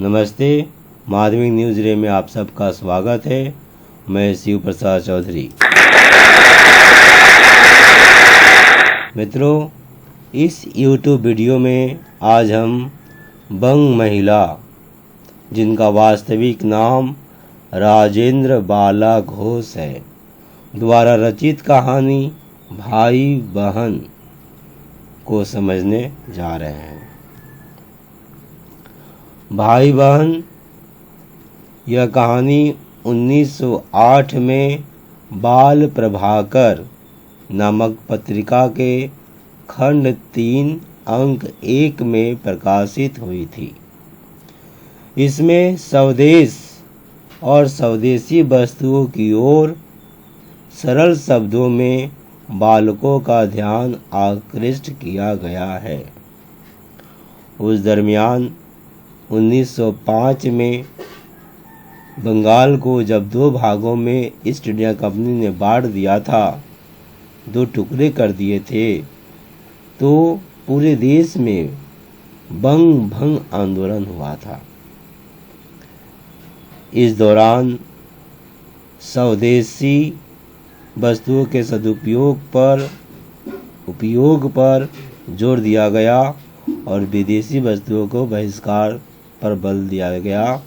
नमस्ते, माध्यमिक न्यूज रे में आप सबका स्वागत है। मैं शिव प्रसाद चौधरी। मित्रों, इस YouTube वीडियो में आज हम बंग महिला, जिनका वास्तविक नाम राजेंद्र बाला घोष है, द्वारा रचित कहानी भाई बहन को समझने जा रहे हैं। भाई बहन यह कहानी 1908 में बाल प्रभाकर नामक पत्रिका के खंड 3 अंक 1 में प्रकाशित हुई थी। इसमें स्वदेश और स्वदेशी वस्तुओं की ओर सरल शब्दों में बालकों का ध्यान आकृष्ट किया गया है। उस दरमियान 1905 में बंगाल को जब 2 भागों में ईस्ट इंडिया कंपनी ने बांट दिया था, 2 टुकड़े कर दिए थे, तो पूरे देश में बंग भंग आंदोलन हुआ था। इस दौरान स्वदेशी वस्तुओं के उपयोग पर जोर दिया गया और विदेशी वस्तुओं को बहिष्कार पर बल दिया गया।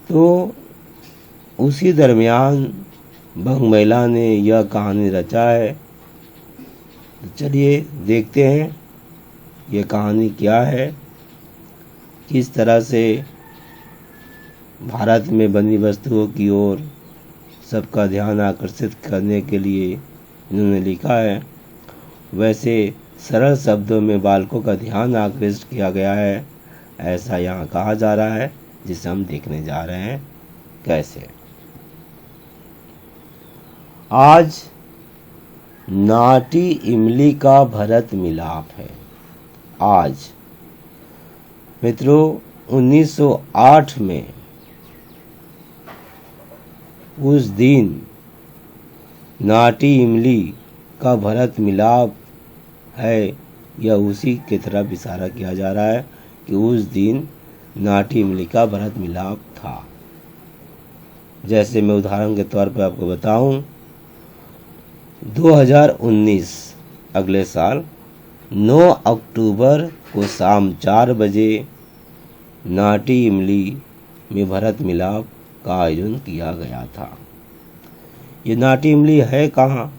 तो उसी दरमियान बंग महिला ने यह कहानी रचा है। तो चलिए देखते हैं यह कहानी क्या है, किस तरह से भारत में बनी वस्तुओं की ओर सबका ध्यान आकर्षित करने के लिए इन्होंने लिखा है। वैसे सरल शब्दों में बालकों का ध्यान आकृष्ट किया गया है, ऐसा यहाँ कहा जा रहा है, जिसे हम देखने जा रहे हैं कैसे। आज नाटी इमली का भरत मिलाप है। आज मित्रों 1908 में उस दिन नाटी इमली का भरत मिलाप है, यह उसी की तरफ इशारा किया जा रहा है कि उस दिन नाटी इमली का भरत मिलाप था। जैसे मैं उदाहरण के तौर पर आपको बताऊं, 2019 अगले साल 9 अक्टूबर को शाम 4 बजे नाटी इमली में भरत मिलाप का आयोजन किया गया था। ये नाटी इमली है कहाँ,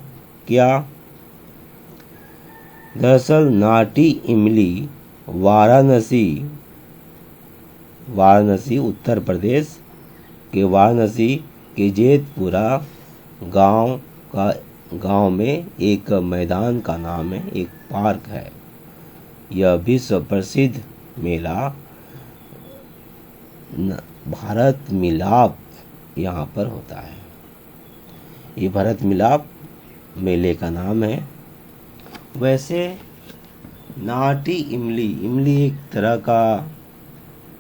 क्या? दरअसल नाटी इमली वाराणसी उत्तर प्रदेश के वाराणसी के जेतपुरा गांव में एक मैदान का नाम है, एक पार्क है। यह विश्व प्रसिद्ध मेला भरत मिलाप यहाँ पर होता है। ये भरत मिलाप मेले का नाम है। वैसे नाटी इमली एक तरह का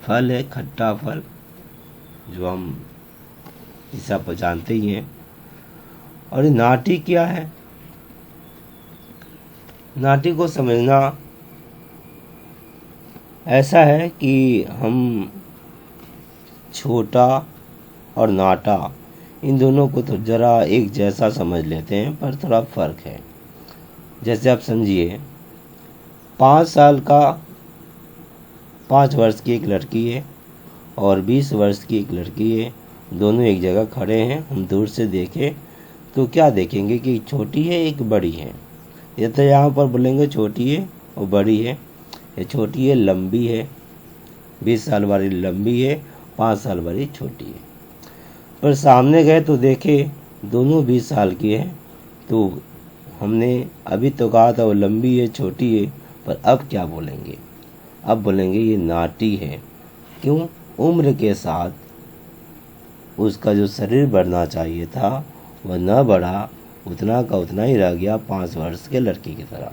फल है, खट्टा फल, जो हम इसे आप जानते ही हैं। और ये नाटी क्या है? नाटी को समझना ऐसा है कि हम छोटा और नाटा इन दोनों को तो जरा एक जैसा समझ लेते हैं, पर थोड़ा फर्क है। जैसे आप समझिए 5 वर्ष की एक लड़की है और 20 वर्ष की एक लड़की है। दोनों एक जगह खड़े हैं। हम दूर से देखें तो क्या देखेंगे कि छोटी है, एक बड़ी है। ये तो यहाँ पर बोलेंगे छोटी है और बड़ी है। ये छोटी है, लंबी है, 20 साल वाली लंबी है, 5 साल वाली छोटी है। पर सामने गए तो देखे दोनों 20 साल की है। तो हमने अभी तो कहा था वो लंबी है, छोटी है, पर अब क्या बोलेंगे? अब बोलेंगे ये नाटी है। क्यों? उम्र के साथ उसका जो शरीर बढ़ना चाहिए था वह न बढ़ा, उतना का उतना ही रह गया, 5 वर्ष के लड़की की तरह।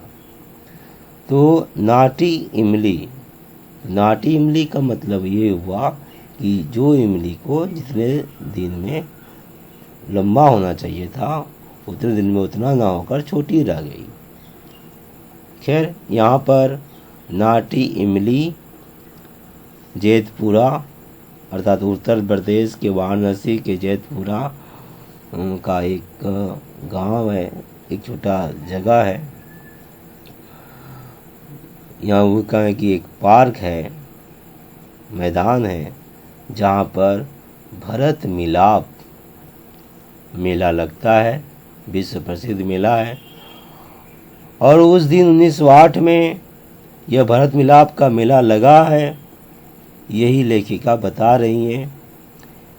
तो नाटी इमली का मतलब ये हुआ कि जो इमली को जितने दिन में लंबा होना चाहिए था, उतने दिन में उतना ना होकर छोटी रह गई। खैर, यहाँ पर नाटी इमली जेतपुरा अर्थात उत्तर प्रदेश के वाराणसी के जेतपुरा का एक गांव है, एक छोटा जगह है। यहाँ वो का है कि एक पार्क है, मैदान है, जहाँ पर भरत मिलाप मेला लगता है, विश्व प्रसिद्ध मेला है। और उस दिन 1908 में यह भरत मिलाप का मेला लगा है। यही लेखिका बता रही हैं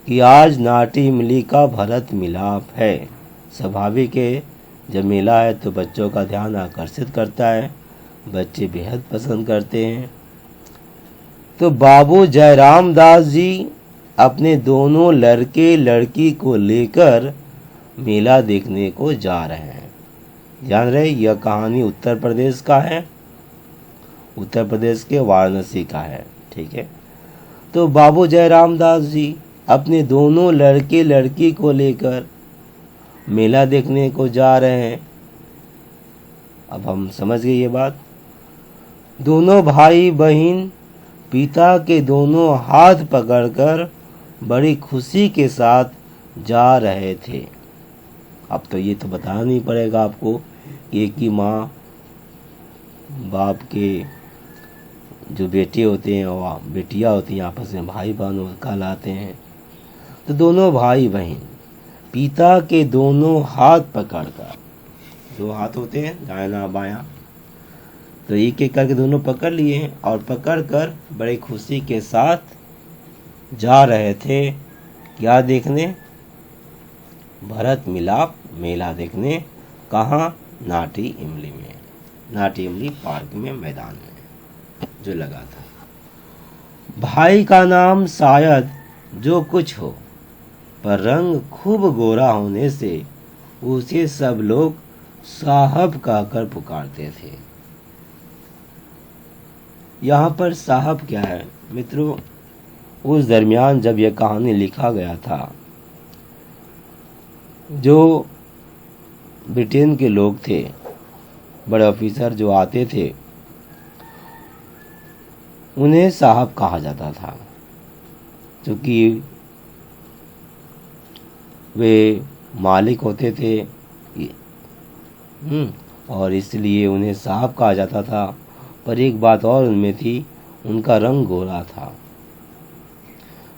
कि आज नाट्य इमली का भरत मिलाप है। स्वाभाविक है, जब मेला है तो बच्चों का ध्यान आकर्षित करता है, बच्चे बेहद पसंद करते हैं। तो बाबू जयराम दास जी अपने दोनों लड़के लड़की को लेकर मेला देखने को जा रहे हैं। जान रहे, यह कहानी उत्तर प्रदेश का है, उत्तर प्रदेश के वाराणसी का है। ठीक है, तो बाबू जयराम दास जी अपने दोनों लड़के लड़की को लेकर मेला देखने को जा रहे हैं। अब हम समझ गए ये बात। दोनों भाई बहन पिता के दोनों हाथ पकड़कर बड़ी खुशी के साथ जा रहे थे। अब तो ये तो बताना नहीं पड़ेगा आपको कि एक ही माँ बाप के जो बेटे होते हैं और बेटियां होती हैं आपस में भाई बहन कहलाते हैं। तो दोनों भाई बहन पिता के दोनों हाथ पकड़कर, दो हाथ होते हैं दायां बायां, तो एक एक करके दोनों पकड़ लिए और पकड़कर बड़े खुशी के साथ जा रहे थे क्या देखने? भरत मिलाप मेला देखने। कहाँ? नाटी इमली में, नाटी इमली पार्क में, मैदान में जो लगा था। भाई का नाम शायद जो कुछ हो, पर रंग खूब गोरा होने से उसे सब लोग साहब कहकर पुकारते थे। यहाँ पर साहब क्या है मित्रों? उस दरमियान जब यह कहानी लिखा गया था, जो ब्रिटेन के लोग थे, बड़े ऑफिसर जो आते थे, उन्हें साहब कहा जाता था, क्योंकि वे मालिक होते थे और इसलिए उन्हें साहब कहा जाता था। पर एक बात और उनमें थी, उनका रंग गोरा था,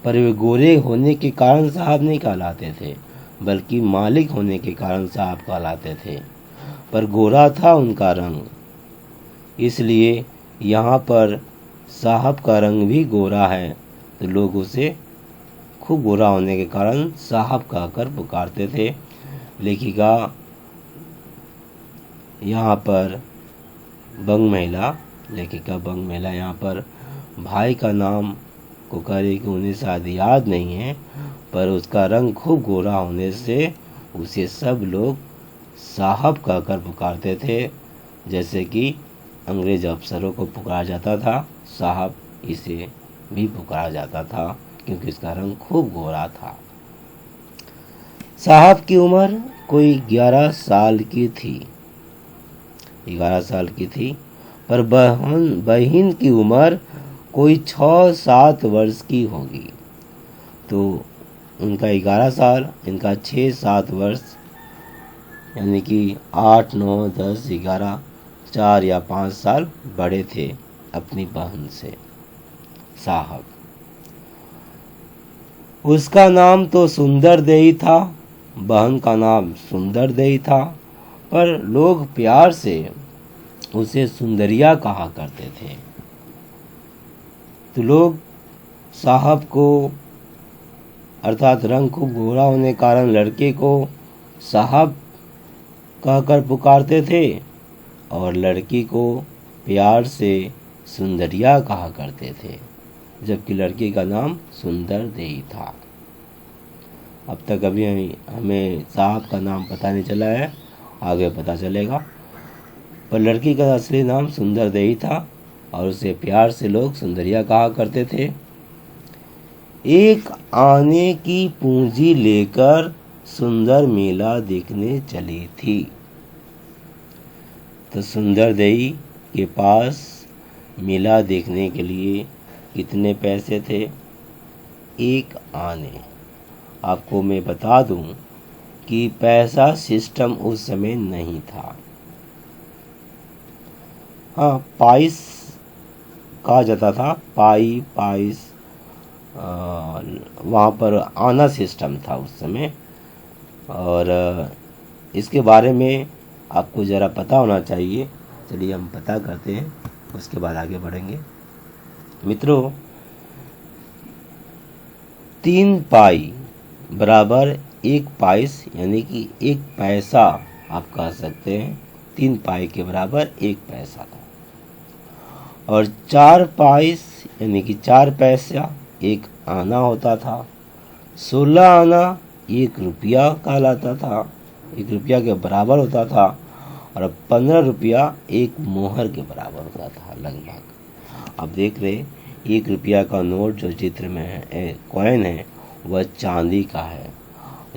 पर वे गोरे होने के कारण साहब नहीं कहलाते थे, बल्कि मालिक होने के कारण साहब कहलाते थे। पर गोरा था उनका रंग, इसलिए यहाँ पर साहब का रंग भी गोरा है, तो लोग उसे खूब गोरा होने के कारण साहब कहकर पुकारते थे। लेखिका यहाँ पर बंग महिला, लेखिका बंग महिला यहाँ पर भाई का नाम को कह रही कि उन्हें शायद याद नहीं है, पर उसका रंग खूब गोरा होने से उसे सब लोग साहब कहकर पुकारते थे। जैसे कि अंग्रेज अफसरों को पुकारा जाता था, साहब इसे भी पुकारा जाता था, क्योंकि इसका रंग खूब गोरा था। साहब की उम्र कोई 11 साल की थी, 11 साल की थी, पर बहन की उम्र कोई 6-7 वर्ष की होगी। तो उनका 11 साल, इनका 6-7 वर्ष, यानी कि 8, 9, 10, 11, 4 या 5 साल बड़े थे अपनी बहन से साहब। उसका नाम तो सुंदर देई था, बहन का नाम सुंदर देई था, पर लोग प्यार से उसे सुंदरिया कहा करते थे। तो लोग साहब को अर्थात रंग खूब गोरा होने के कारण लड़के को साहब कहकर पुकारते थे और लड़की को प्यार से सुंदरिया कहा करते थे, जबकि लड़की का नाम सुंदर देई था। अब तक अभी हमें साहब का नाम पता नहीं चला है, आगे पता चलेगा। पर लड़की का असली नाम सुंदर देई था और उसे प्यार से लोग सुंदरिया कहा करते थे। एक आने की पूंजी लेकर सुंदर मेला देखने चली थी। तो सुंदर देई के पास मेला देखने के लिए कितने पैसे थे? 1 आने। आपको मैं बता दूं कि पैसा सिस्टम उस समय नहीं था। हाँ, पाइस कहा जाता था, पाइस, वहाँ पर आना सिस्टम था उस समय। और इसके बारे में आपको ज़रा पता होना चाहिए। चलिए हम पता करते हैं, उसके बाद आगे बढ़ेंगे। मित्रों, 3 पाई बराबर 1 पाइस, यानी कि 1 पैसा आप कह सकते हैं। 3 पाई के बराबर 1 पैसा था। और 4 पाइस यानी कि 4 पैसा 1 आना होता था। 16 आना 1 रुपया कहलाता था, 1 रुपया के बराबर होता था। और 15 रुपया 1 मोहर के बराबर होता था लगभग। आप देख रहे 1 रुपया का नोट जो चित्र में है, कॉइन है, वह चांदी का है,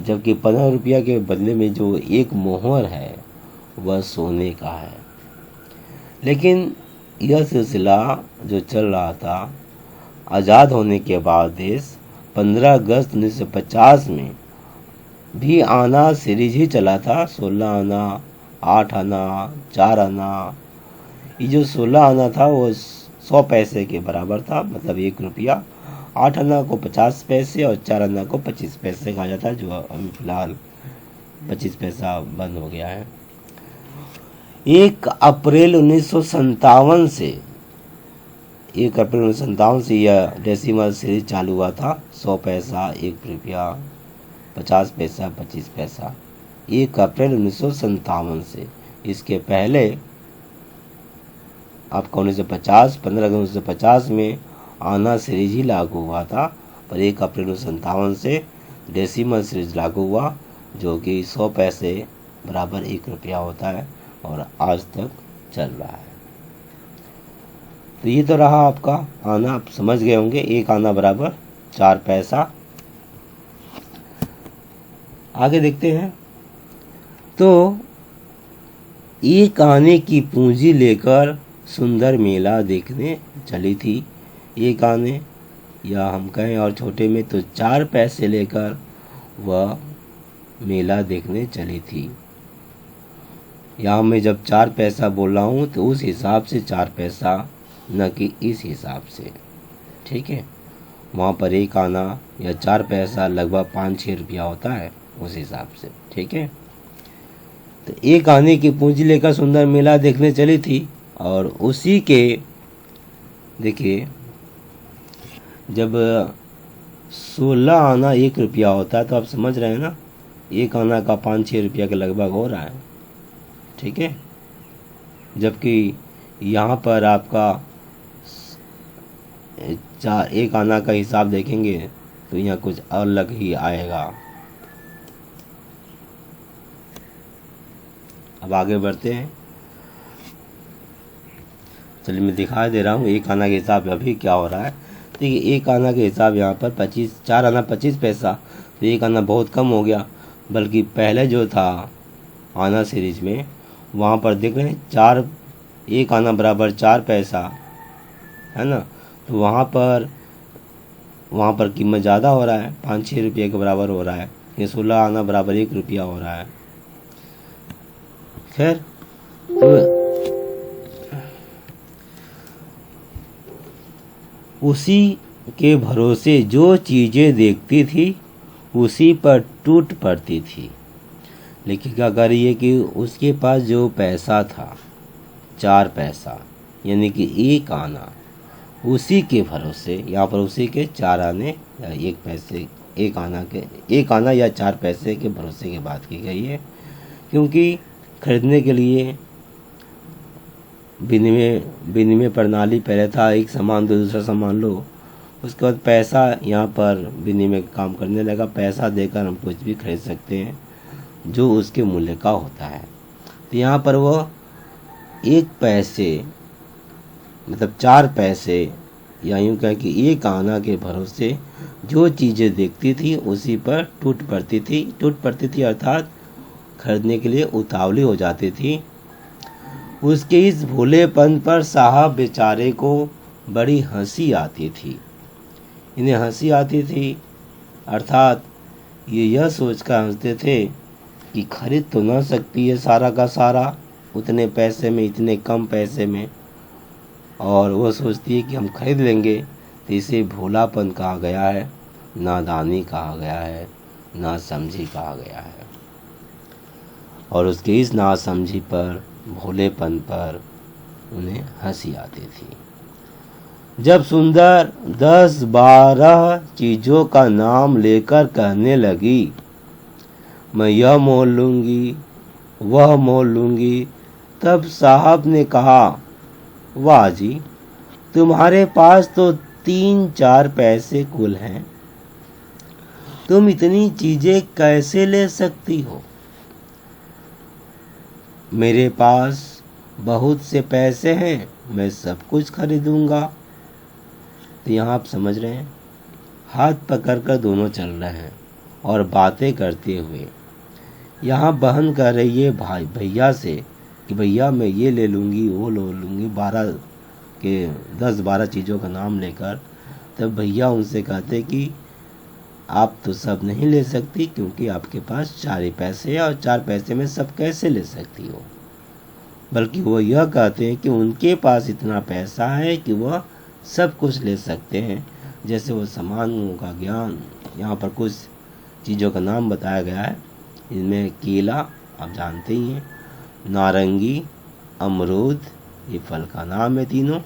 जबकि 15 रुपया के बदले में जो 1 मोहर है वह सोने का है। लेकिन यह सिलसिला जो चल रहा था, आज़ाद होने के बाद देश 15 अगस्त 1950 में भी आना सीरीज ही चला था। 16 आना, 8 आना, 4 आना। ये जो 16 आना था वो 100 पैसे के बराबर था, मतलब 1 रुपया। 8 आना को 50 पैसे और 4 आना को 25 पैसे कहा जाता है, जो अभी फिलहाल 25 पैसा बंद हो गया है। 1 अप्रैल 1957 से 1 अप्रैल 1957 से यह डेसिमल सीरीज चालू हुआ था। 100 पैसा, 1 रुपया, 50 पैसा, 25 पैसा। 1 अप्रैल 1957 से। इसके पहले आपका 1950, 15 अगस्त 1950 में आना सीरीज ही लागू हुआ था, पर 1 अप्रैल 1957 से डेसिमल सीरीज लागू हुआ, जो कि 100 पैसे बराबर 1 रुपया होता है और आज तक चल रहा है। तो ये तो रहा आपका आना, आप समझ गए होंगे। 1 आना बराबर 4 पैसा। आगे देखते हैं। तो 1 आने की पूंजी लेकर सुंदर मेला देखने चली थी। 1 आने, या हम कहें और छोटे में तो 4 पैसे लेकर वह मेला देखने चली थी। यहाँ मैं जब 4 पैसा बोल रहा हूँ तो उस हिसाब से 4 पैसा, न कि इस हिसाब से, ठीक है। वहाँ पर 1 आना या 4 पैसा लगभग 5-6 रुपया होता है, उस हिसाब से, ठीक है। तो 1 आने की पूंजी लेकर सुंदर मेला देखने चली थी। और उसी के देखिए, जब 16 आना 1 रुपया होता है तो आप समझ रहे हैं ना, 1 आना का 5-6 रुपया के लगभग हो रहा है, ठीक है। जबकि यहाँ पर आपका 1 आना का हिसाब देखेंगे तो यहाँ कुछ अलग ही आएगा। अब आगे बढ़ते हैं। चलिए मैं दिखा दे रहा हूँ 1 आना के हिसाब अभी क्या हो रहा है। देखिए 1 आना के हिसाब यहाँ पर 4 आना 25 पैसा, तो 1 आना बहुत कम हो गया। बल्कि पहले जो था आना सीरीज में, वहाँ पर देख रहे हैं 1 आना बराबर 4 पैसा है ना, तो वहाँ पर कीमत ज़्यादा हो रहा है, 5-6 रुपये के बराबर हो रहा है। ये 16 आना बराबर 1 रुपया हो रहा है। खैर, तो उसी के भरोसे जो चीज़ें देखती थी उसी पर टूट पड़ती थी। लेकिन क्या कर रही है कि उसके पास जो पैसा था 4 पैसा, यानी कि 1 आना, उसी के भरोसे, यहाँ पर उसी के 4 आने या 1 पैसे, 1 आना या 4 पैसे के भरोसे की बात की गई है। क्योंकि खरीदने के लिए विनिमय प्रणाली पहले था, एक सामान दो दूसरा सामान लो, उसके बाद पैसा यहाँ पर विनिमय काम करने लगा। पैसा देकर हम कुछ भी खरीद सकते हैं जो उसके मूल्य का होता है। तो यहाँ पर वो 1 पैसे मतलब 4 पैसे, या यूँ कहें कि 1 आना के भरोसे जो चीज़ें देखती थी उसी पर टूट पड़ती थी अर्थात खरीदने के लिए उतावली हो जाती थी। उसके इस भोलेपन पर साहब बेचारे को बड़ी हंसी आती थी। इन्हें हंसी आती थी अर्थात ये यह सोचकर हंसते थे कि खरीद तो ना सकती है सारा का सारा उतने पैसे में, इतने कम पैसे में, और वो सोचती है कि हम खरीद लेंगे। तो इसे भोलापन कहा गया है, नादानी कहा गया है, नासमझी कहा गया है। और उसके इस नासमझी पर, भोलेपन पर उन्हें हंसी आती थी। जब सुंदर 10-12 चीज़ों का नाम लेकर कहने लगी, मैं यह मोल लूँगी, वह मोल लूँगी, तब साहब ने कहा, वाह जी, तुम्हारे पास तो 3-4 पैसे कुल हैं, तुम इतनी चीज़ें कैसे ले सकती हो? मेरे पास बहुत से पैसे हैं, मैं सब कुछ खरीदूंगा। तो यहाँ आप समझ रहे हैं, हाथ पकड़कर दोनों चल रहे हैं और बातें करते हुए। यहाँ बहन कह रही है भाई भैया से कि भैया मैं ये ले लूँगी, वो ले लूँगी, 10-12 चीज़ों का नाम लेकर। तब भैया उनसे कहते कि आप तो सब नहीं ले सकती, क्योंकि आपके पास 4 ही पैसे हैं और 4 पैसे में सब कैसे ले सकती हो। बल्कि वो यह कहते हैं कि उनके पास इतना पैसा है कि वह सब कुछ ले सकते हैं। जैसे वो सामानों का ज्ञान, यहाँ पर कुछ चीज़ों का नाम बताया गया है। इनमें केला आप जानते ही हैं, नारंगी, अमरूद, ये फल का नाम है तीनों।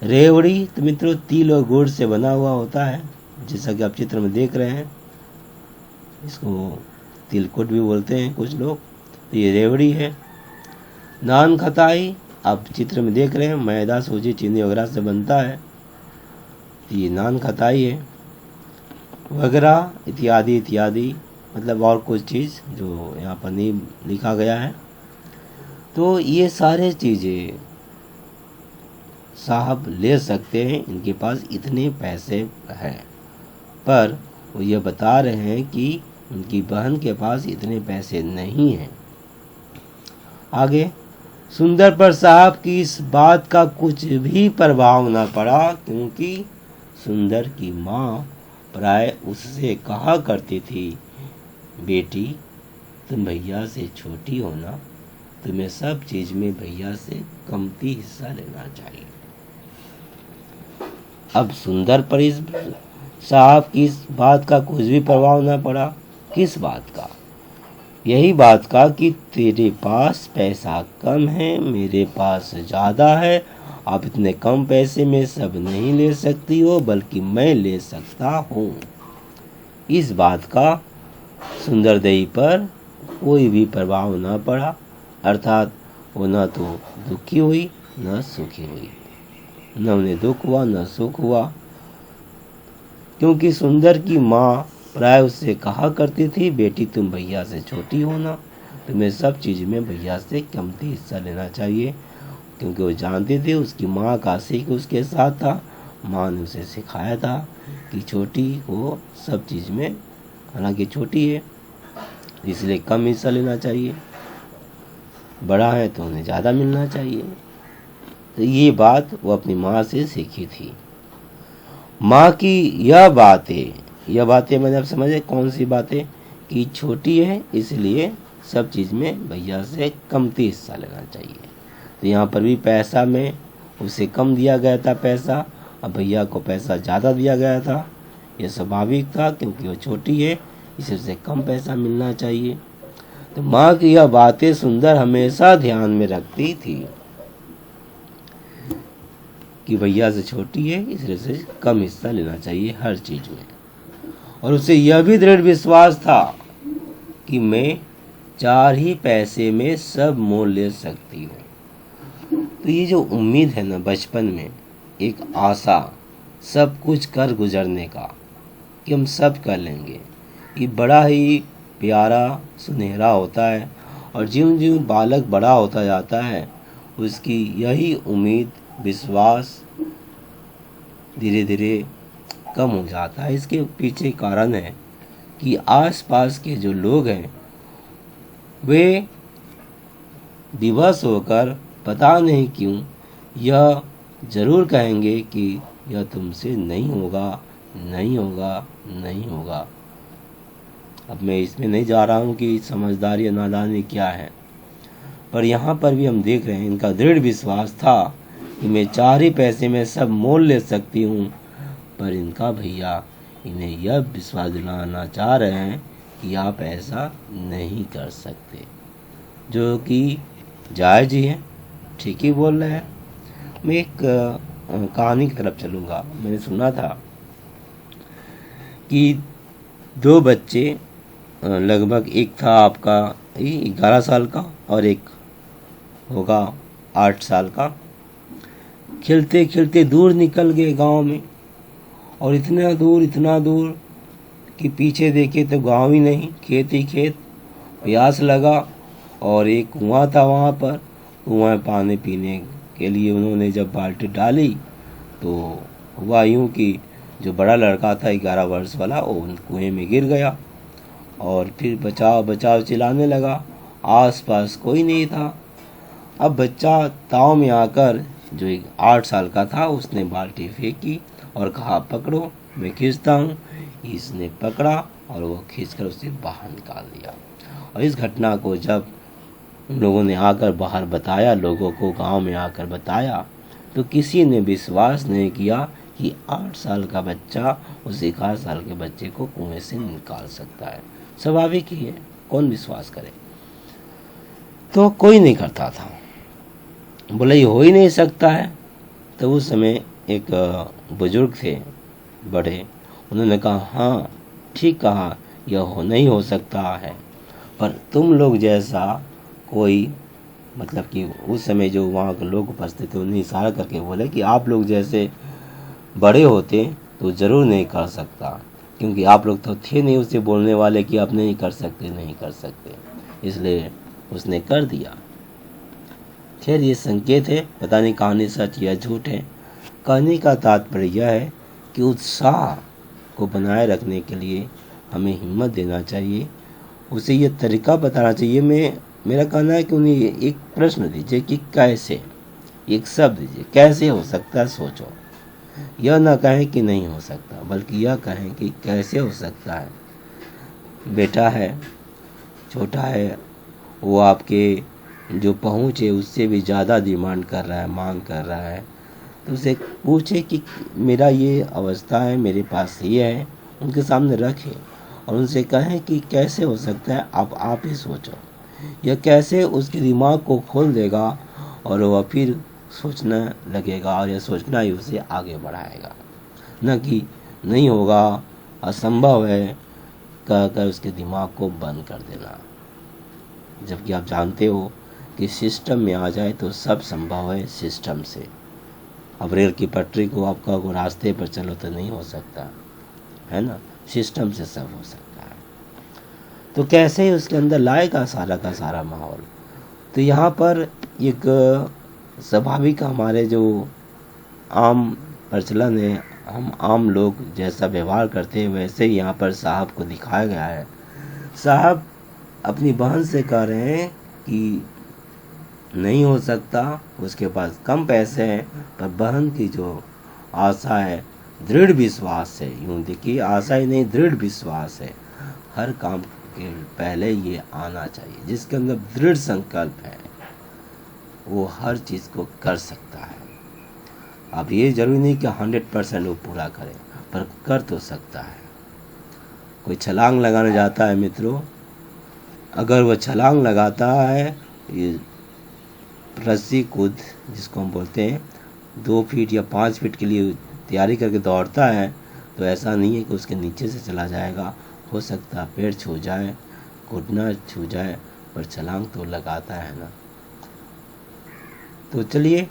रेवड़ी तो मित्रों तिल और गुड़ से बना हुआ होता है, जैसा कि आप चित्र में देख रहे हैं। इसको तिलकुट भी बोलते हैं कुछ लोग। तो ये रेवड़ी है। नान खटाई आप चित्र में देख रहे हैं, मैदा, सूजी, चीनी वगैरह से बनता है। ये नान खटाई है वगैरह इत्यादि इत्यादि, मतलब और कुछ चीज़ जो यहाँ पर नहीं लिखा गया है। तो ये सारे चीज़ें साहब ले सकते हैं, इनके पास इतने पैसे हैं। पर वो ये बता रहे हैं कि उनकी बहन के पास इतने पैसे नहीं हैं। आगे, सुंदर पर साहब की इस बात का कुछ भी प्रभाव न पड़ा, क्योंकि सुंदर की माँ प्राय उससे कहा करती थी, बेटी तुम भैया से छोटी हो ना, तुम्हें सब चीज़ में भैया से कमती हिस्सा लेना चाहिए। अब सुंदर पर इस साहब की इस बात का कुछ भी प्रभाव न पड़ा। किस बात का? यही बात का कि तेरे पास पैसा कम है, मेरे पास ज़्यादा है, आप इतने कम पैसे में सब नहीं ले सकती हो, बल्कि मैं ले सकता हूँ। इस बात का सुंदरदेई पर कोई भी प्रभाव न पड़ा, अर्थात वो न तो दुखी हुई न सुखी हुई, न उन्हें दुख हुआ न सुख हुआ, क्योंकि सुंदर की माँ प्राय उससे कहा करती थी, बेटी तुम भैया से छोटी हो ना, तुम्हें सब चीज़ में भैया से कमती हिस्सा लेना चाहिए। क्योंकि वो जानते थे उसकी माँ का सीख उसके साथ था, माँ ने उसे सिखाया था कि छोटी हो सब चीज़ में, हालांकि छोटी है इसलिए कम हिस्सा लेना चाहिए, बड़ा है तो उन्हें ज़्यादा मिलना चाहिए। तो ये बात वो अपनी माँ से सीखी थी। माँ की यह बातें मैंने अब समझे कौन सी बातें, कि छोटी है इसलिए सब चीज़ में भैया से कमती हिस्सा लेना चाहिए। तो यहाँ पर भी पैसा में उसे कम दिया गया था पैसा, अब भैया को पैसा ज़्यादा दिया गया था। यह स्वाभाविक था, क्योंकि वो छोटी है इसे उसे कम पैसा मिलना चाहिए। तो माँ की यह बातें सुंदर हमेशा ध्यान में रखती थी कि भैया से छोटी है इसलिए से कम हिस्सा लेना चाहिए हर चीज़ में। और उसे यह भी दृढ़ विश्वास था कि मैं 4 ही पैसे में सब मोल ले सकती हूँ। तो ये जो उम्मीद है ना बचपन में, एक आशा सब कुछ कर गुजरने का कि हम सब कर लेंगे, ये बड़ा ही प्यारा सुनहरा होता है। और ज्यों ज्यों बालक बड़ा होता जाता है, उसकी यही उम्मीद विश्वास धीरे धीरे कम हो जाता है। इसके पीछे कारण है कि आसपास के जो लोग हैं वे विवश होकर पता नहीं क्यों यह ज़रूर कहेंगे कि यह तुमसे नहीं होगा, नहीं होगा, नहीं होगा। अब मैं इसमें नहीं जा रहा हूँ कि समझदारी या नादानी क्या है, पर यहाँ पर भी हम देख रहे हैं इनका दृढ़ विश्वास था कि मैं 4 ही पैसे में सब मोल ले सकती हूँ। पर इनका भैया इन्हें यह विश्वास दिलाना चाह रहे हैं कि आप ऐसा नहीं कर सकते, जो कि जायज़ ही है, ठीक ही बोल रहे हैं। मैं एक कहानी की तरफ चलूँगा। मैंने सुना था कि 2 बच्चे, लगभग एक था आपका 11 साल का और एक होगा 8 साल का, खेलते खेलते दूर निकल गए गांव में, और इतना दूर कि पीछे देखे तो गांव ही नहीं, खेत ही खेत। प्यास लगा और एक कुआं था वहाँ पर। कुआं पानी पीने के लिए उन्होंने जब बाल्टी डाली तो हुआ यूँ कि जो बड़ा लड़का था 11 वर्ष वाला, वो कुएं में गिर गया और फिर बचाओ बचाओ चिल्लाने लगा। आसपास कोई नहीं था। अब बच्चा ताव में आकर, जो 8 साल का था, उसने बाल्टी फेंकी और कहा पकड़ो, मैं खींचता हूँ। इसने पकड़ा और वो खींचकर उसे बाहर निकाल दिया। और इस घटना को जब लोगों ने आकर बाहर बताया, लोगों को गांव में आकर बताया, तो किसी ने विश्वास नहीं किया कि 8 साल का बच्चा उस 11 साल के बच्चे को कुएं से निकाल सकता है। स्वाभाविक ही है, कौन विश्वास करे। तो कोई नहीं करता था, बोला ये हो ही नहीं सकता है। तो उस समय एक बुजुर्ग थे बड़े, उन्होंने कहा हाँ ठीक कहा, यह नहीं हो सकता है, पर तुम लोग जैसा कोई, मतलब कि उस समय जो वहाँ के लोग उपस्थित थे उन्हें इशारा करके बोले कि आप लोग जैसे बड़े होते तो ज़रूर नहीं कर सकता, क्योंकि आप लोग तो थे नहीं उसे बोलने वाले कि आप नहीं कर सकते, नहीं कर सकते, इसलिए उसने कर दिया। खैर ये संकेत है, पता नहीं कहानी सच या झूठ है। कहने का तात्पर्य यह है कि उत्साह को बनाए रखने के लिए हमें हिम्मत देना चाहिए, उसे ये तरीका बताना चाहिए। मेरा कहना है कि उन्हें एक प्रश्न दीजिए कि कैसे, एक शब्द दीजिए, कैसे हो सकता है, सोचो। यह ना कहें कि नहीं हो सकता, बल्कि यह कहें कि कैसे हो सकता है। बेटा है, छोटा है, वो आपके जो पहुँच है उससे भी ज़्यादा डिमांड कर रहा है, मांग कर रहा है, तो उसे पूछे कि मेरा ये अवस्था है, मेरे पास ये है, उनके सामने रखें और उनसे कहें कि कैसे हो सकता है, आप ही सोचो। यह कैसे उसके दिमाग को खोल देगा और वह फिर सोचना लगेगा, और यह सोचना ही उसे आगे बढ़ाएगा, न कि नहीं होगा, असंभव है कहकर उसके दिमाग को बंद कर देना। जबकि आप जानते हो कि सिस्टम में आ जाए तो सब संभव है सिस्टम से। अब रेल की पटरी को आप कहो रास्ते पर चलो तो नहीं हो सकता है ना, सिस्टम से सब हो सकता है। तो कैसे उसके अंदर लाएगा सारा का सारा माहौल। तो यहाँ पर एक स्वाभाविक हमारे जो आम प्रचलन है, हम आम लोग जैसा व्यवहार करते हैं वैसे ही यहाँ पर साहब को दिखाया गया है। साहब अपनी बहन से कह रहे हैं कि नहीं हो सकता, उसके पास कम पैसे हैं, पर बहन की जो आशा है, दृढ़ विश्वास है, यूँ देखिए आशा ही नहीं दृढ़ विश्वास है, हर काम के पहले ये आना चाहिए। जिसके अंदर दृढ़ संकल्प है वो हर चीज़ को कर सकता है। अब ये जरूरी नहीं कि 100% वो पूरा करे, पर कर तो सकता है। कोई छलांग लगाने जाता है मित्रों, अगर वह छलांग लगाता है, ये रस्सी कूद जिसको हम बोलते हैं, 2 फीट या 5 फीट के लिए तैयारी करके दौड़ता है, तो ऐसा नहीं है कि उसके नीचे से चला जाएगा। हो सकता है पैर छू जाए, घुटना छू जाए, पर छलांग तो लगाता है ना। तो चलिए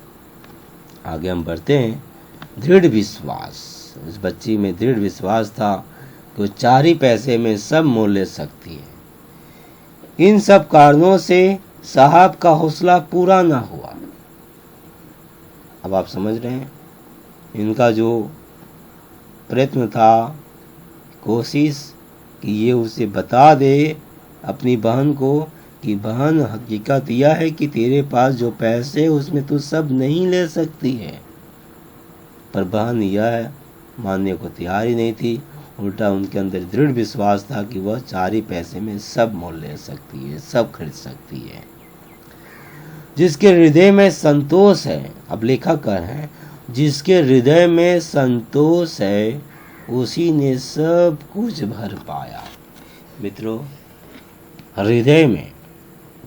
आगे हम बढ़ते हैं। दृढ़ विश्वास, उस बच्ची में दृढ़ विश्वास था कि वो 4 ही पैसे में सब मोल ले सकती है। इन सब कारणों से साहब का हौसला पूरा ना हुआ। अब आप समझ रहे हैं, इनका जो प्रयत्न था, कोशिश कि ये उसे बता दे अपनी बहन को कि बहन हकीकत यह है कि तेरे पास जो पैसे उसमें तू सब नहीं ले सकती है, पर बहन यह मानने को तैयार ही नहीं थी। उल्टा उनके अंदर दृढ़ विश्वास था कि वह 4 ही पैसे में सब मोल ले सकती है, सब खरीद सकती है। जिसके हृदय में संतोष है, अब लेखक कह रहे हैं, जिसके हृदय में संतोष है उसी ने सब कुछ भर पाया। मित्रों, हृदय में,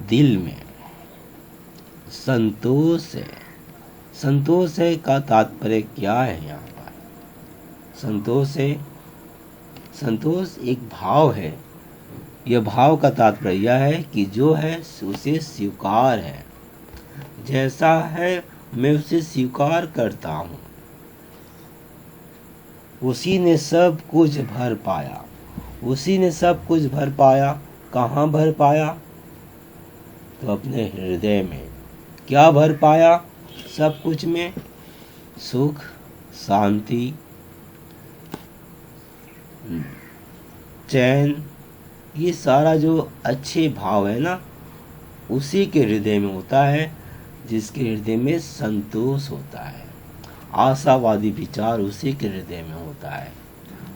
दिल में संतोष है। संतोष है का तात्पर्य क्या है? यहाँ पर संतोष है, संतोष एक भाव है। यह भाव का तात्पर्य यह है कि जो है उसे स्वीकार है, जैसा है मैं उसे स्वीकार करता हूँ। उसी ने सब कुछ भर पाया। उसी ने सब कुछ भर पाया। कहाँ भर पाया? तो अपने हृदय में। क्या भर पाया? सब कुछ में सुख, शांति, चैन, ये सारा जो अच्छे भाव है ना, उसी के हृदय में होता है। जिसके हृदय में संतोष होता है, आशावादी विचार उसी के हृदय में होता है।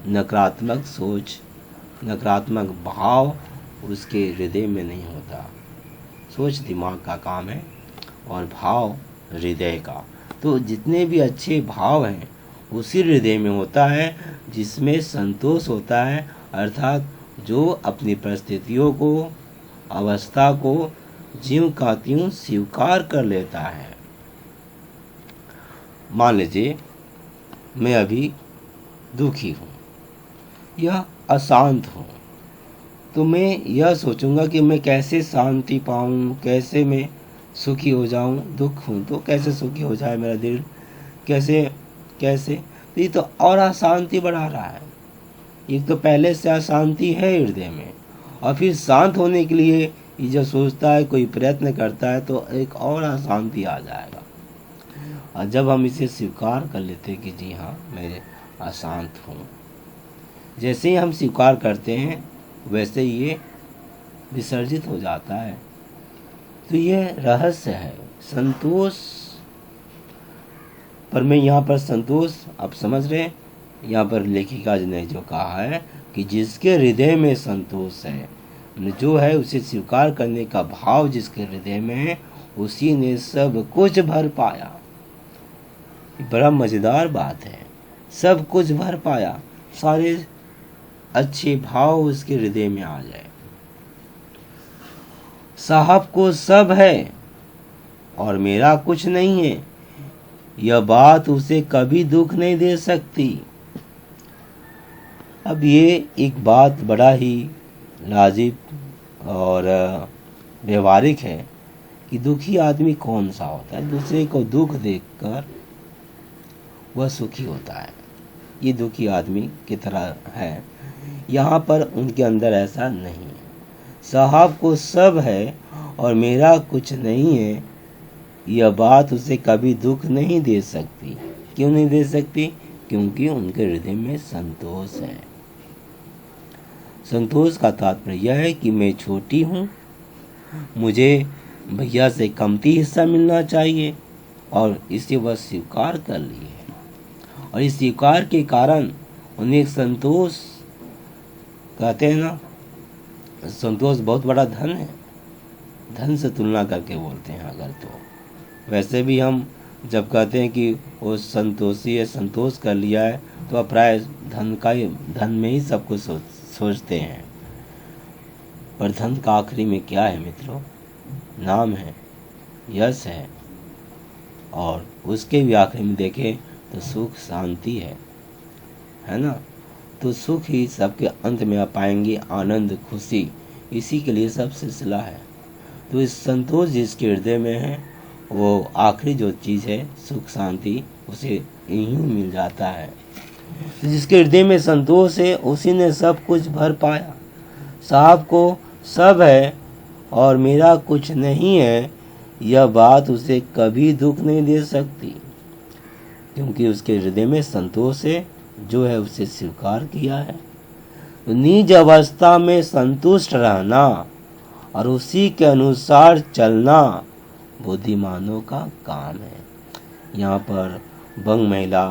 नकारात्मक सोच, नकारात्मक भाव उसके हृदय में नहीं होता। सोच दिमाग का काम है और भाव हृदय का। तो जितने भी अच्छे भाव हैं उसी हृदय में होता है, जिसमें संतोष होता है, अर्थात जो अपनी परिस्थितियों को, अवस्था को ज्यों का त्यों स्वीकार कर लेता है। मान लीजिए मैं अभी दुखी हूँ या अशांत हूँ, तो मैं यह सोचूंगा कि मैं कैसे शांति पाऊँ, कैसे मैं सुखी हो जाऊँ। दुख हूँ तो कैसे सुखी हो जाए मेरा दिल, कैसे कैसे। तो ये तो और अशांति बढ़ा रहा है। एक तो पहले से अशांति है हृदय में, और फिर शांत होने के लिए ये जो सोचता है, कोई प्रयत्न करता है, तो एक और अशांति आ जाएगा। और जब हम इसे स्वीकार कर लेते हैं कि जी हाँ मैं अशांत हूँ, जैसे ही हम स्वीकार करते हैं वैसे ये विसर्जित हो जाता है। तो ये रहस्य है संतोष। पर मैं यहाँ पर संतोष, आप समझ रहे हैं, यहाँ पर लेखिका जी ने जो कहा है कि जिसके हृदय में संतोष है, जो है उसे स्वीकार करने का भाव जिसके हृदय में है, उसी ने सब कुछ भर पाया। बड़ा मजेदार बात है, सब कुछ भर पाया। सारे अच्छे भाव उसके हृदय में आ जाए। साहब को सब है और मेरा कुछ नहीं है, यह बात उसे कभी दुख नहीं दे सकती। अब ये एक बात बड़ा ही लाजिब और व्यवहारिक है कि दुखी आदमी कौन सा होता है? दूसरे को दुख देखकर वह सुखी होता है। ये दुखी आदमी की तरह है। यहाँ पर उनके अंदर ऐसा नहीं है। साहब को सब है और मेरा कुछ नहीं है, यह बात उसे कभी दुख नहीं दे सकती। क्यों नहीं दे सकती? क्योंकि उनके हृदय में संतोष है। संतोष का तात्पर्य यह है कि मैं छोटी हूँ, मुझे भैया से कमती हिस्सा मिलना चाहिए, और इसे वह स्वीकार कर ली है। और इस स्वीकार के कारण उन्हें संतोष कहते हैं ना, संतोष बहुत बड़ा धन है। धन से तुलना करके बोलते हैं अगर, तो वैसे भी हम जब कहते हैं कि वो संतोषी है, संतोष कर लिया है, तो प्राय धन में ही सब कुछ सोचते हैं। पर धन का आखिरी में क्या है मित्रों? नाम है, यश है, और उसके भी आखिरी में देखें तो सुख शांति है ना। तो सुख ही सबके अंत में आ पाएंगे, आनंद खुशी, इसी के लिए सब सिलसिला है। तो इस संतोष जिसके हृदय में है, वो आखिरी जो चीज़ है सुख शांति, उसे यूं मिल जाता है। तो जिसके हृदय में संतोष है उसी ने सब कुछ भर पाया। साहब को सब है और मेरा कुछ नहीं है, यह बात उसे कभी दुख नहीं दे सकती, क्योंकि उसके हृदय में संतोष है, जो है उसे स्वीकार किया है। तो निज अवस्था में संतुष्ट रहना और उसी के अनुसार चलना बुद्धिमानों का काम है। यहाँ पर बंग महिला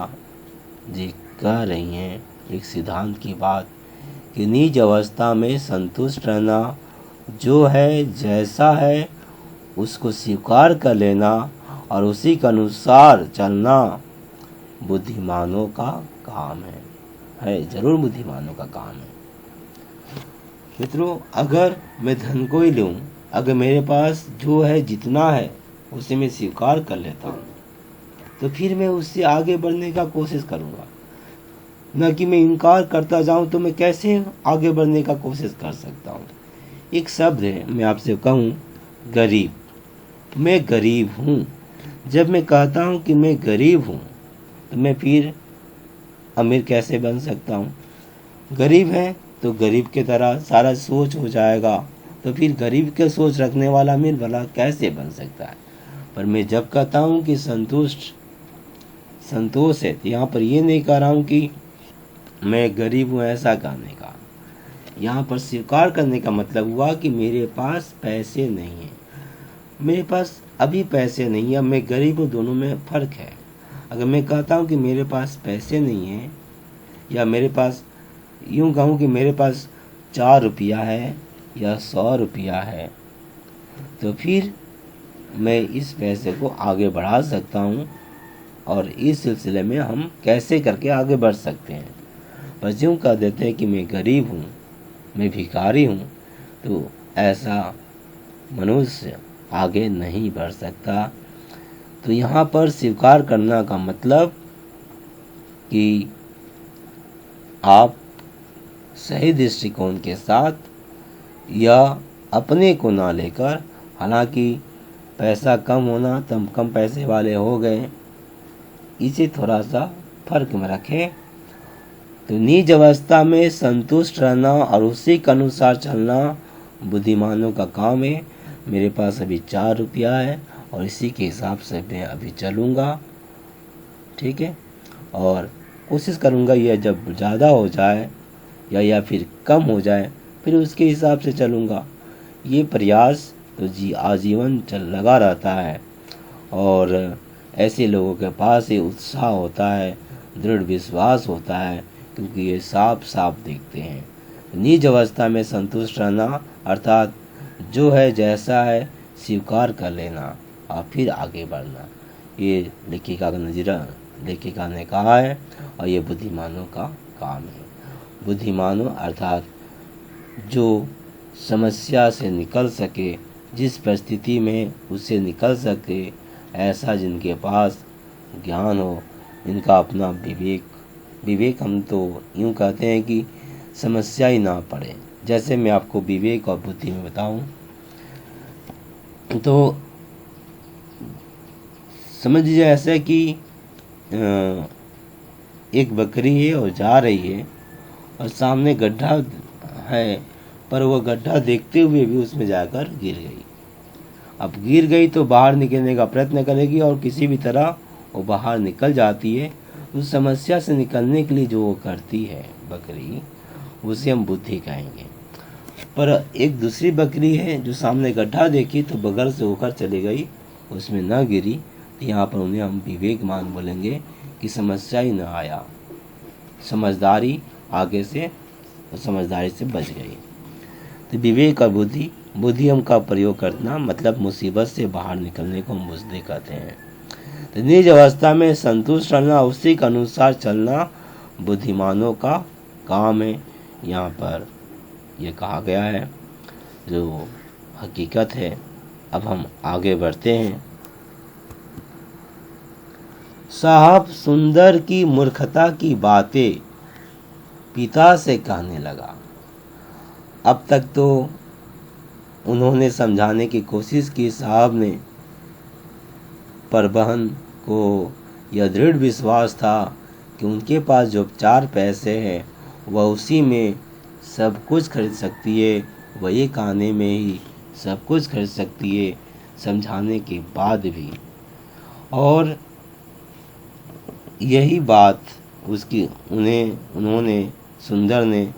जी कह रही हैं एक सिद्धांत की बात कि नीच अवस्था में संतुष्ट रहना, जो है जैसा है उसको स्वीकार कर लेना और उसी के अनुसार चलना बुद्धिमानों का काम है जरूर बुद्धिमानों का काम है। मित्रों, अगर मैं धन को ही लूँ, अगर मेरे पास जो है जितना है उसे मैं स्वीकार कर लेता हूँ, तो फिर मैं उससे आगे बढ़ने का कोशिश करूँगा, न कि मैं इनकार करता जाऊँ। तो मैं कैसे आगे बढ़ने का कोशिश कर सकता हूँ? एक शब्द है, मैं आपसे कहूँ गरीब। मैं गरीब हूँ। जब मैं कहता हूँ कि मैं गरीब हूँ, तो मैं फिर अमीर कैसे बन सकता हूँ? गरीब है तो गरीब के तरह सारा सोच हो जाएगा, तो फिर गरीब के सोच रखने वाला अमीर भला कैसे बन सकता है? पर मैं जब कहता हूँ कि संतोष है, तो यहाँ पर ये नहीं कह रहा हूँ कि मैं गरीब हूँ, ऐसा कहने का। यहाँ पर स्वीकार करने का मतलब हुआ कि मेरे पास पैसे नहीं है, मेरे पास अभी पैसे नहीं है, मैं गरीब हूँ, दोनों में फ़र्क है। अगर मैं कहता हूँ कि मेरे पास पैसे नहीं है, या मेरे पास यूँ कहूँ कि मेरे पास 4 रुपया है या 100 रुपया है, तो फिर मैं इस पैसे को आगे बढ़ा सकता हूँ और इस सिलसिले में हम कैसे करके आगे बढ़ सकते हैं। पर यूँ कह देते हैं कि मैं गरीब हूँ, मैं भिखारी हूँ, तो ऐसा मनुष्य आगे नहीं बढ़ सकता। तो यहाँ पर स्वीकार करना का मतलब कि आप सही दृष्टिकोण के साथ या अपने को ना लेकर, हालांकि पैसा कम होना, तुम कम पैसे वाले हो गए, इसे थोड़ा सा फर्क में रखें। तो नीच अवस्था में संतुष्ट रहना और उसी के अनुसार चलना बुद्धिमानों का काम है। मेरे पास अभी 4 रुपया है और इसी के हिसाब से मैं अभी चलूँगा, ठीक है, और कोशिश करूँगा यह जब ज़्यादा हो जाए या फिर कम हो जाए, फिर उसके हिसाब से चलूँगा। ये प्रयास तो आजीवन लगा रहता है और ऐसे लोगों के पास ये उत्साह होता है, दृढ़ विश्वास होता है, क्योंकि ये साफ साफ देखते हैं। नीच अवस्था में संतुष्ट रहना अर्थात जो है जैसा है स्वीकार कर लेना और फिर आगे बढ़ना, ये लेखिका ने कहा है और ये बुद्धिमानों का काम है। बुद्धिमानों अर्थात जो समस्या से निकल सके, जिस परिस्थिति में उससे निकल सके, ऐसा जिनके पास ज्ञान हो, इनका अपना विवेक हम तो यूँ कहते हैं कि समस्या ही ना पड़े। जैसे मैं आपको विवेक और बुद्धि में बताऊं, तो समझिए ऐसा कि एक बकरी है और जा रही है और सामने गड्ढा है, पर वह गड्ढा देखते हुए भी उसमें जाकर गिर गई। अब गिर गई तो बाहर निकलने का प्रयत्न करेगी और किसी भी तरह वो बाहर निकल जाती है। उस समस्या से निकलने के लिए जो वो करती है बकरी, उसे हम बुद्धि कहेंगे। पर एक दूसरी बकरी है जो सामने गड्ढा देखी तो बगल से होकर चली गई, उसमें न गिरी, तो यहाँ पर उन्हें हम विवेकमान बोलेंगे कि समस्या ही न आया, समझदारी आगे से, समझदारी से बच गई। तो विवेक और बुद्धि हम का प्रयोग करना मतलब मुसीबत से बाहर निकलने को हम बुद्धि कहते हैं। तो निज अवस्था में संतुष्ट रहना, उसी के अनुसार चलना बुद्धिमानों का काम है। यहाँ पर यह कहा गया है जो हकीकत है। अब हम आगे बढ़ते हैं। साहब सुंदर की मूर्खता की बातें पिता से कहने लगा। अब तक तो उन्होंने समझाने की कोशिश की साहब ने, पर बहन को यह दृढ़ विश्वास था कि उनके पास जो 4 पैसे हैं वह उसी में सब कुछ खरीद सकती है, वह एक आने में ही सब कुछ खरीद सकती है, समझाने के बाद भी। और यही बात उन्होंने सुंदर ने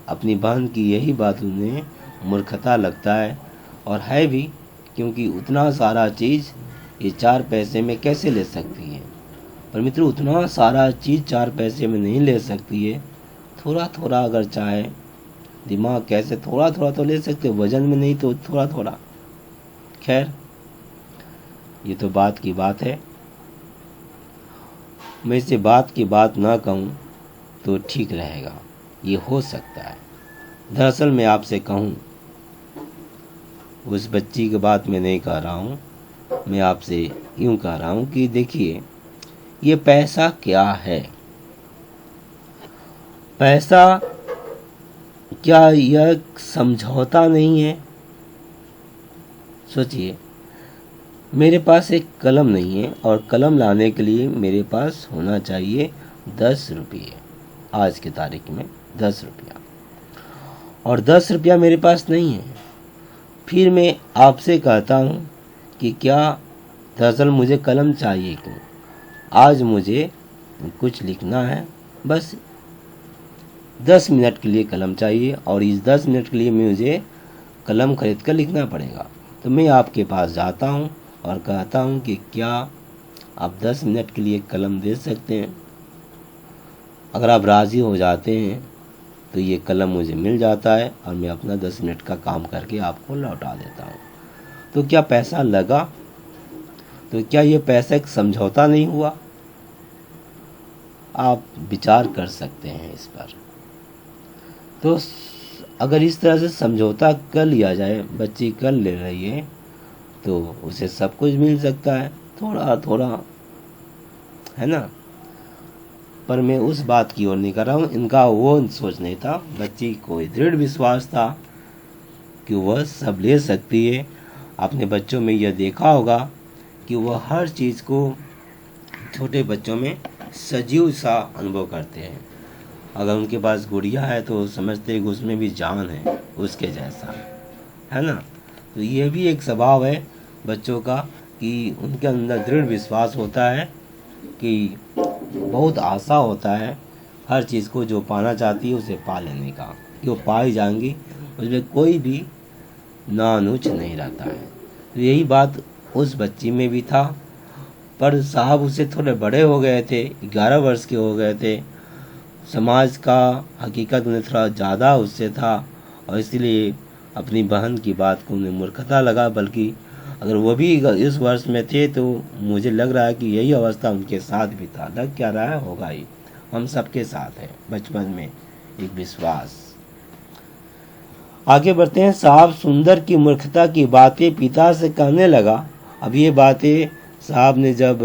अपनी बहन की यही बात उन्हें मूर्खता लगता है, और है भी, क्योंकि उतना सारा चीज़ ये 4 पैसे में कैसे ले सकती है। पर मित्रों उतना सारा चीज़ 4 पैसे में नहीं ले सकती है। थोड़ा थोड़ा अगर चाहे, दिमाग कैसे थोड़ा थोड़ा तो ले सकते, वजन में नहीं तो थोड़ा थोड़ा। खैर, ये तो बात की बात है। मैं इसे बात की बात ना कहूँ तो ठीक रहेगा, ये हो सकता है। दरअसल मैं आपसे कहूँ, उस बच्ची की बात मैं नहीं कह रहा हूँ, मैं आपसे यूँ कह रहा हूँ कि देखिए, ये पैसा क्या है? पैसा क्या यह समझौता नहीं है? सोचिए, मेरे पास एक कलम नहीं है और कलम लाने के लिए मेरे पास होना चाहिए 10 रुपये। आज की तारीख में 10 रुपया, और 10 रुपया मेरे पास नहीं है। फिर मैं आपसे कहता हूँ कि क्या दरअसल मुझे कलम चाहिए क्यों? आज मुझे कुछ लिखना है, बस 10 मिनट के लिए कलम चाहिए, और इस 10 मिनट के लिए मुझे कलम खरीद कर लिखना पड़ेगा। तो मैं आपके पास जाता हूँ और कहता हूँ कि क्या आप 10 मिनट के लिए कलम दे सकते हैं? अगर आप राज़ी हो जाते हैं तो ये कलम मुझे मिल जाता है और मैं अपना 10 मिनट का काम करके आपको लौटा देता हूँ। तो क्या पैसा लगा? तो क्या ये पैसा एक समझौता नहीं हुआ? आप विचार कर सकते हैं इस पर। तो अगर इस तरह से समझौता कर लिया जाए, बच्ची कर ले रही है, तो उसे सब कुछ मिल सकता है, थोड़ा थोड़ा, है ना? पर मैं उस बात की ओर नहीं कर रहा हूँ। इनका वो सोच नहीं था, बच्ची को दृढ़ विश्वास था कि वह सब ले सकती है। आपने बच्चों में यह देखा होगा कि वह हर चीज़ को, छोटे बच्चों में सजीव सा अनुभव करते हैं। अगर उनके पास गुड़िया है तो समझते हैं कि उसमें भी जान है, उसके जैसा, है ना? तो यह भी एक स्वभाव है बच्चों का कि उनके अंदर दृढ़ विश्वास होता है, कि बहुत आशा होता है हर चीज़ को जो पाना चाहती है उसे पा लेने का, कि वो पाई जाएंगी, उसमें कोई भी नानुच नहीं रहता है। तो यही बात उस बच्ची में भी था। पर साहब उससे थोड़े बड़े हो गए थे, 11 वर्ष के हो गए थे। समाज का हकीकत उन्हें थोड़ा ज़्यादा उससे था, और इसलिए अपनी बहन की बात को उन्हें मूर्खता लगा। बल्कि अगर वो भी इस वर्ष में थे तो मुझे लग रहा है कि यही अवस्था उनके साथ भी था। लग क्या रहा है, होगा ही, हम सबके साथ है बचपन में एक विश्वास। आगे बढ़ते हैं। साहब सुंदर की मूर्खता की बातें पिता से कहने लगा। अब ये बातें साहब ने जब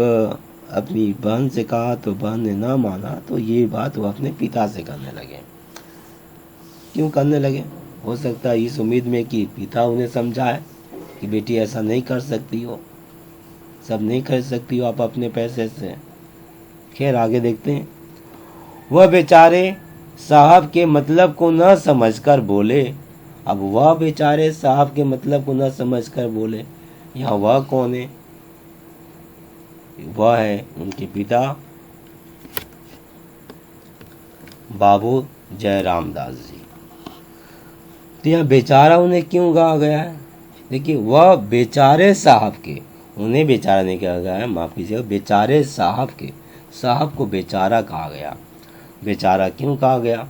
अपनी बहन से कहा तो बहन ने ना माना, तो ये बात वो अपने पिता से करने लगे। क्यों करने लगे? हो सकता है इस उम्मीद में कि पिता उन्हें समझाए कि बेटी ऐसा नहीं कर सकती हो, सब नहीं खरीद सकती हो आप अपने पैसे से। खैर, आगे देखते हैं। वह बेचारे साहब के मतलब को न समझकर बोले। अब वह बेचारे साहब के मतलब को न समझकर बोले। यहाँ वह कौन है? वह है उनके पिता बाबू जयराम दास जी। तो यहाँ बेचारा उन्हें क्यों कहा गया है? देखिए, वह बेचारे साहब के, उन्हें बेचारा नहीं कहा गया है, माफ कीजिएगा, बेचारे साहब के, साहब को बेचारा कहा गया। बेचारा क्यों कहा गया?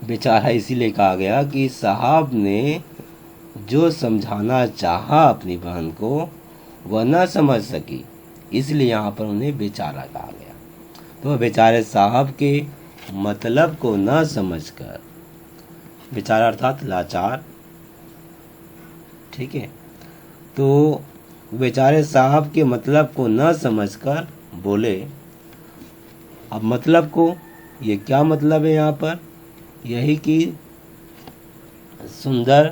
बेचारा इसीलिए कहा गया कि साहब ने जो समझाना चाहा अपनी बहन को वह न समझ सकी, इसलिए यहाँ पर उन्हें बेचारा कहा गया। तो बेचारे साहब के मतलब को न समझकर, बेचारा अर्थात लाचार, ठीक है, तो बेचारे साहब के मतलब को न समझकर बोले। अब मतलब को, ये क्या मतलब है यहाँ पर? यही कि सुंदर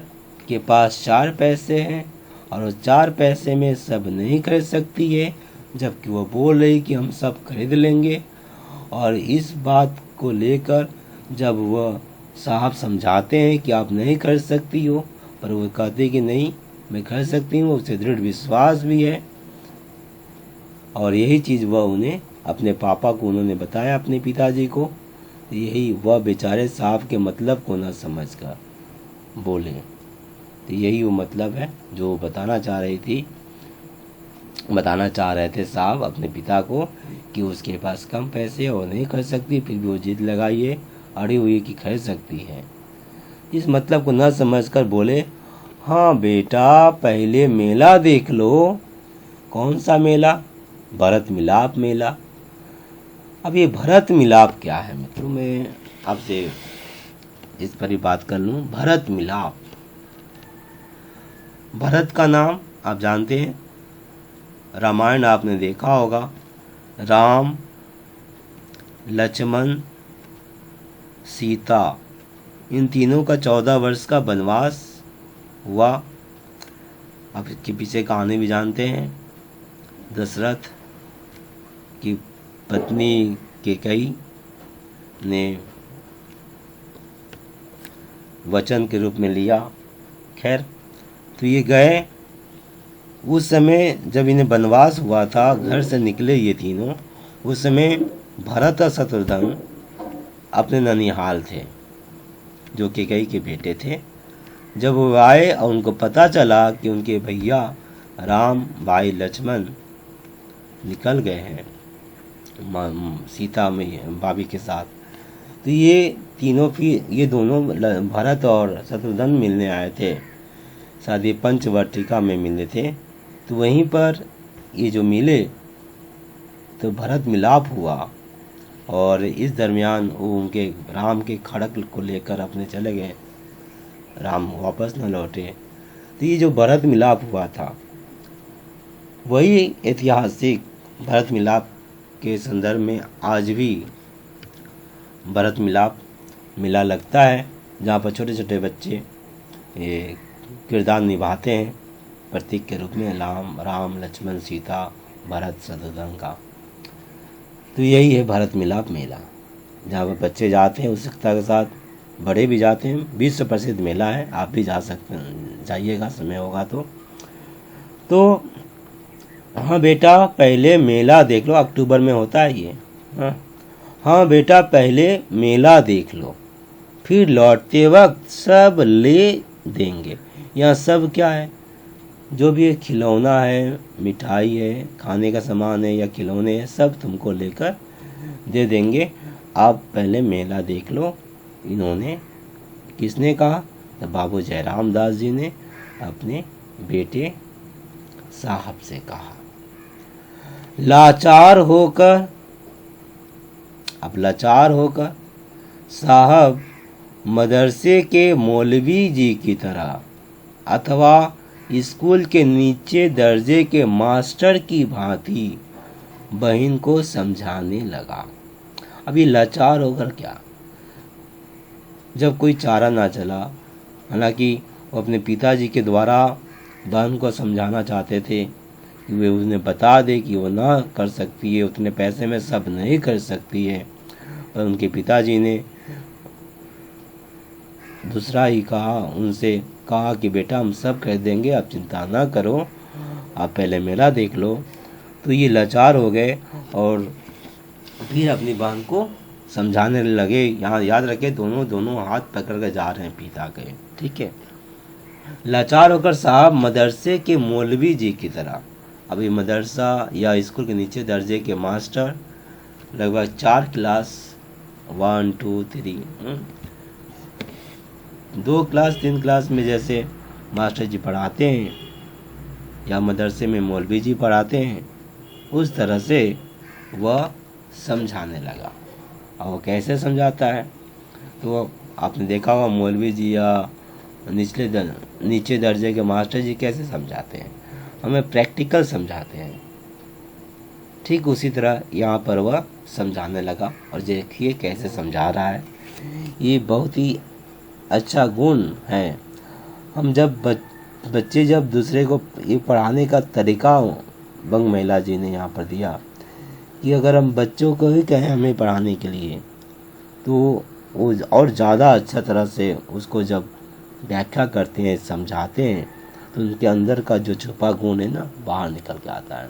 के पास 4 पैसे हैं और वो 4 पैसे में सब नहीं खरीद सकती है, जबकि वो बोल रही कि हम सब खरीद लेंगे। और इस बात को लेकर जब वह साहब समझाते हैं कि आप नहीं खरीद सकती हो, पर वो कहते कि नहीं, मैं खरीद सकती हूँ, उसे दृढ़ विश्वास भी है। और यही चीज़ वह उन्हें, अपने पापा को उन्होंने बताया, अपने पिताजी को। यही वह बेचारे साहब के मतलब को न समझकर बोले। तो यही वो मतलब है जो बताना चाह रही थी, बताना चाह रहे थे साहब अपने पिता को, कि उसके पास कम पैसे और नहीं खरीद सकती, फिर भी वो जिद लगाई है अड़ी हुई कि खरीद सकती है। इस मतलब को न समझकर बोले, हाँ बेटा पहले मेला देख लो। कौन सा मेला? भरत मिलाप मेला। अब ये भरत मिलाप क्या है मित्रों, मैं आपसे इस पर ही बात कर लूँ। भरत मिलाप, भरत का नाम आप जानते हैं, रामायण आपने देखा होगा। राम, लक्ष्मण, सीता, इन तीनों का 14 वर्ष का वनवास हुआ। आप इसके पीछे कहानी भी जानते हैं। दशरथ की पत्नी कैकेयी ने वचन के रूप में लिया। खैर, तो ये गए। उस समय जब इन्हें वनवास हुआ था, घर से निकले ये तीनों, उस समय भरत और शत्रुघ्न अपने ननिहाल थे, जो कैकेयी के बेटे थे। जब वो आए और उनको पता चला कि उनके भैया राम, भाई लक्ष्मण निकल गए हैं सीता में भाभी के साथ, तो ये तीनों फिर ये दोनों भरत और शत्रुघ्न मिलने आए थे। शायद ये पंचवटिका में मिले थे। तो वहीं पर ये जो मिले तो भरत मिलाप हुआ, और इस दरमियान वो उनके राम के खड़क को लेकर अपने चले गए, राम वापस न लौटे। तो ये जो भरत मिलाप हुआ था, वही ऐतिहासिक भरत मिलाप के संदर्भ में आज भी भरत मिलाप मेला लगता है, जहाँ पर छोटे छोटे बच्चे ये किरदार निभाते हैं प्रतीक के रूप में, राम, लक्ष्मण, सीता, भरत, शत्रुघ्न का। तो यही है भरत मिलाप मेला, जहाँ पर बच्चे जाते हैं उत्सुकता के साथ, बड़े भी जाते हैं। विश्व प्रसिद्ध मेला है, आप भी जा सकते हैं, जाइएगा समय होगा तो हाँ बेटा पहले मेला देख लो। अक्टूबर में होता है ये। हाँ बेटा पहले मेला देख लो, फिर लौटते वक्त सब ले देंगे। यहाँ सब क्या है? जो भी खिलौना है, मिठाई है, खाने का सामान है या खिलौने हैं, सब तुमको लेकर दे देंगे। आप पहले मेला देख लो। इन्होंने किसने कहा? तो बाबू जयराम दास जी ने अपने बेटे साहब से कहा। लाचार होकर साहब मदरसे के मौलवी जी की तरह अथवा स्कूल के नीचे दर्जे के मास्टर की भांति बहन को समझाने लगा। अभी लाचार होकर क्या? जब कोई चारा ना चला, हालांकि वो अपने पिताजी के द्वारा बहन को समझाना चाहते थे कि वे उन्हें बता दे कि वो ना कर सकती है, उतने पैसे में सब नहीं कर सकती है, पर उनके पिताजी ने दूसरा ही कहा, उनसे कहा कि बेटा हम सब कर देंगे, आप चिंता ना करो, आप पहले मेला देख लो। तो ये लाचार हो गए और फिर अपनी बहन को समझाने लगे। यहाँ याद रखे, दोनों हाथ पकड़ कर जा रहे हैं पिता के, ठीक है। लाचार होकर साहब मदरसे के मौलवी जी की तरह, अभी मदरसा या स्कूल के नीचे दर्जे के मास्टर, लगभग 4 क्लास 1 2 3 2 क्लास 3 क्लास में जैसे मास्टर जी पढ़ाते हैं या मदरसे में मौलवी जी पढ़ाते हैं, उस तरह से वह समझाने लगा। और वो कैसे समझाता है? तो आपने देखा होगा मौलवी जी या नीचे दर्जे के मास्टर जी कैसे समझाते हैं, हमें प्रैक्टिकल समझाते हैं। ठीक उसी तरह यहाँ पर वह समझाने लगा, और देखिए कैसे समझा रहा है। ये बहुत ही अच्छा गुण है। हम जब बच्चे जब दूसरे को ये पढ़ाने का तरीका बंग महिला जी ने यहाँ पर दिया कि अगर हम बच्चों को ही कहें हमें पढ़ाने के लिए, तो वो और ज़्यादा अच्छा तरह से उसको जब व्याख्या करते हैं, समझाते हैं, तो उनके अंदर का जो छुपा गुण है ना, बाहर निकल के आता है।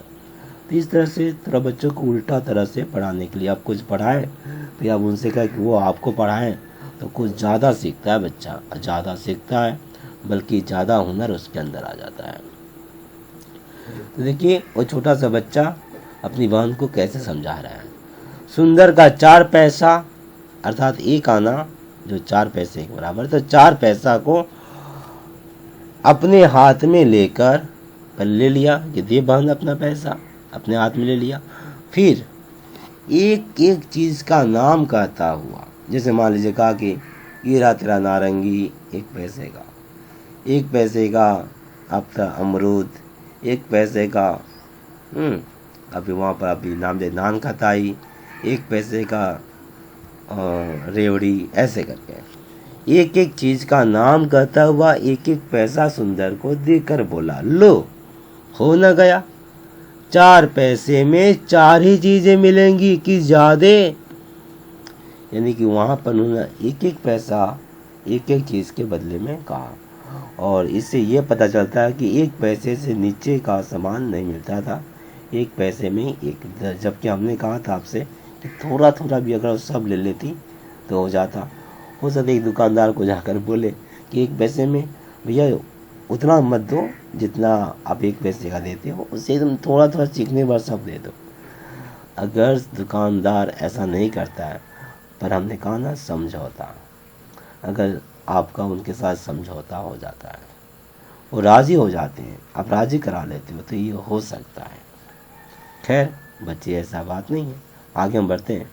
तो इस तरह से थोड़ा बच्चों को उल्टा तरह से पढ़ाने के लिए, आप कुछ पढ़ाएं तो आप उनसे कहें कि वो आपको पढ़ाएं, तो कुछ ज़्यादा सीखता है बच्चा, ज़्यादा सीखता है, बल्कि ज़्यादा हुनर उसके अंदर आ जाता है। तो देखिए वो छोटा सा बच्चा अपनी बहन को कैसे समझा रहा है। सुंदर का 4 पैसा अर्थात 1 आना जो 4 पैसे के बराबर, तो 4 पैसा को अपने हाथ में लेकर पहले ले लिया कि दे बहन अपना पैसा, अपने हाथ में ले लिया। फिर एक एक चीज़ का नाम कहता हुआ, जैसे मान लीजिए कहा कि ये रहा तेरा नारंगी 1 पैसे का, 1 पैसे का आपका अमरूद, 1 पैसे का अभी वहाँ पर अभी नाम दे नान खताई, 1 पैसे का रेवड़ी, ऐसे करके एक एक चीज का नाम कहता हुआ 1 पैसा सुंदर को देकर बोला, लो हो न गया, 4 पैसे में 4 ही चीजें मिलेंगी कि ज्यादा। यानी कि वहां पर उन्होंने 1 पैसा 1 चीज के बदले में कहा। और इससे ये पता चलता है कि 1 पैसे से नीचे का सामान नहीं मिलता था, 1 पैसे में एक, जबकि हमने कहा था आपसे कि थोड़ा थोड़ा भी अगर सब ले लेती तो हो जाता। हो सकता एक दुकानदार को जाकर बोले कि 1 पैसे में भैया उतना मत दो जितना आप 1 पैसे का देते हो, उससे एकदम थोड़ा थोड़ा सीखने पर सब दे दो। अगर दुकानदार ऐसा नहीं करता है, पर हमने कहा ना समझौता, अगर आपका उनके साथ समझौता हो जाता है, वो राज़ी हो जाते हैं, आप राज़ी करा लेते हो, तो ये हो सकता है। खैर बच्चे ऐसा बात नहीं है, आगे हम बढ़ते हैं।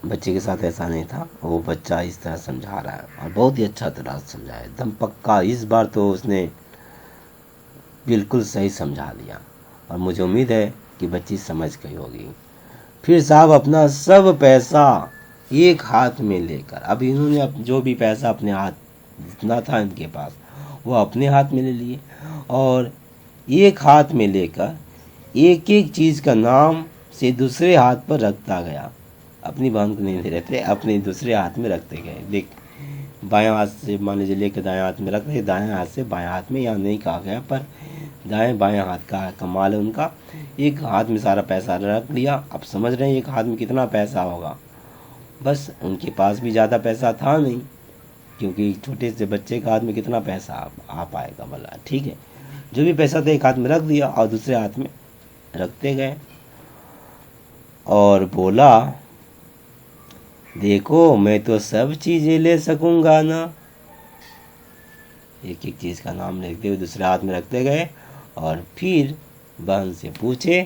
बच्चे के साथ ऐसा नहीं था, वो बच्चा इस तरह समझा रहा है और बहुत ही अच्छा तरह समझा है, एकदम पक्का। इस बार तो उसने बिल्कुल सही समझा दिया और मुझे उम्मीद है कि बच्ची समझ गई होगी। फिर साहब अपना सब पैसा एक हाथ में लेकर, अब इन्होंने जो भी पैसा अपने हाथ जितना था इनके पास वो अपने हाथ में ले लिए और एक हाथ में लेकर एक एक चीज़ का नाम से दूसरे हाथ पर रखता गया। अपनी बहन को नहीं दे रहे थे, अपने दूसरे हाथ में रखते गए। देख, बायां हाथ से मान लीजिए लेकर दायां हाथ में रख रहे, दायां हाथ से बायां हाथ में, यहाँ नहीं कहा गया पर दाएं बायां हाथ का कमाल है उनका। एक हाथ में सारा पैसा रख लिया। अब समझ रहे हैं एक हाथ में कितना पैसा होगा। बस उनके पास भी ज़्यादा पैसा था नहीं, क्योंकि छोटे से बच्चे के हाथ में कितना पैसा आ पाएगा भला। ठीक है, जो भी पैसा था एक हाथ में रख दिया और दूसरे हाथ में रखते गए और बोला, देखो मैं तो सब चीज़ें ले सकूंगा ना। एक एक चीज़ का नाम लिखते हुए दूसरे हाथ में रखते गए और फिर बहन से पूछे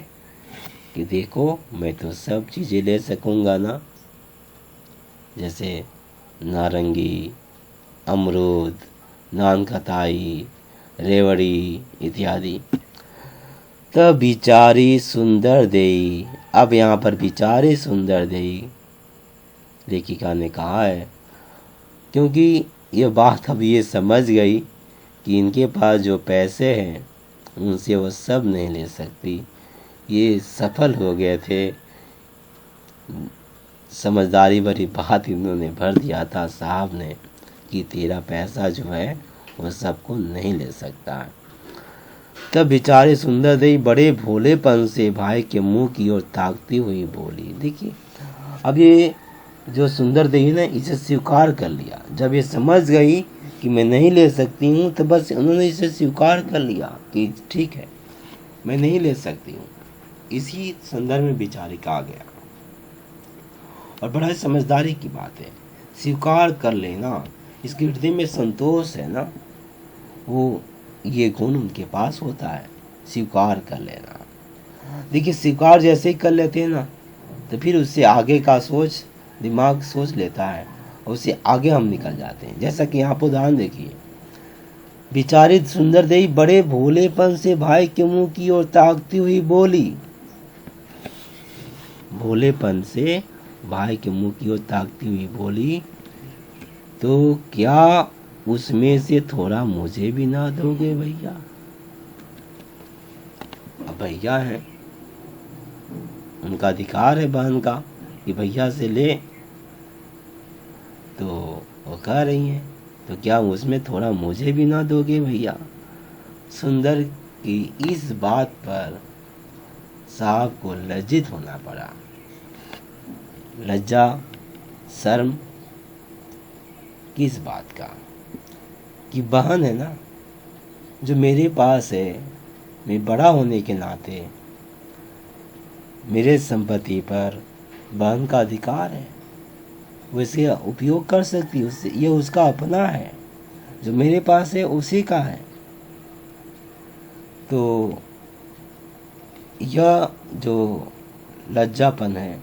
कि देखो मैं तो सब चीज़ें ले सकूंगा ना, जैसे नारंगी, अमरूद, नान खताई, रेवड़ी इत्यादि। तब बिचारी सुंदर देई, अब यहाँ पर बिचारी सुंदर देई लेखिका ने कहा है, क्योंकि ये बात अब ये समझ गई कि इनके पास जो पैसे हैं उनसे वो सब नहीं ले सकती। ये सफल हो गए थे, समझदारी भरी बात इन्होंने भर दिया था साहब ने कि तेरा पैसा जो है वो सबको नहीं ले सकता। तब बेचारे सुंदर देवी बड़े भोलेपन से भाई के मुंह की ओर ताकती हुई बोली। देखिए अब ये जो सुंदर देवी ने इसे स्वीकार कर लिया। जब ये समझ गई कि मैं नहीं ले सकती हूँ तो बस उन्होंने इसे स्वीकार कर लिया कि ठीक है मैं नहीं ले सकती हूँ। इसी संदर्भ में बेचारी का आ गया और बड़ा समझदारी की बात है, स्वीकार कर लेना। इसके हृदय में संतोष है ना, वो ये गुण उनके पास होता है, स्वीकार कर लेना। देखिए स्वीकार जैसे ही कर लेते हैं ना तो फिर उससे आगे का सोच दिमाग सोच लेता है और उससे आगे हम निकल जाते हैं। जैसा कि यहाँ पर उदाहरण देखिए, बेचारी सुंदर देवी बड़े भोलेपन से भाई के मुंह की ओर ताकती हुई बोली। भोलेपन से भाई के मुंह की ओर ताकती हुई बोली, तो क्या उसमें से थोड़ा मुझे भी ना दोगे भैया? अब भैया है, उनका अधिकार है बहन का कि भैया से ले, तो वो कह रही हैं तो क्या उसमें थोड़ा मुझे भी ना दोगे भैया? सुंदर की इस बात पर साहब को लज्जित होना पड़ा। लज्जा शर्म किस बात का कि बहन है ना जो मेरे पास है मैं बड़ा होने के नाते मेरे संपत्ति पर बहन का अधिकार है, वो इसका उपयोग कर सकती है, उससे ये उसका अपना है, जो मेरे पास है उसी का है। तो यह जो लज्जापन है,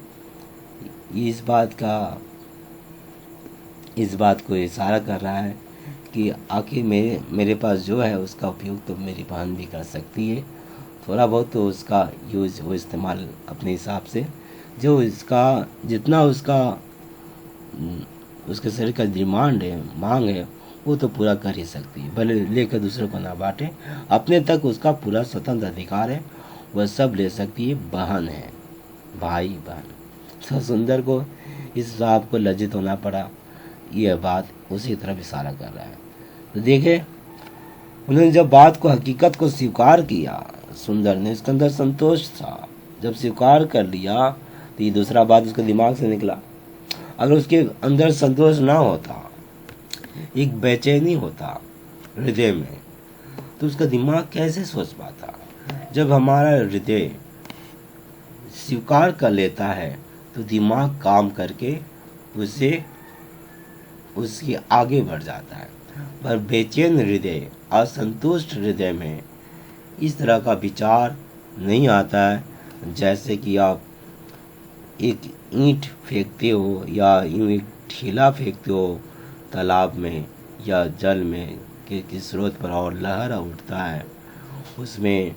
ये इस बात को इशारा कर रहा है कि आखिर मेरे पास जो है उसका उपयोग तो मेरी बहन भी कर सकती है। थोड़ा बहुत तो उसका यूज वो इस्तेमाल अपने हिसाब से, जो इसका जितना उसके शरीर का डिमांड है, मांग है, वो तो पूरा कर ही सकती है, भले लेकर दूसरों को ना बांटे। अपने तक उसका पूरा स्वतंत्र अधिकार है, वह सब ले सकती है। बहन है, भाई बहन। तो सुंदर को इस बात को लज्जित होना पड़ा। यह बात उसी तरफ इशारा कर रहा है। तो देखे, उन्होंने जब बात को, हकीकत को स्वीकार किया, सुंदर ने, इसके अंदर संतोष था। जब स्वीकार कर लिया तो ये दूसरा बात उसके दिमाग से निकला। अगर उसके अंदर संतोष ना होता, एक बेचैनी होता हृदय में, तो उसका दिमाग कैसे सोच पाता। जब हमारा हृदय स्वीकार कर लेता है तो दिमाग काम करके उसके आगे बढ़ जाता है। पर बेचैन हृदय, असंतुष्ट हृदय में इस तरह का विचार नहीं आता है। जैसे कि आप एक ईंट फेंकते हो या यूं एक ठेला फेंकते हो तालाब में या जल में के स्रोत पर, और लहर उठता है, उसमें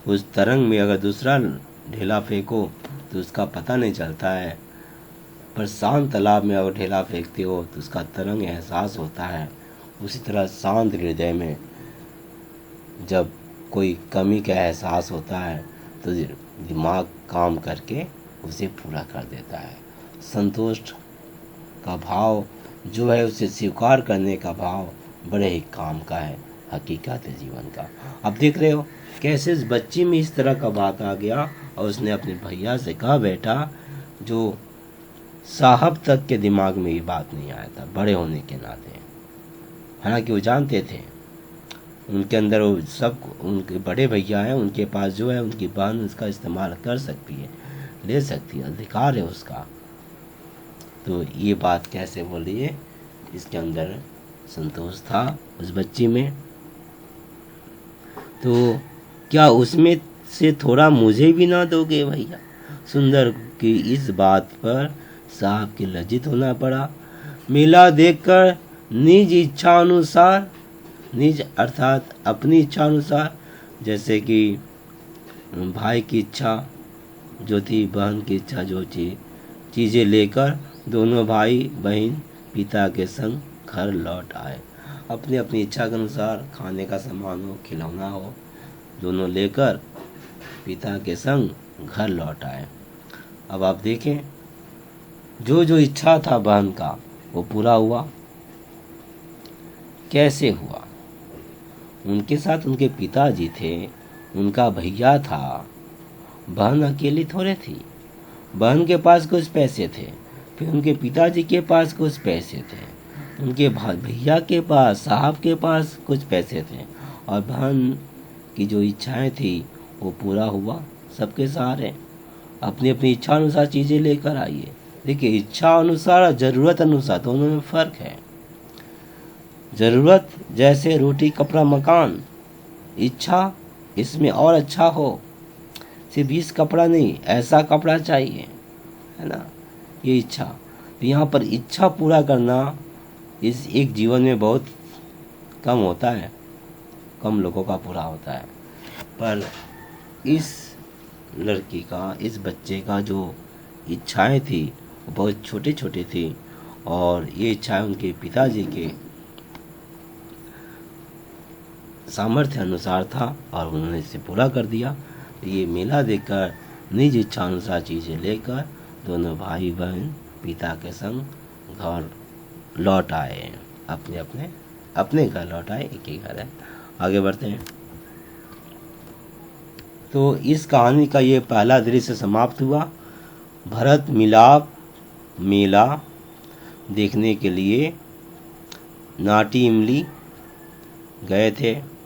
उस तरंग में अगर दूसरा ढेला फेंको तो उसका पता नहीं चलता है, पर शांत तालाब में अगर ढेला फेंकते हो तो उसका तरंग एहसास होता है। उसी तरह शांत हृदय में जब कोई कमी का एहसास होता है तो दिमाग काम करके उसे पूरा कर देता है। संतुष्ट का भाव जो है, उसे स्वीकार करने का भाव बड़े ही काम का है, हकीकत है जीवन का। अब देख रहे हो कैसे इस बच्ची में इस तरह का बात आ गया, और उसने अपने भैया से कहा, बेटा, जो साहब तक के दिमाग में ये बात नहीं आया था बड़े होने के नाते। हालांकि वो जानते थे उनके अंदर वो सब, उनके बड़े भैया हैं, उनके पास जो है उनकी बहन उसका इस्तेमाल कर सकती है, ले सकती है, अधिकार है उसका। तो ये बात कैसे बोली है, इसके अंदर संतोष था उस बच्ची में। तो क्या उसमें से थोड़ा मुझे भी ना दोगे भैया। सुंदर की इस बात पर साहब के लज्जित होना पड़ा। मेला देखकर निज इच्छा अनुसार, निज अर्थात अपनी इच्छा अनुसार, जैसे कि भाई की इच्छा जो थी, बहन की इच्छा जो थी, चीज़ें लेकर दोनों भाई बहन पिता के संग घर लौट आए। अपनी अपनी इच्छा के अनुसार खाने का सामान हो, खिलौना हो, दोनों लेकर पिता के संग घर लौट आए। अब आप देखें, जो जो इच्छा था बहन का वो पूरा हुआ। कैसे हुआ? उनके साथ उनके पिताजी थे, उनका भैया था, बहन अकेली थोड़े थी। बहन के पास कुछ पैसे थे, फिर उनके पिताजी के पास कुछ पैसे थे, उनके भैया के पास, साहब के पास कुछ पैसे थे, और बहन की जो इच्छाएं थी वो पूरा हुआ। सबके सहारे अपनी अपनी इच्छा अनुसार चीज़ें लेकर आइए। देखिए, इच्छा अनुसार और ज़रूरत अनुसार दोनों में फ़र्क है। ज़रूरत जैसे रोटी, कपड़ा, मकान, इच्छा इसमें और अच्छा हो, सिर्फ इस कपड़ा नहीं, ऐसा कपड़ा चाहिए, है ना, ये इच्छा। तो यहाँ पर इच्छा पूरा करना इस एक जीवन में बहुत कम होता है, कम लोगों का पूरा होता है। पर इस लड़की का, इस बच्चे का जो इच्छाएं थी वो बहुत छोटे छोटे थी, और ये इच्छाएं उनके पिताजी के सामर्थ्य अनुसार था और उन्होंने इसे पूरा कर दिया। ये मेला देखकर निज इच्छा अनुसार चीज़ें लेकर दोनों भाई बहन पिता के संग घर लौट आए, अपने घर लौट आए। एक ही घर है। आगे बढ़ते हैं। तो इस कहानी का ये पहला दृश्य समाप्त हुआ। भरत मिलाप मेला देखने के लिए नाटी इमली गए थे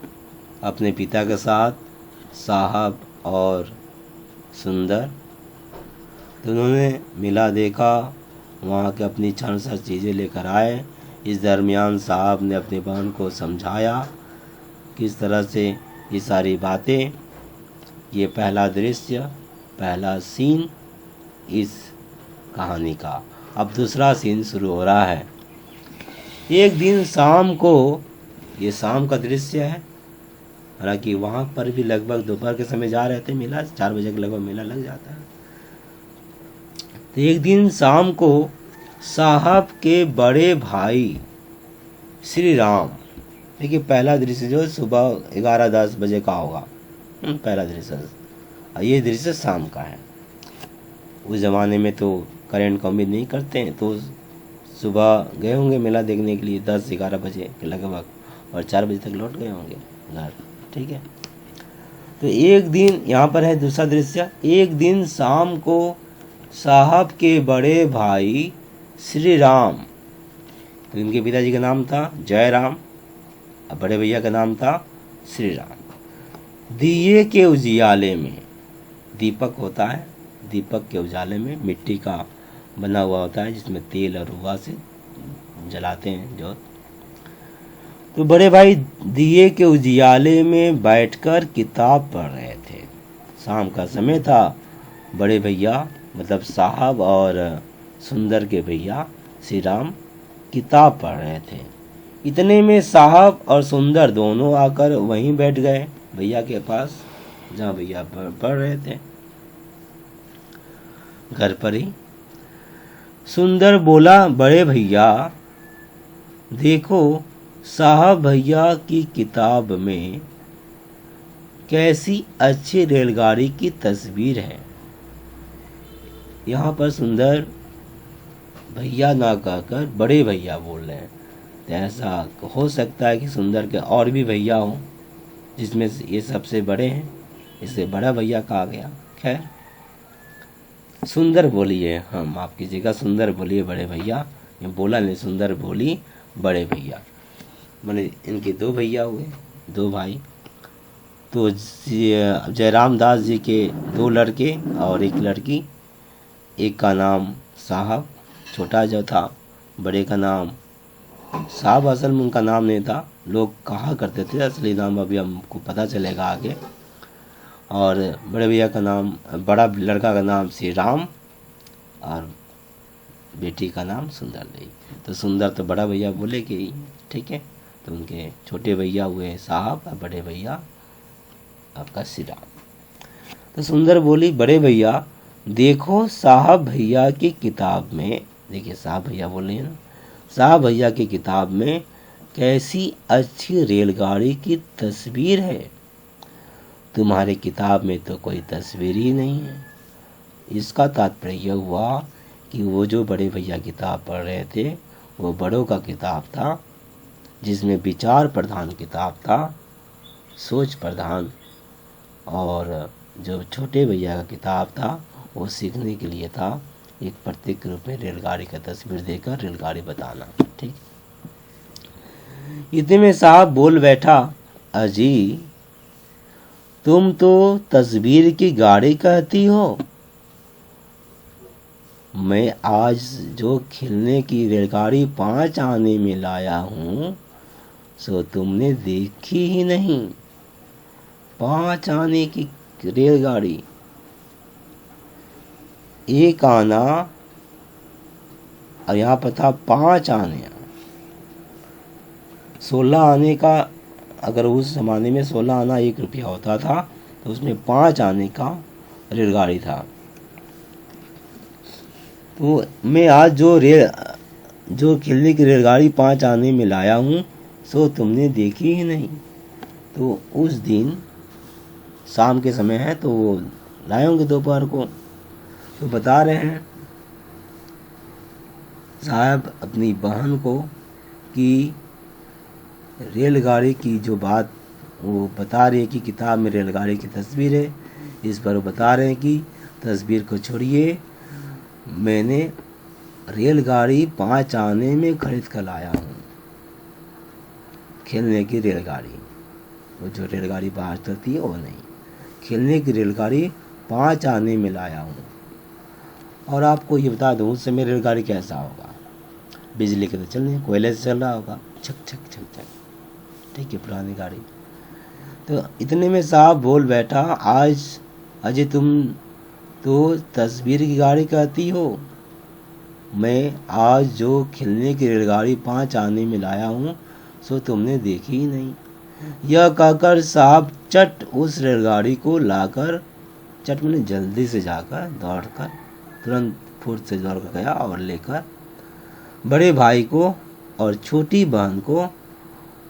अपने पिता के साथ साहब और सुंदर दोनों ने मिला देखा, वहाँ के अपनी क्षण सा चीज़ें लेकर आए। इस दरमियान साहब ने अपनी बहन को समझाया किस तरह से ये सारी बातें। ये पहला दृश्य, पहला सीन इस कहानी का। अब दूसरा सीन शुरू हो रहा है। एक दिन शाम को, ये शाम का दृश्य है, हालांकि वहाँ पर भी लगभग दोपहर के समय जा रहे थे, मेला 4 बजे के लगभग मेला लग जाता है। तो एक दिन शाम को साहब के बड़े भाई श्री राम, देखिए पहला दृश्य जो सुबह 11-10 बजे का होगा, पहला दृश्य। ये दृश्य शाम का है। उस ज़माने में तो करंट का उम्मीद नहीं करते हैं, तो सुबह गए होंगे मेला देखने के लिए 10-11 बजे के लगभग, और 4 बजे तक लौट गए होंगे घर। ठीक है। तो एक दिन यहाँ पर है दूसरा दृश्य। एक दिन शाम को साहब के बड़े भाई श्री राम, तो इनके पिताजी का नाम था जयराम, और बड़े भैया का नाम था श्री राम, दिए के उजियाले में, दीपक होता है, दीपक के उजाले में मिट्टी का बना हुआ होता है जिसमें तेल और रुआ से जलाते हैं जोत। तो बड़े भाई दिए के उजियाले में बैठकर किताब पढ़ रहे थे। शाम का समय था। बड़े भैया मतलब साहब और सुंदर के भैया श्री राम किताब पढ़ रहे थे। इतने में साहब और सुंदर दोनों आकर वहीं बैठ गए भैया के पास, जहाँ भैया पढ़ रहे थे, घर पर ही। सुंदर बोला, बड़े भैया देखो साहब भैया की किताब में कैसी अच्छी रेलगाड़ी की तस्वीर है। यहाँ पर सुंदर भैया ना कहकर बड़े भैया बोल रहे हैं। तो ऐसा हो सकता है कि सुंदर के और भी भैया हों, जिसमें ये सबसे बड़े हैं, इसे बड़ा भैया कहा गया। खैर सुंदर बोलिए, हाँ माफ कीजिएगा, सुंदर बोलिए बड़े भैया, ये बोला नहीं, सुंदर बोली बड़े भैया। मैंने इनके 2 भैया हुए, 2 भाई। तो जयराम दास जी के 2 लड़के और 1 लड़की। एक का नाम साहब, छोटा जो था, बड़े का नाम साहब, असल में उनका नाम नहीं था, लोग कहा करते थे, असली नाम अभी हमको पता चलेगा आगे। और बड़े भैया का नाम, बड़ा लड़का का नाम श्री राम, और बेटी का नाम सुंदर देवी। तो सुंदर तो बड़ा भैया बोले कि ठीक है। तो उनके छोटे भैया हुए साहब और बड़े भैया आपका श्री राम। तो सुंदर बोली, बड़े भैया देखो साहब भैया की किताब में, देखिए साहब भैया बोल रहे हैं ना, साहब भैया की किताब में कैसी अच्छी रेलगाड़ी की तस्वीर है। तुम्हारे किताब में तो कोई तस्वीर ही नहीं है। इसका तात्पर्य हुआ कि वो जो बड़े भैया किताब पढ़ रहे थे वो बड़ों का किताब था, जिसमें विचार प्रधान किताब था, सोच प्रधान। और जो छोटे भैया का किताब था वो सीखने के लिए था, एक प्रतीक रूप में रेलगाड़ी का तस्वीर देकर रेलगाड़ी बताना। ठीक। इतने में साहब बोल बैठा, अजी तुम तो तस्वीर की गाड़ी कहती हो, मैं आज जो खिलने की रेलगाड़ी 5 आने में लाया हूँ सो तुमने देखी ही नहीं। 5 आने की रेलगाड़ी, 1 आना, और यहाँ पर था 5 आने। 16 आने का, अगर उस ज़माने में 16 आना 1 रुपया होता था, तो उसमें 5 आने का रेलगाड़ी था। तो मैं आज जो खिलने की रेलगाड़ी 5 आने में लाया हूँ सो तुमने देखी ही नहीं। तो उस दिन शाम के समय है, तो वो लाए होंगे दोपहर को। तो बता रहे हैं साहब अपनी बहन को कि रेलगाड़ी की जो बात वो बता रही है कि किताब में रेलगाड़ी की तस्वीर है, इस पर वो बता रहे हैं कि तस्वीर को छोड़िए, मैंने रेलगाड़ी 5 आने में खरीद कर लाया हूँ, खेलने की रेलगाड़ी। वो जो रेलगाड़ी बाहर चलती है वो नहीं, खेलने की रेलगाड़ी 5 आने में लाया हूँ। और आपको ये बता दूँ उस समय रेलगाड़ी कैसा होगा, बिजली के तो चल नहीं, कोयले से चल रहा होगा, छक छक छक छक, ठीक है, पुरानी गाड़ी। तो इतने में साहब बोल बैठा, आज अजय तुम तो तस्वीर की गाड़ी कहती हो, मैं आज जो खेलने की रेलगाड़ी 5 आने में लाया हूँ सो तुमने देखी ही नहीं। यह कहकर साहब चट उस रेलगाड़ी को लाकर, चट मैंने जल्दी से जाकर दौड़कर तुरंत फुर्त से दौड़ कर गया और लेकर बड़े भाई को और छोटी बहन को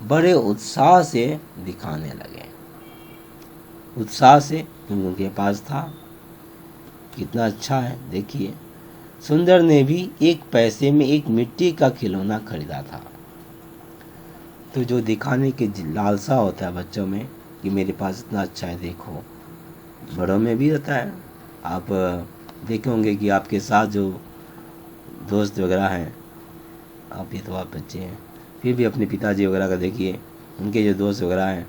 बड़े उत्साह से दिखाने लगे। उत्साह से, क्योंकि उनके पास था। कितना अच्छा है, देखिए। सुंदर ने भी 1 पैसे में एक मिट्टी का खिलौना खरीदा था। तो जो दिखाने की लालसा होता है बच्चों में कि मेरे पास इतना अच्छा है, देखो, बड़ों में भी होता है। आप देखे होंगे कि आपके साथ जो दोस्त वगैरह हैं, आप ये तो आप बच्चे हैं, फिर भी अपने पिताजी वगैरह का देखिए, उनके जो दोस्त वगैरह हैं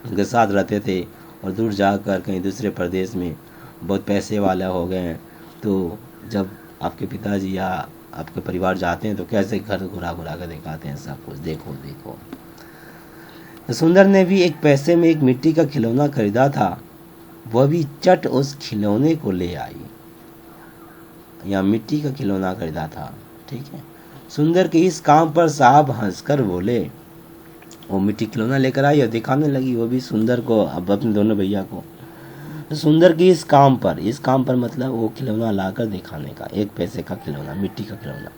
उनके साथ रहते थे और दूर जाकर कहीं दूसरे प्रदेश में बहुत पैसे वाला हो गए हैं, तो जब आपके पिताजी या आपके परिवार जाते हैं तो कैसे घर घुरा घुरा कर दिखाते हैं सब कुछ, देखो देखो। तो सुंदर ने भी 1 पैसे में एक मिट्टी का खिलौना खरीदा था। वह भी चट उस खिलौने को ले आई, या मिट्टी का खिलौना खरीदा था, ठीक है। सुंदर के इस काम पर साहब हंसकर बोले। वो मिट्टी खिलौना लेकर आई और दिखाने लगी, वो भी सुंदर को, अब अपने दोनों भैया को। तो सुंदर के इस काम पर मतलब वो खिलौना लाकर दिखाने का, 1 पैसे का खिलौना, मिट्टी का खिलौना।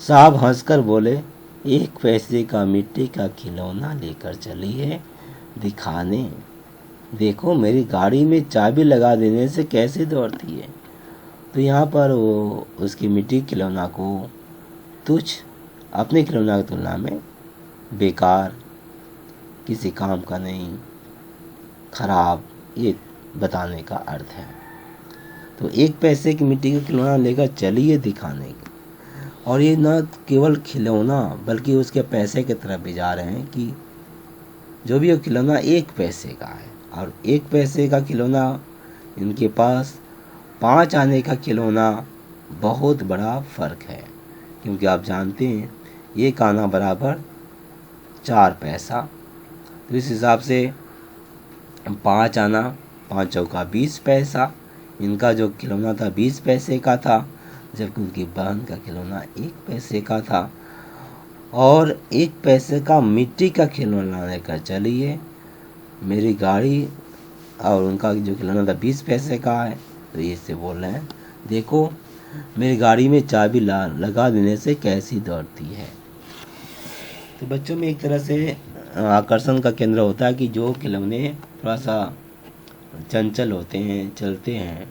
साहब हंसकर बोले, 1 पैसे का मिट्टी का खिलौना लेकर चली है दिखाने, देखो मेरी गाड़ी में चाबी लगा देने से कैसे दौड़ती है। तो यहाँ पर वो उसकी मिट्टी खिलौना को तुच्छ, अपने खिलौना की तुलना में बेकार, किसी काम का नहीं, खराब, ये बताने का अर्थ है। तो 1 पैसे की मिट्टी का खिलौना लेकर चलिए दिखाने की, और ये न केवल खिलौना बल्कि उसके पैसे की तरफ भी जा रहे हैं कि जो भी वो खिलौना 1 पैसे का है, और 1 पैसे का खिलौना इनके पास 5 आने का खिलौना, बहुत बड़ा फ़र्क है। क्योंकि आप जानते हैं 1 आना बराबर 4 पैसा, तो इस हिसाब से 5 आना, 5 चौका 20 पैसा, इनका जो खिलौना था 20 पैसे का था, जबकि उनकी बहन का खिलौना 1 पैसे का था। और 1 पैसे का मिट्टी का खिलौना लेकर चलिए मेरी गाड़ी, और उनका जो खिलौना था 20 पैसे का है। तो ये से बोल रहे हैं, देखो मेरी गाड़ी में चाबी लगा देने से कैसी दौड़ती है। तो बच्चों में एक तरह से आकर्षण का केंद्र होता है कि जो खिलौने थोड़ा सा चंचल होते हैं, चलते हैं,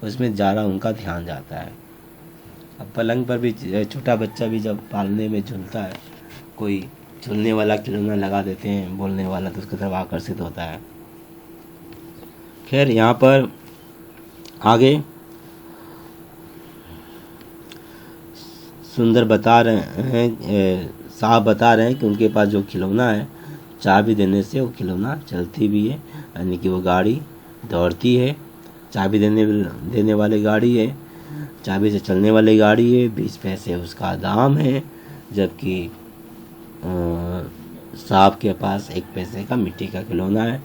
उसमें ज़्यादा उनका ध्यान जाता है। अब पलंग पर भी छोटा बच्चा भी जब पालने में झूलता है, कोई झूलने वाला खिलौना लगा देते हैं बोलने वाला, तो उसकी तरफ आकर्षित होता है। खैर यहाँ पर आगे सुंदर बता रहे हैं, साहब बता रहे हैं कि उनके पास जो खिलौना है, चाबी देने से वो खिलौना चलती भी है, यानी कि वो गाड़ी दौड़ती है। चाबी देने वाली गाड़ी है, चाबी से चलने वाली गाड़ी है, 20 पैसे उसका दाम है, जबकि साहब के पास 1 पैसे का मिट्टी का खिलौना है,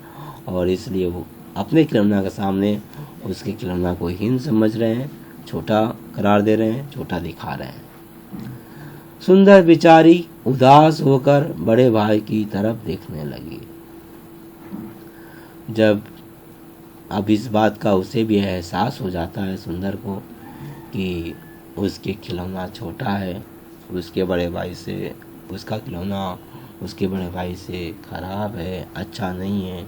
और इसलिए वो अपने खिलौना के सामने उसके खिलौना को हीन समझ रहे हैं, छोटा करार दे रहे हैं, छोटा दिखा रहे हैं। सुंदर बेचारी उदास होकर बड़े भाई की तरफ देखने लगी। जब अब इस बात का उसे भी एहसास हो जाता है सुंदर को कि उसके खिलौना छोटा है, उसके बड़े भाई से, उसका खिलौना उसके बड़े भाई से खराब है, अच्छा नहीं है।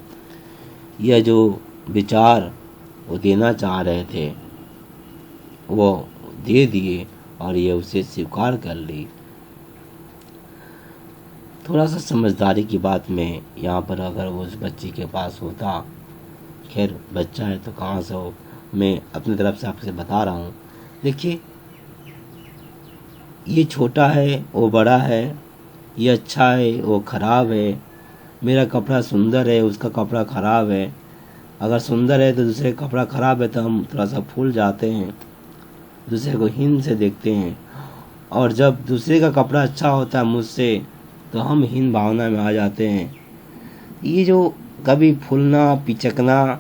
यह जो विचार वो देना चाह रहे थे वो दे दिए, और ये उसे स्वीकार कर ली। थोड़ा सा समझदारी की बात में यहाँ पर अगर वो उस बच्ची के पास होता, खैर बच्चा है तो कहाँ से हो, मैं अपनी तरफ से आपसे बता रहा हूँ। देखिए, ये छोटा है वो बड़ा है, ये अच्छा है वो खराब है, मेरा कपड़ा सुंदर है, उसका कपड़ा खराब है। अगर सुंदर है तो दूसरे का कपड़ा खराब है तो हम थोड़ा सा फूल जाते हैं, दूसरे को हीन से देखते हैं। और जब दूसरे का कपड़ा अच्छा होता है मुझसे तो हम हीन भावना में आ जाते हैं। ये जो कभी फूलना, पिचकना,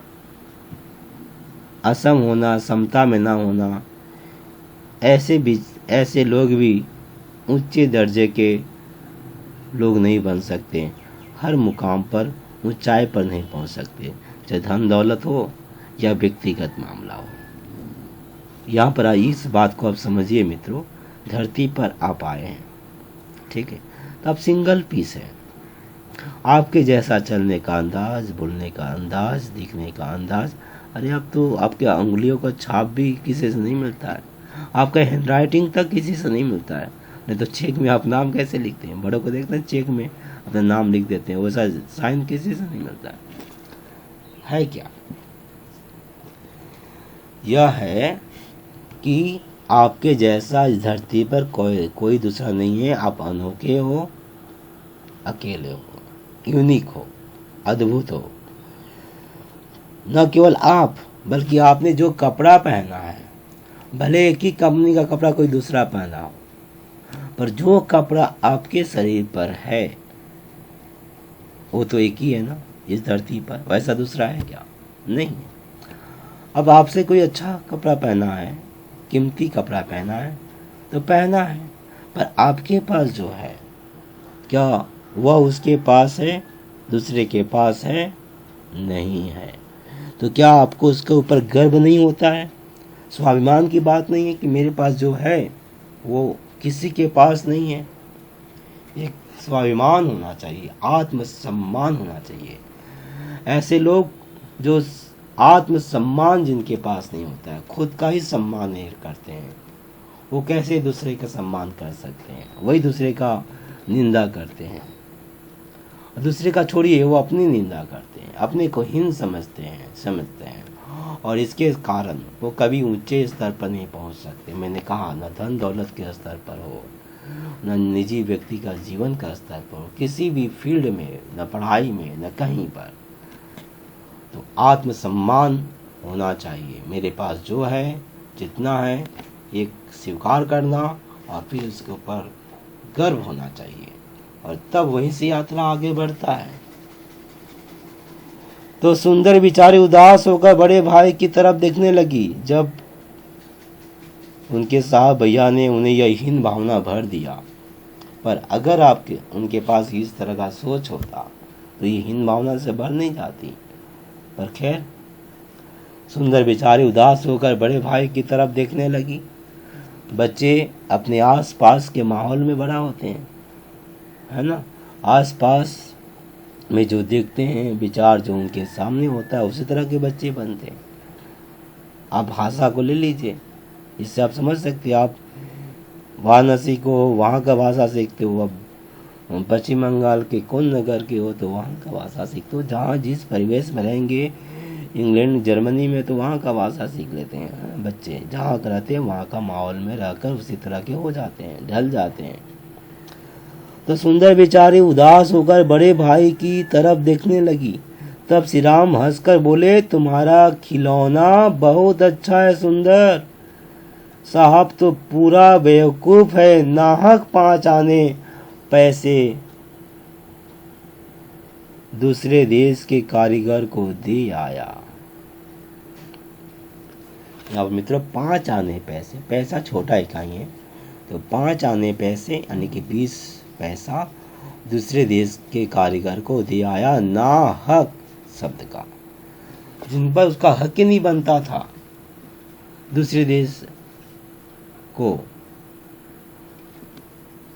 असम होना, समता में ना होना, ऐसे लोग भी ऊंचे दर्जे के लोग नहीं बन सकते। हर मुकाम पर, ऊंचाई पर नहीं पहुंच सकते, चाहे धन दौलत हो या व्यक्तिगत मामला हो। यहाँ पर इस बात को आप समझिए मित्रों, धरती पर आप आए हैं, ठीक है, तो आप सिंगल पीस है। आपके जैसा चलने का अंदाज, बोलने का अंदाज, दिखने का अंदाज, अरे अब तो आपके अंगुलियों का छाप भी किसी से नहीं मिलता है, आपका हैंड राइटिंग तक किसी से नहीं मिलता है। नहीं तो चेक में आप नाम कैसे लिखते हैं? बड़ों को देखते हैं चेक में अपना नाम लिख देते हैं, वैसा साइन किसी से नहीं मिलता है क्या? यह है कि आपके जैसा इस धरती पर कोई दूसरा नहीं है। आप अनोखे हो, अकेले हो, यूनिक हो, अद्भुत हो। न केवल आप, बल्कि आपने जो कपड़ा पहना है, भले एक ही कंपनी का कपड़ा कोई दूसरा पहना हो, पर जो कपड़ा आपके शरीर पर है वो तो एक ही है ना इस धरती पर, वैसा दूसरा है क्या? नहीं। अब आपसे कोई अच्छा कपड़ा पहना है, कीमती कपड़ा पहना है तो पहना है, पर आपके पास जो है क्या वह उसके पास है, दूसरे के पास है? नहीं है। तो क्या आपको उसके ऊपर गर्व नहीं होता है? स्वाभिमान की बात नहीं है कि मेरे पास जो है वो किसी के पास नहीं है। एक स्वाभिमान होना चाहिए, आत्मसम्मान होना चाहिए। ऐसे लोग जो आत्मसम्मान जिनके पास नहीं होता है, खुद का ही सम्मान नहीं करते हैं, वो कैसे दूसरे का सम्मान कर सकते हैं? वही दूसरे का निंदा करते हैं। दूसरे का छोड़िए, वो अपनी निंदा करते हैं, अपने को हीन समझते हैं। और इसके कारण वो कभी ऊंचे स्तर पर नहीं पहुंच सकते। मैंने कहा, न धन दौलत के स्तर पर हो, न निजी व्यक्ति का जीवन का स्तर पर हो, किसी भी फील्ड में, न पढ़ाई में, न कहीं पर। तो आत्मसम्मान होना चाहिए। मेरे पास जो है, जितना है, एक स्वीकार करना और फिर उसके ऊपर गर्व होना चाहिए, और तब वहीं से यात्रा आगे बढ़ता है। तो सुंदर बेचारी उदास होकर बड़े भाई की तरफ देखने लगी। जब उनके साहब भैया ने उन्हें यह हीन भावना भर दिया, पर अगर आपके उनके पास इस तरह का सोच होता तो ये हीन भावना से भर नहीं जाती। पर खैर, सुंदर बेचारी उदास होकर बड़े भाई की तरफ देखने लगी। बच्चे अपने आस पास के माहौल में बड़ा होते हैं, है ना। आस पास में जो देखते हैं, विचार जो उनके सामने होता है, उसी तरह के बच्चे बनते हैं। आप भाषा को ले लीजिए, इससे आप समझ सकते हैं। आप वाराणसी को वहाँ का भाषा सीखते हो, अब पश्चिम बंगाल के कौन नगर के हो तो वहाँ का भाषा सीखते हो। जहाँ जिस परिवेश में रहेंगे, इंग्लैंड जर्मनी में, तो वहाँ का भाषा सीख लेते हैं बच्चे। जहाँ रहते हैं वहाँ का माहौल में रहकर उसी तरह के हो जाते हैं, ढल जाते हैं। तो सुंदर बेचारी उदास होकर बड़े भाई की तरफ देखने लगी। तब श्री राम हंसकर बोले, तुम्हारा खिलौना बहुत अच्छा है सुंदर। साहब तो पूरा बेवकूफ है, नाहक 5 आने पैसे दूसरे देश के कारीगर को दे आया। अब मित्रों, 5 आने पैसे, पैसा छोटा इकाई है, तो 5 आने पैसे यानी कि 20 पैसा दूसरे देश के कारीगर को दे आया। ना हक शब्द का, जिन पर उसका हक ही नहीं बनता था, दूसरे देश को,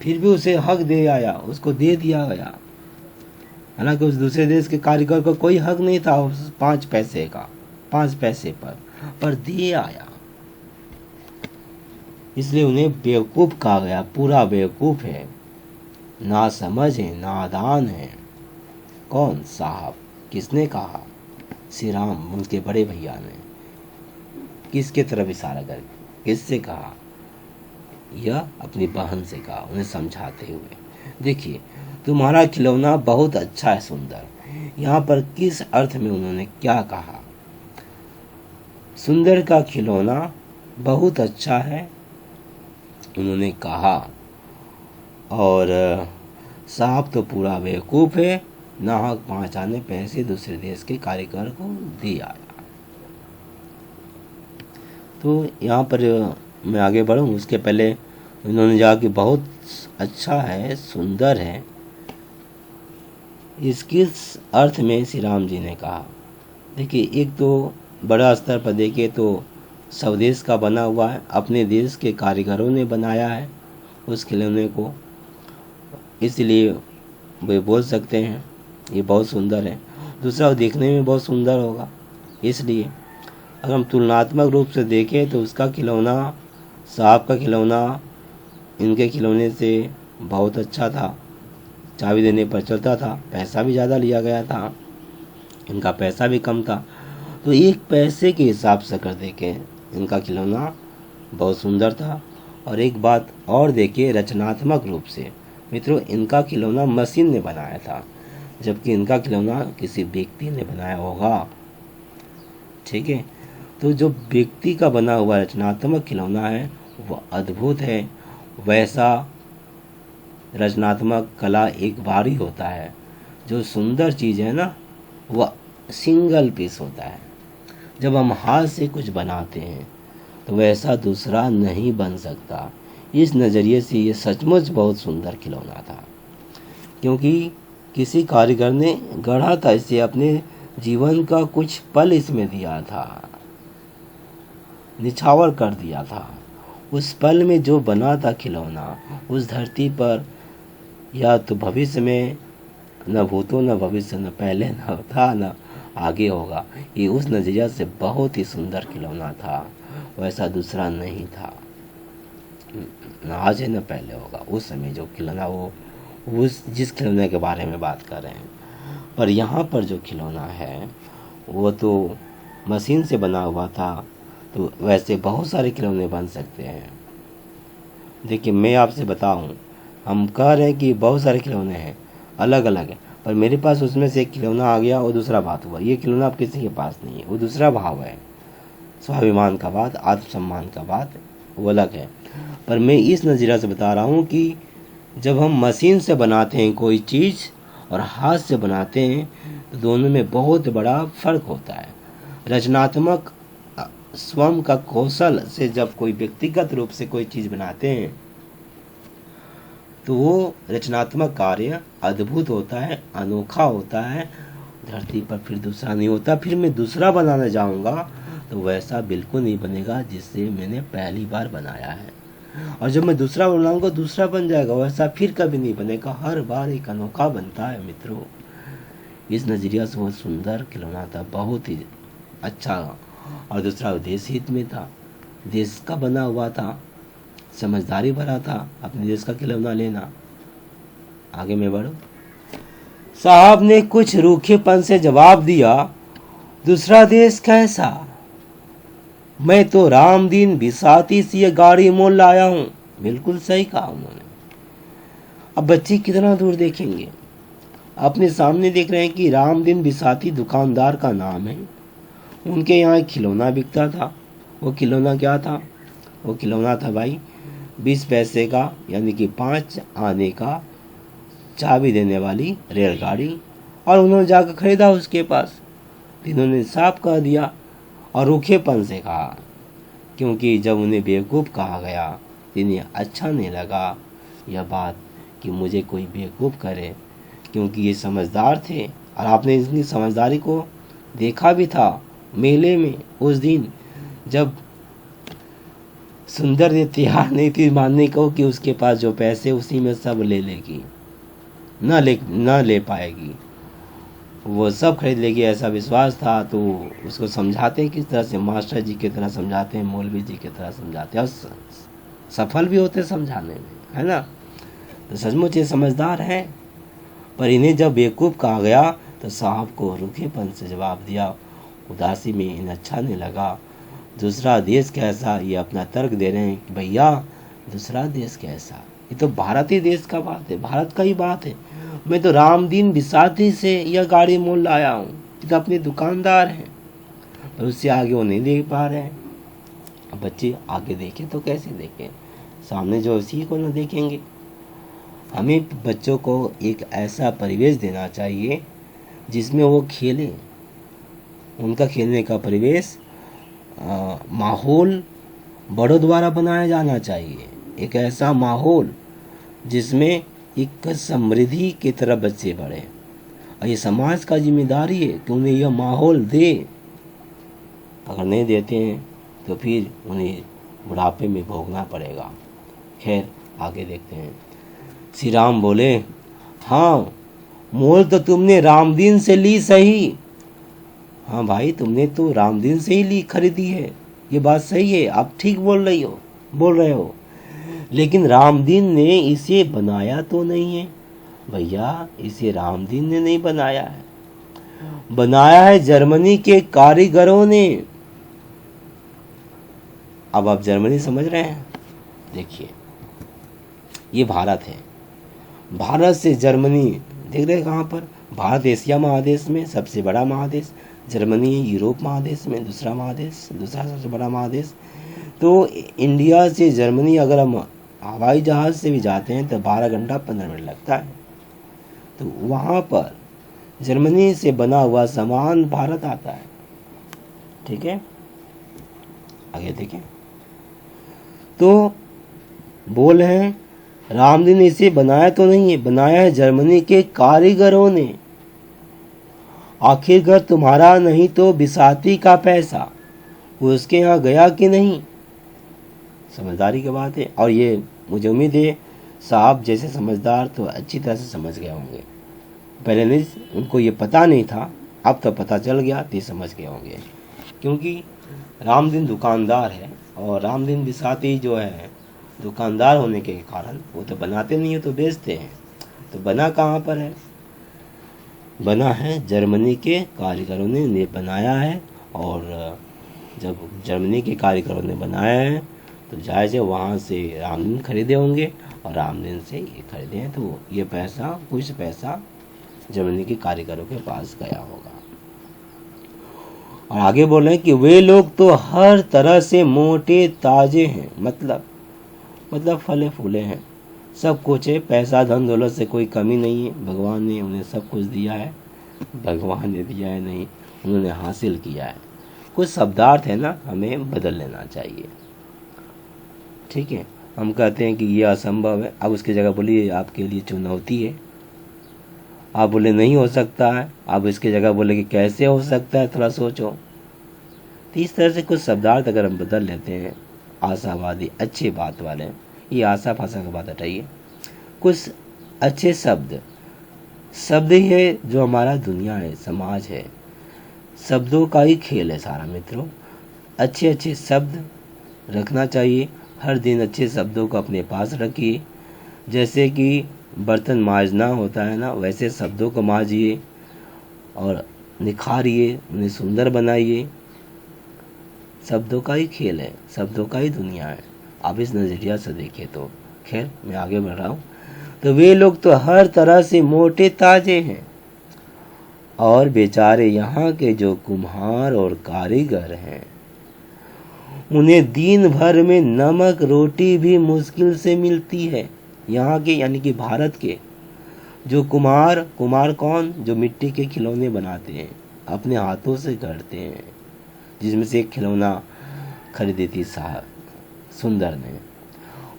फिर भी उसे हक दे आया, उसको दे दिया गया। हालांकि उस दूसरे देश के कारीगर को कोई हक नहीं था उस 5 पैसे का, 5 पैसे पर दे आया। इसलिए उन्हें बेवकूफ कहा गया, पूरा बेवकूफ है, ना समझ है, नादान है। कौन? साहब। किसने कहा? श्री राम, उनके बड़े भैया ने। किसके तरफ इशारा कर, किससे कहा? यह अपनी बहन से कहा, उन्हें समझाते हुए। देखिए, तुम्हारा खिलौना बहुत अच्छा है सुंदर। यहाँ पर किस अर्थ में उन्होंने क्या कहा? सुंदर का खिलौना बहुत अच्छा है उन्होंने कहा, और साहब तो पूरा बेवकूफ़ है, नाहक 5 आने पैसे दूसरे देश के कारीगर को दिया। तो यहाँ पर मैं आगे बढ़ूँ उसके पहले उन्होंने कहा कि बहुत अच्छा है, सुंदर है, इस किस अर्थ में श्री राम जी ने कहा? देखिए, एक तो बड़ा स्तर पर देखे तो स्वदेश का बना हुआ है, अपने देश के कारीगरों ने बनाया है उस खिलौने को, इसलिए वे बोल सकते हैं ये बहुत सुंदर है। दूसरा, वो देखने में बहुत सुंदर होगा, इसलिए अगर हम तुलनात्मक रूप से देखें तो उसका खिलौना, साहब का खिलौना इनके खिलौने से बहुत अच्छा था, चाबी देने पर चलता था, पैसा भी ज़्यादा लिया गया था, इनका पैसा भी कम था। तो एक पैसे के हिसाब से अगर देखें इनका खिलौना बहुत सुंदर था। और एक बात और देखिए, रचनात्मक रूप से मित्रों, इनका खिलौना मशीन ने बनाया था, जबकि इनका खिलौना किसी व्यक्ति ने बनाया होगा। ठीक है, तो जो व्यक्ति का बना हुआ रचनात्मक खिलौना है वह अद्भुत है। वैसा रचनात्मक कला एक बार ही होता है। जो सुंदर चीज़ है ना, वह सिंगल पीस होता है। जब हम हाथ से कुछ बनाते हैं तो वैसा दूसरा नहीं बन सकता। इस नज़रिए से ये सचमुच बहुत सुंदर खिलौना था, क्योंकि किसी कारीगर ने गढ़ा था इसे, अपने जीवन का कुछ पल इसमें दिया था, निछावर कर दिया था। उस पल में जो बना था खिलौना, उस धरती पर या तो भविष्य में, न भूतो न भविष्य, न पहले न था न आगे होगा, ये उस नज़रिया से बहुत ही सुंदर खिलौना था। वैसा दूसरा नहीं था, न आज है न पहले होगा। उस समय जो खिलौना, वो उस जिस खिलौने के बारे में बात कर रहे हैं, पर यहाँ पर जो खिलौना है वो तो मशीन से बना हुआ था। तो वैसे बहुत सारे खिलौने बन सकते हैं। देखिए, मैं आपसे बताऊं, हम कह रहे हैं कि बहुत सारे खिलौने हैं, अलग अलग है, पर मेरे पास उसमें से एक खिलौना आ गया और दूसरा बात हुआ। ये खिलौना आप किसी के पास नहीं है, वो दूसरा भाव है, स्वाभिमान का बात, आत्मसम्मान का बात, वो अलग है। पर मैं इस नज़रिया से बता रहा हूँ कि जब हम मशीन से बनाते हैं कोई चीज़ और हाथ से बनाते हैं तो दोनों में बहुत बड़ा फर्क होता है। रचनात्मक स्वयं का कौशल से जब कोई व्यक्तिगत रूप से कोई चीज़ बनाते हैं तो वो रचनात्मक कार्य अद्भुत होता है, अनोखा होता है, धरती पर फिर दूसरा नहीं होता। फिर मैं दूसरा बनाने जाऊंगा तो वैसा बिल्कुल नहीं बनेगा जिससे मैंने पहली बार बनाया है, और जब मैं दूसरा बनाऊंगा दूसरा बन जाएगा, वैसा फिर कभी नहीं बनेगा, हर बार एक अनोखा बनता है। मित्रों, इस नज़रिया से बहुत सुंदर खिलौना था, बहुत ही अच्छा। और दूसरा देश हित में था, देश का बना हुआ था, समझदारी भरा था, अपने देश का खिलौना लेना। आगे में बढ़ो। साहब ने कुछ रूखेपन से जवाब दिया, दूसरा देश कैसा? मैं तो राम दिन बिसाती सी ये गाड़ी मोल लाया हूँ। बिल्कुल सही कहा उन्होंने। अब बच्चे कितना दूर देखेंगे, अपने सामने देख रहे हैं कि राम दिन बिसाती दुकानदार का नाम है, उनके यहाँ एक खिलौना बिकता था। वो खिलौना क्या था? वो खिलौना था भाई 20 पैसे का, यानी कि 5 आने का चाबी देने वाली रेलगाड़ी, और उन्होंने जाकर खरीदा उसके पास। इन्होंने साफ कह दिया और रूखेपन से कहा, क्योंकि जब उन्हें बेवकूफ़ कहा गया इन्हें अच्छा नहीं लगा यह बात कि मुझे कोई बेवकूफ़ करे, क्योंकि ये समझदार थे। और आपने इनकी समझदारी को देखा भी था मेले में उस दिन, जब सुंदर ने तैयार नहीं थी मानने को कि उसके पास जो पैसे उसी में सब ले लेगी, ना ले पाएगी, वो सब खरीद लेगी, ऐसा विश्वास था। तो उसको समझाते हैं किस तरह से, मास्टर जी की तरह समझाते हैं, मौलवी जी की तरह समझाते हैं, और सफल भी होते समझाने में, है ना। तो सचमुच ये समझदार हैं। पर इन्हें जब बेवकूफ़ कहा गया तो साहब को रूखेपन से जवाब दिया, उदासी में इन्हें अच्छा नहीं लगा। दूसरा देश कैसा, ये अपना तर्क दे रहे हैं कि भैया दूसरा देश कैसा, ये तो भारत ही देश का बात है, भारत का ही बात है। मैं तो रामदीन बिसाती से यह गाड़ी मोल लाया हूँ। ये तो अपने दुकानदार हैं, पर उससे आगे वो नहीं देख पा रहे हैं। अब बच्चे आगे देखें तो कैसे देखें, सामने जो उसी को ना देखेंगे। हमें बच्चों को एक ऐसा परिवेश देना चाहिए जिसमें वो खेलें। उनका खेलने का परिवेश माहौल बड़ों द्वारा बनाया जाना चाहिए। एक ऐसा माहौल जिसमें एक समृद्धि की तरफ बच्चे बढ़े, और ये समाज का जिम्मेदारी है कि उन्हें यह माहौल दे। अगर नहीं देते हैं तो फिर उन्हें बुढ़ापे में भोगना पड़ेगा। खैर आगे देखते हैं। श्री राम बोले, हाँ मोल तो तुमने रामदीन से ली सही। हाँ भाई, तुमने तो रामदीन से ही ली, खरीदी है, ये बात सही है, आप ठीक बोल रहे हो। लेकिन रामदीन ने इसे बनाया तो नहीं है भैया, इसे रामदीन ने नहीं बनाया है, बनाया है जर्मनी के कारीगरों ने। अब आप जर्मनी समझ रहे हैं। देखिए ये भारत है, भारत से जर्मनी देख रहे हैं कहाँ पर। भारत एशिया महादेश में सबसे बड़ा महादेश, जर्मनी यूरोप महादेश में दूसरा महादेश, दूसरा सबसे बड़ा महादेश। तो इंडिया से जर्मनी अगर हम हवाई जहाज से भी जाते हैं तो 12 घंटा 15 मिनट लगता है। तो वहाँ पर जर्मनी से बना हुआ सामान भारत आता है। ठीक है, आगे देखें। तो बोल है रामदीन ने इसे बनाया तो नहीं है, बनाया है जर्मनी के कारीगरों ने। आखिरकार तुम्हारा नहीं तो बिसाती का पैसा वो उसके यहाँ गया कि नहीं। समझदारी की बात है, और ये मुझे उम्मीद है साहब जैसे समझदार तो अच्छी तरह से समझ गए होंगे। पहले नहीं, उनको ये पता नहीं था, अब तो पता चल गया तो समझ गए होंगे। क्योंकि रामदीन दुकानदार है, और रामदीन बिसाती जो है दुकानदार होने के कारण वो तो बनाते नहीं है, तो बेचते हैं। तो बना कहाँ पर है, बना है जर्मनी के कारीगरों ने बनाया है। और जब जर्मनी के कारीगरों ने बनाया है तो जायज़ है वहाँ से रामदीन खरीदे होंगे, और रामदीन से ये खरीदे हैं, तो ये पैसा कुछ पैसा जर्मनी के कारीगरों के पास गया होगा। और आगे बोल रहे हैं कि वे लोग तो हर तरह से मोटे ताजे हैं, मतलब फले फूले हैं, सब कुछ है, पैसा धन दौलत से कोई कमी नहीं है। भगवान ने उन्हें सब कुछ दिया है, भगवान ने दिया है नहीं, उन्होंने हासिल किया है। कुछ शब्दार्थ है ना, हमें बदल लेना चाहिए। ठीक है, हम कहते हैं कि ये असंभव है, अब उसकी जगह बोलिए आपके लिए चुनौती है। आप बोले नहीं हो सकता है, आप इसकी जगह बोले कि कैसे हो सकता है, थोड़ा सोचो। तो इस तरह से कुछ शब्दार्थ अगर हम बदल लेते हैं, आशावादी अच्छे बात वाले, ये आशा फाशा की बात हटाइए, कुछ अच्छे शब्द ही है जो हमारा दुनिया है, समाज है, शब्दों का ही खेल है सारा मित्रों। अच्छे शब्द रखना चाहिए, हर दिन अच्छे शब्दों को अपने पास रखिए। जैसे कि बर्तन मांजना होता है ना, वैसे शब्दों को मांजिए और निखारिए, उन्हें सुंदर बनाइए। शब्दों का ही खेल है, शब्दों का ही दुनिया है, आप इस नज़रिया से देखें तो। खैर मैं आगे बढ़ रहा हूँ। तो वे लोग तो हर तरह से मोटे ताजे हैं, और बेचारे यहाँ के जो कुम्हार और कारीगर हैं उन्हें दिन भर में नमक रोटी भी मुश्किल से मिलती है। यहाँ के यानी कि भारत के जो कुम्हार कौन, जो मिट्टी के खिलौने बनाते हैं, अपने हाथों से करते हैं, जिसमें से एक खिलौना खरीदी थी साहब सुंदर ने।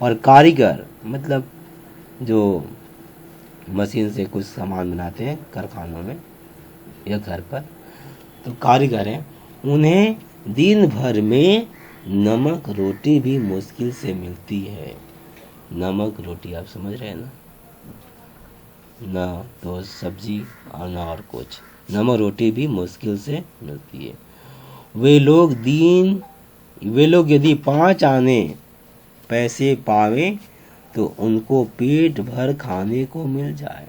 और कारीगर मतलब जो मशीन से कुछ सामान बनाते हैं कारखानों में या घर पर, तो कारीगर हैं, उन्हें दिन भर में नमक रोटी भी मुश्किल से मिलती है। नमक रोटी आप समझ रहे हैं ना, ना तो सब्जी और ना और कुछ, नमक रोटी भी मुश्किल से मिलती है। वे लोग यदि 5 आने पैसे पावे तो उनको पेट भर खाने को मिल जाए।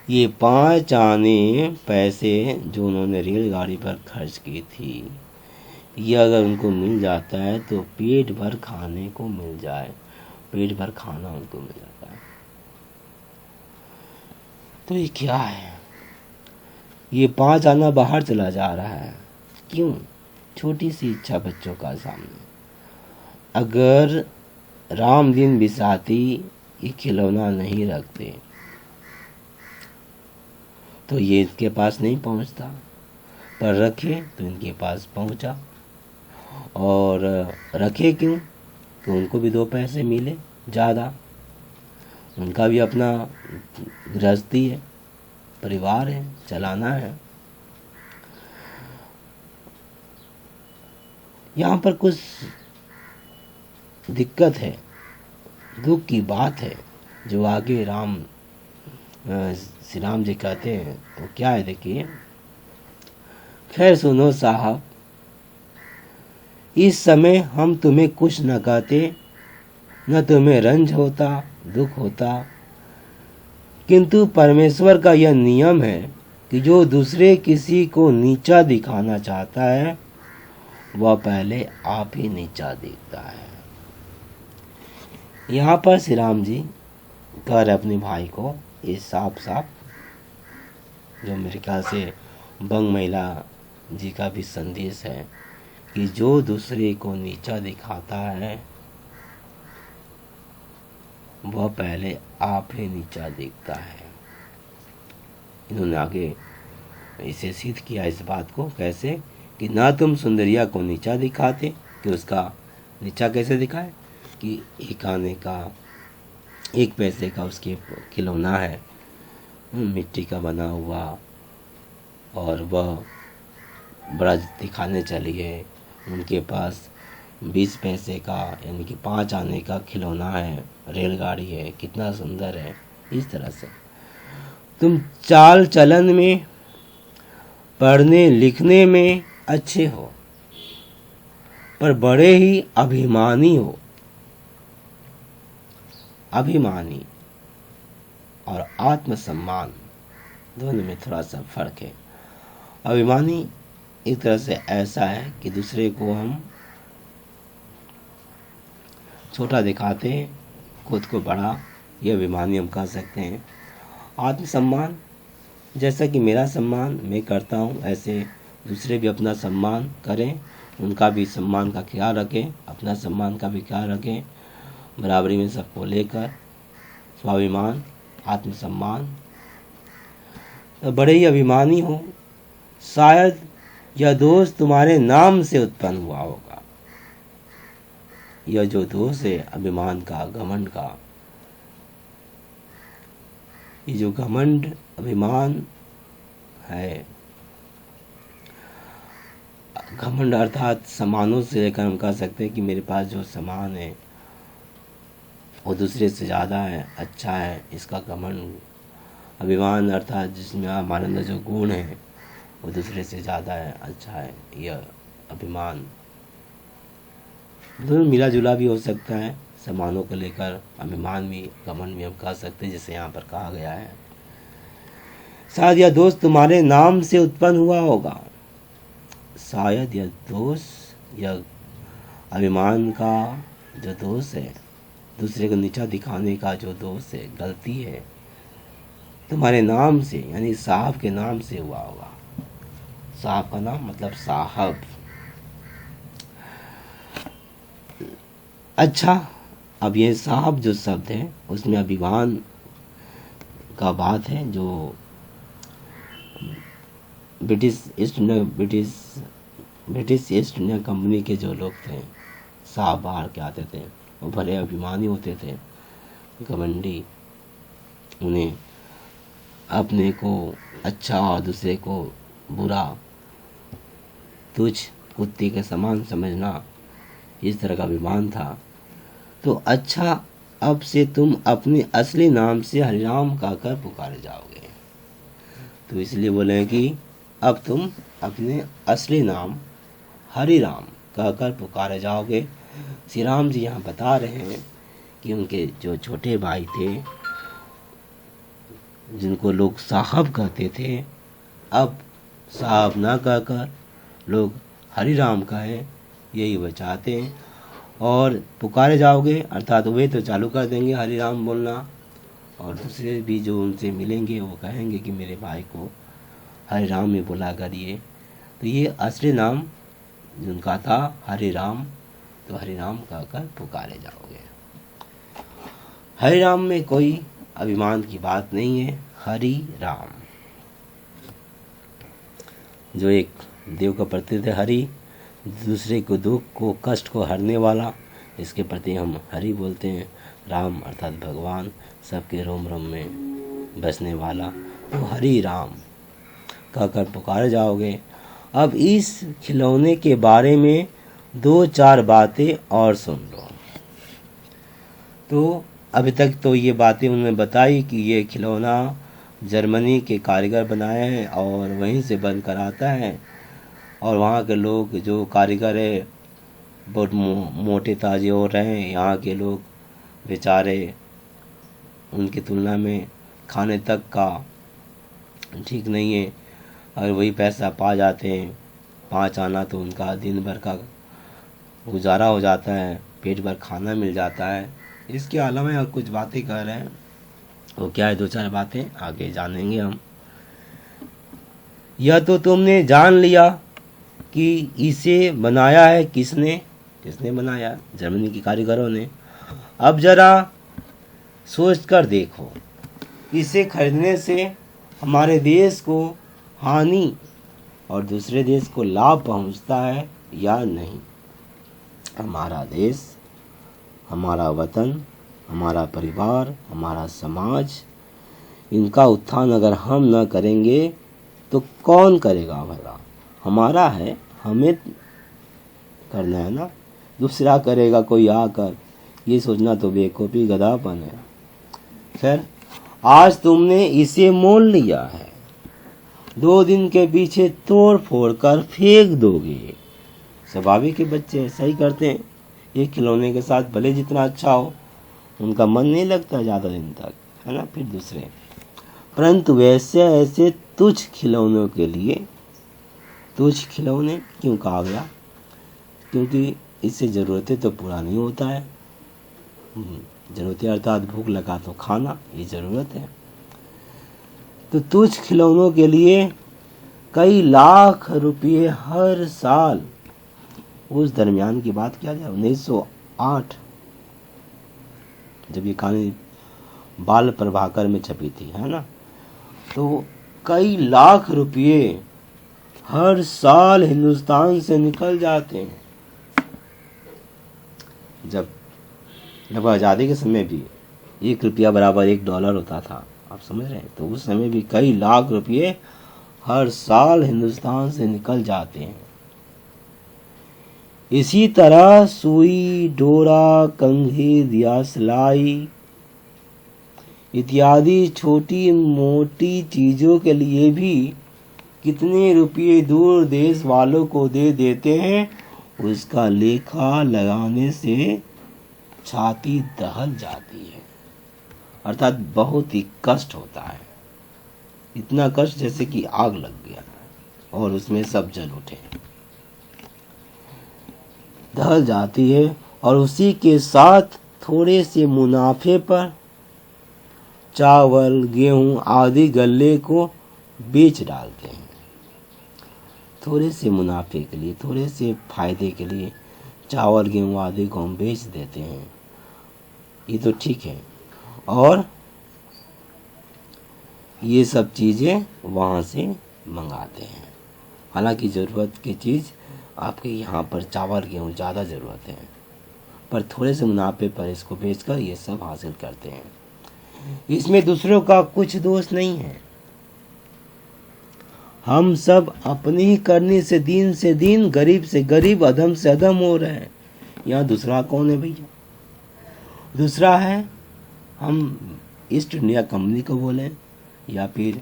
ये 5 आने पैसे जो उन्होंने रेलगाड़ी पर खर्च की थी, ये अगर उनको मिल जाता है तो पेट भर खाने को मिल जाए। पेट भर खाना उनको मिल जाता है। तो ये क्या है? ये 5 आना बाहर चला जा रहा है। क्यों? छोटी सी इच्छा बच्चों का सामने। अगर राम दिन बिसाती ये खिलौना नहीं रखते तो ये इनके पास नहीं पहुंचता, पर रखे तो इनके पास पहुंचा। और रखे क्यों? कि उनको भी 2 पैसे मिले ज़्यादा, उनका भी अपना गृहस्थी है, परिवार है, चलाना है। यहाँ पर कुछ दिक्कत है, दुख की बात है, जो आगे श्री राम जी कहते हैं वो क्या है देखिए। खैर सुनो साहब, इस समय हम तुम्हें कुछ न कहते, न तुम्हें रंज होता, दुख होता, किंतु परमेश्वर का यह नियम है कि जो दूसरे किसी को नीचा दिखाना चाहता है वह पहले आप ही नीचा दिखता है। यहाँ पर श्री राम जी कह रहे अपने भाई को ये साफ साफ, जो मेरे ख्याल से बंग महिला जी का भी संदेश है कि जो दूसरे को नीचा दिखाता है वह पहले आप ही नीचा दिखता है। इन्होंने आगे इसे सिद्ध किया इस बात को, कैसे कि ना तुम सुंदरिया को नीचा दिखाते, कि उसका नीचा कैसे दिखाए कि 1 आने का 1 पैसे का उसके खिलौना है, मिट्टी का बना हुआ, और वह बड़ा दिखाने चली है। उनके पास 20 पैसे का यानी कि 5 आने का खिलौना है, रेलगाड़ी है, कितना सुंदर है। इस तरह से तुम चाल चलन में, पढ़ने लिखने में अच्छे हो, पर बड़े ही अभिमानी हो। अभिमानी और आत्मसम्मान दोनों में थोड़ा सा फर्क है। अभिमानी एक तरह से ऐसा है कि दूसरे को हम छोटा दिखाते हैं, खुद को बड़ा, यह अभिमानी हम कह सकते हैं। आत्मसम्मान, जैसा कि मेरा सम्मान मैं करता हूँ ऐसे दूसरे भी अपना सम्मान करें, उनका भी सम्मान का ख्याल रखें, अपना सम्मान का भी ख्याल रखें, बराबरी में सबको लेकर। स्वाभिमान, आत्मसम्मान, तो बड़े ही अभिमानी हो। शायद यह दोष तुम्हारे नाम से उत्पन्न हुआ होगा। यह जो दोष है अभिमान का, घमंड का, ये जो घमंड अभिमान है, घमंड अर्थात सामानों से लेकर हम कह सकते हैं कि मेरे पास जो सामान है वो दूसरे से ज़्यादा है, अच्छा है, इसका घमंड। अभिमान अर्थात जिसमें हमारे अंदर जो गुण है वो दूसरे से ज़्यादा है, अच्छा है, यह अभिमान। दोनों मिला जुला भी हो सकता है, सामानों को लेकर अभिमान भी, घमंड भी हम कह सकते हैं, जैसे यहाँ पर कहा गया है। शायद यह दोष तुम्हारे नाम से उत्पन्न हुआ होगा। शायद यह दोष, यह अभिमान का जो दोष है, दूसरे को नीचा दिखाने का जो दोष है, गलती है, तुम्हारे नाम से यानी साहब के नाम से हुआ होगा। साहब का नाम मतलब साहब। अच्छा, अब ये साहब जो शब्द है उसमें अभिमान का बात है, जो ब्रिटिश ईस्ट इंडिया कंपनी के जो लोग थे, साहब बाहर के आते थे, वो भले अभिमानी होते थे, घमंडी। उन्हें अपने को अच्छा और दूसरे को बुरा, तुच्छ, कुत्ते के समान समझना, इस तरह का अभिमान था। तो अच्छा, अब से तुम अपने असली नाम से हरिराम कहकर पुकारे जाओगे। तो इसलिए बोले कि अब तुम अपने असली नाम हरिराम कहकर पुकारे जाओगे। श्री राम जी यहाँ बता रहे हैं कि उनके जो छोटे भाई थे, जिनको लोग साहब कहते थे, अब साहब ना कहकर लोग हरिराम कहे, यही वो चाहते हैं। और पुकारे जाओगे अर्थात वे तो चालू कर देंगे हरे राम बोलना, और दूसरे भी जो उनसे मिलेंगे वो कहेंगे कि मेरे भाई को हरे राम में बुला करिए। तो ये असली नाम जिनका था हरे राम, तो हरे राम कहकर पुकारे जाओगे। हरे राम में कोई अभिमान की बात नहीं है। हरि राम जो एक देव का प्रतीक है, हरि दूसरे को दुख को कष्ट को हरने वाला, इसके प्रति हम हरि बोलते हैं। राम अर्थात भगवान, सबके रोम रोम में बसने वाला, तो हरि राम कहकर पुकारे जाओगे। अब इस खिलौने के बारे में 2-4 बातें और सुन लो। तो अभी तक तो ये बातें उन्होंने बताई कि ये खिलौना जर्मनी के कारीगर बनाए हैं और वहीं से बन कर आता है, और वहाँ के लोग जो कारीगर है बहुत मोटे ताजे हो रहे हैं। यहाँ के लोग बेचारे उनकी तुलना में खाने तक का ठीक नहीं है, और वही पैसा पा जाते हैं 5 आना, तो उनका दिन भर का गुजारा हो जाता है, पेट भर खाना मिल जाता है। इसके अलावा और कुछ बातें कर रहे हैं, वो क्या है 2-4 बातें आगे जानेंगे हम। यह तो तुमने जान लिया कि इसे बनाया है किसने बनाया, जर्मनी के कारीगरों ने। अब जरा सोच कर देखो, इसे खरीदने से हमारे देश को हानि और दूसरे देश को लाभ पहुंचता है या नहीं। हमारा देश, हमारा वतन, हमारा परिवार, हमारा समाज, इनका उत्थान अगर हम न करेंगे तो कौन करेगा भला। हमारा है, हमें करना है ना, दूसरा करेगा कोई आकर, ये सोचना तो बेवकूफ़ी गधापन है। खैर, आज तुमने इसे मोल लिया है, 2 दिन के पीछे तोड़ फोड़ कर फेंक दोगे। स्वाभाविक है, बच्चे ऐसा ही करते हैं। एक खिलौने के साथ भले जितना अच्छा हो, उनका मन नहीं लगता ज़्यादा दिन तक, है ना। फिर दूसरे, परंतु वैसे ऐसे तुच्छ खिलौनों के लिए, तुच्छ खिलौने क्यों कहा गया, क्योंकि इससे ज़रूरतें तो पूरा नहीं होता है। ज़रूरतें अर्थात भूख लगा तो खाना, ये ज़रूरत है। तो तुच्छ खिलौनों के लिए कई लाख रुपये हर साल, उस दरमियान की बात किया जाए 1908, जब ये कहानी बाल प्रभाकर में छपी थी, है ना, तो कई लाख रुपये हर साल हिंदुस्तान से निकल जाते हैं। जब आज़ादी के समय भी 1 रुपया बराबर $1 होता था, आप समझ रहे हैं, तो उस समय भी कई लाख रुपये हर साल हिंदुस्तान से निकल जाते हैं। इसी तरह सुई, डोरा, कंघी, दिया सिलाई इत्यादि छोटी मोटी चीज़ों के लिए भी कितने रुपये दूर देश वालों को दे देते हैं, उसका लेखा लगाने से छाती दहल जाती है। अर्थात बहुत ही कष्ट होता है, इतना कष्ट जैसे कि आग लग गया और उसमें सब जल उठे, दहल जाती है। और उसी के साथ थोड़े से मुनाफे पर चावल, गेहूं आदि गल्ले को बेच डालते हैं। थोड़े से मुनाफे के लिए, थोड़े से फायदे के लिए चावल, गेहूं आदि को हम बेच देते हैं, ये तो ठीक है। और ये सब चीज़ें वहाँ से मंगाते हैं। हालांकि ज़रूरत की चीज़ आपके यहाँ पर चावल गेहूँ ज़्यादा ज़रूरत है, पर थोड़े से मुनाफे पर इसको बेचकर ये सब हासिल करते हैं। इसमें दूसरों का कुछ दोष नहीं है। हम सब अपनी ही करनी से दिन गरीब से गरीब, अधम से अधम हो रहे हैं। यहाँ दूसरा कौन है भैया? दूसरा है, हम ईस्ट इंडिया कंपनी को बोलें या फिर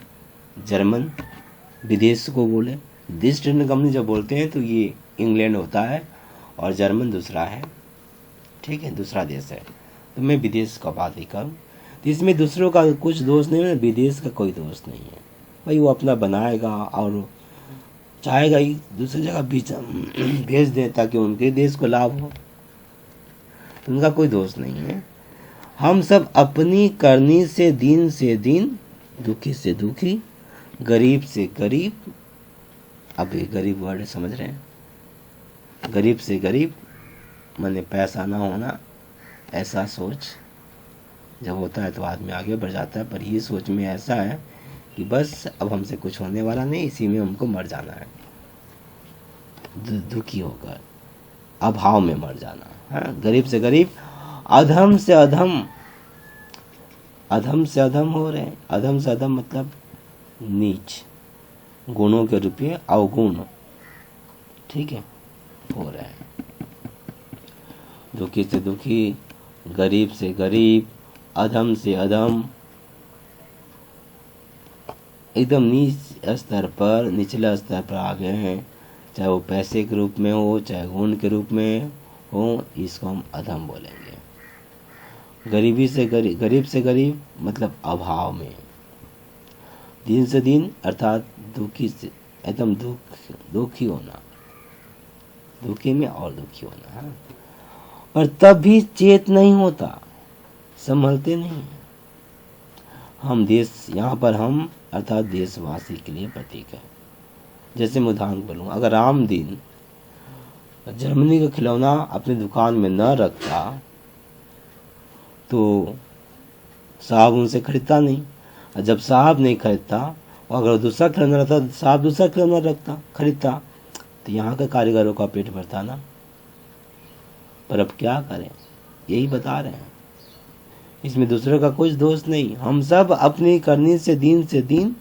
जर्मन विदेश को बोलें। ईस्ट इंडिया कंपनी जब बोलते हैं तो ये इंग्लैंड होता है और जर्मन दूसरा है, ठीक है, दूसरा देश है। तो मैं विदेश का बात ही करूँ तो इसमें दूसरों का कुछ दोष नहीं है, विदेश का कोई दोष नहीं है। भाई वो अपना बनाएगा और चाहेगा ही दूसरी जगह भेज दें ताकि उनके देश को लाभ हो। तो उनका कोई दोष नहीं है। हम सब अपनी करनी से दिन दुखी से दुखी, गरीब से गरीब। अब ये गरीब वर्ड समझ रहे हैं? गरीब से गरीब माने पैसा ना होना, ऐसा सोच जब होता है तो आदमी आगे बढ़ जाता है। पर ये सोच में ऐसा है कि बस अब हमसे कुछ होने वाला नहीं, इसी में हमको मर जाना है, दुखी होकर अभाव में मर जाना है। गरीब से गरीब, अधम से अधम, अधम से अधम हो रहे हैं। अधम से अधम मतलब नीच, गुणों के रूप में अवगुण, ठीक है, हो रहे हैं। दुखी से दुखी, गरीब से गरीब, अधम से अधम, एकदम नीच स्तर पर, निचला स्तर पर आ गए हैं। चाहे वो पैसे के रूप में हो, चाहे गुण के रूप में हो, इसको हम अधम बोलेंगे। गरीबी से गरीब, गरीब से गरीब मतलब अभाव में, दिन से दिन अर्थात दुखी से एकदम दुखी होना, दुखी में और दुखी होना है। पर तब भी चेत नहीं होता, संभलते नहीं। हम देश, यहाँ पर हम अर्थात देशवासी के लिए प्रतीक है। जैसे मैं उदाहरण बोलूँ, अगर रामदीन जर्मनी का खिलौना अपनी दुकान में न रखता तो साहब उनसे खरीदता नहीं, और जब साहब नहीं खरीदता और अगर दूसरा खिलौना रहता तो साहब दूसरा खिलौना रखता, खरीदता, तो यहाँ के कारीगरों का पेट भरता ना। पर अब क्या करें, यही बता रहे हैं, इसमें दूसरे का कुछ दोष नहीं। हम सब अपनी करनी से दिन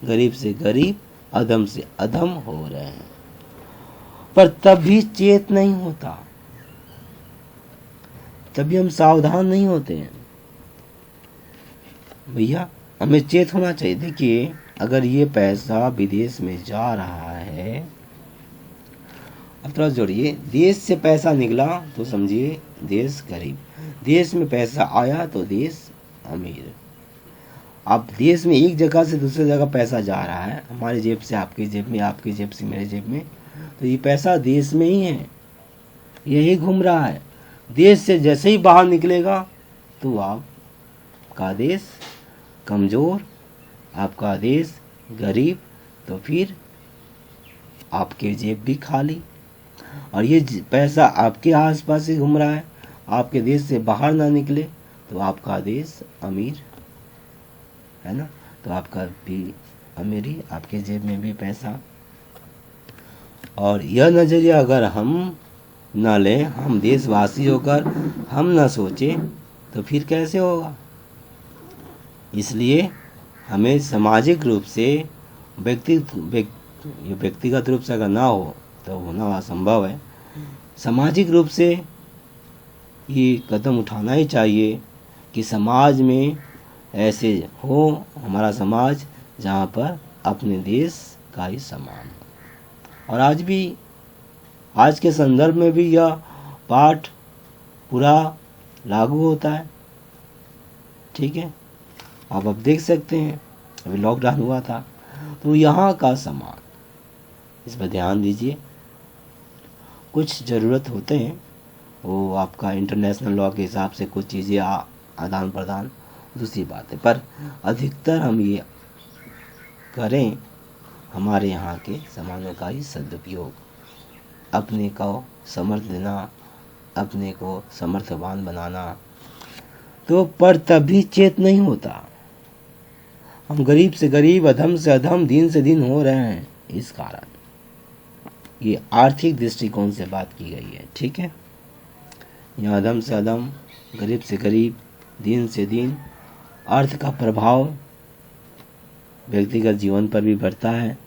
गरीब से गरीब, अधम से अधम हो रहे हैं, पर तब भी चेत नहीं होता, तभी हम सावधान नहीं होते हैं। भैया हमें चेत होना चाहिए। देखिए, अगर ये पैसा विदेश में जा रहा है, अब थोड़ा जोड़िए, देश से पैसा निकला तो समझिए देश गरीब, देश में पैसा आया तो देश अमीर। अब देश में एक जगह से दूसरी जगह पैसा जा रहा है, हमारी जेब से आपकी जेब में, आपकी जेब से मेरे जेब में, तो ये पैसा देश में ही है, यही घूम रहा है। देश से जैसे ही बाहर निकलेगा तो आपका देश कमज़ोर, आपका देश गरीब, तो फिर आपके जेब भी खाली। और ये पैसा आपके आसपास ही घूम रहा है, आपके देश से बाहर ना निकले तो आपका देश अमीर है ना, तो आपका भी अमीरी, आपके जेब में भी पैसा। और यह नज़रिया अगर हम न लें, हम देशवासी होकर हम न सोचें, तो फिर कैसे होगा। इसलिए हमें सामाजिक रूप से व्यक्तिगत रूप से अगर ना हो तो होना असंभव है, सामाजिक रूप से ये कदम उठाना ही चाहिए कि समाज में ऐसे हो, हमारा समाज जहाँ पर अपने देश का ही सम्मान हो। और आज भी, आज के संदर्भ में भी यह पाठ पूरा लागू होता है, ठीक है। आप अब देख सकते हैं, अभी लॉकडाउन हुआ था तो यहाँ का सम्मान, इस पर ध्यान दीजिए। कुछ ज़रूरत होते हैं, वो आपका इंटरनेशनल लॉ के हिसाब से कुछ चीज़ें आदान प्रदान, दूसरी बात है, पर अधिकतर हम ये करें हमारे यहाँ के सामानों का ही सदुपयोग, अपने को समर्थ देना, अपने को समर्थवान बनाना। तो पर तभी चेत नहीं होता, हम गरीब से गरीब, अधम से अधम, दिन से दिन हो रहे हैं। इस कारण ये आर्थिक दृष्टिकोण से बात की गई है, ठीक है। यहाँ अधम से अधम, गरीब से गरीब, दिन से दिन, अर्थ का प्रभाव व्यक्तिगत जीवन पर भी बढ़ता है,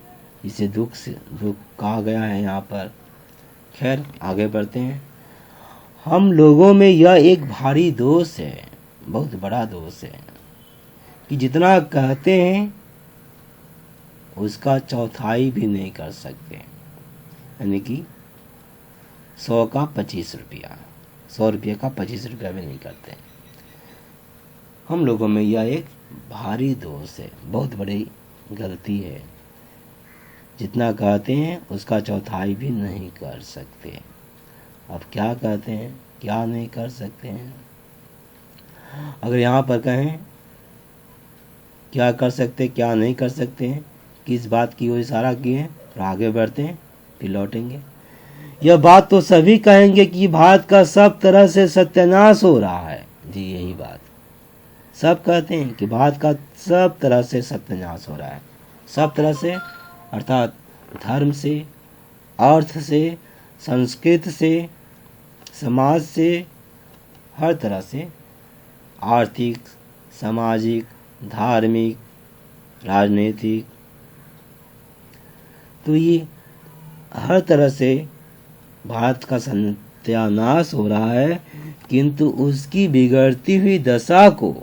इसे दुख से दुख कहा गया है यहाँ पर। खैर आगे बढ़ते हैं। हम लोगों में यह एक भारी दोष है, बहुत बड़ा दोष है, कि जितना कहते हैं उसका चौथाई भी नहीं कर सकते, यानी कि 100 का 25 रुपया, 100 रुपये का 25 रुपया भी नहीं करते। हम लोगों में यह एक भारी दोष है, बहुत बड़ी गलती है। जितना कहते हैं उसका चौथाई भी नहीं कर सकते। अब क्या कहते हैं क्या नहीं कर सकते हैं। अगर यहाँ पर कहें क्या कर सकते क्या नहीं कर सकते हैं, किस बात की ओर इशारा किए हैं, और आगे बढ़ते हैं फिर लौटेंगे। यह बात तो सभी कहेंगे कि भारत का सब तरह से सत्यानाश हो रहा है। जी यही बात सब कहते हैं कि भारत का सब तरह से सत्यानाश हो रहा है। सब तरह से अर्थात धर्म से, अर्थ से, संस्कृत से, समाज से, हर तरह से, आर्थिक, सामाजिक, धार्मिक, राजनीतिक, तो ये हर तरह से भारत का सत्यानाश हो रहा है, किंतु उसकी बिगड़ती हुई दशा को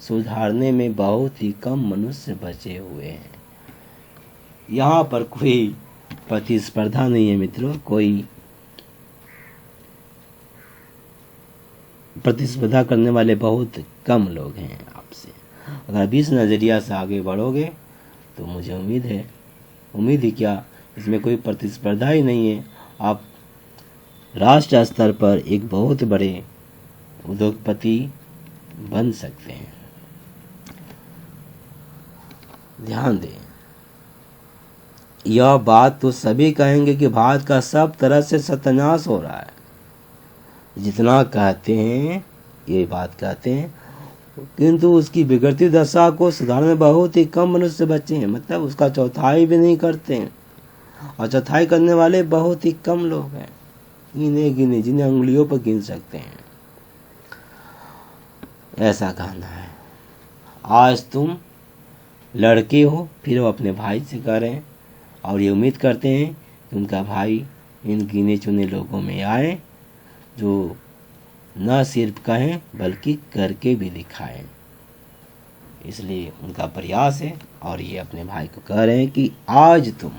सुधारने में बहुत ही कम मनुष्य बचे हुए हैं। यहाँ पर कोई प्रतिस्पर्धा नहीं है मित्रों, कोई प्रतिस्पर्धा करने वाले बहुत कम लोग हैं आपसे। अगर आप इस नज़रिया से आगे बढ़ोगे तो मुझे उम्मीद है, उम्मीद ही क्या, इसमें कोई प्रतिस्पर्धा ही नहीं है। आप राष्ट्र स्तर पर एक बहुत बड़े उद्योगपति बन सकते हैं। ध्यान दें, यह बात तो सभी कहेंगे कि भारत का सब तरह से सत्यानाश हो रहा है। जितना कहते हैं ये बात कहते हैं, किंतु उसकी बिगड़ती दशा को सुधारने में बहुत ही कम मनुष्य बचे हैं। मतलब उसका चौथाई भी नहीं करते हैं, और चौथाई करने वाले बहुत ही कम लोग हैं, गिने गिने जिन्हें उंगलियों पर गिन सकते हैं। ऐसा कहना है। आज तुम लड़के हो, फिर वो अपने भाई से कह रहे हैं, और ये उम्मीद करते हैं कि उनका भाई इन गिने चुने लोगों में आए जो न सिर्फ कहें बल्कि करके भी दिखाएं। इसलिए उनका प्रयास है, और ये अपने भाई को कह रहे हैं कि आज तुम,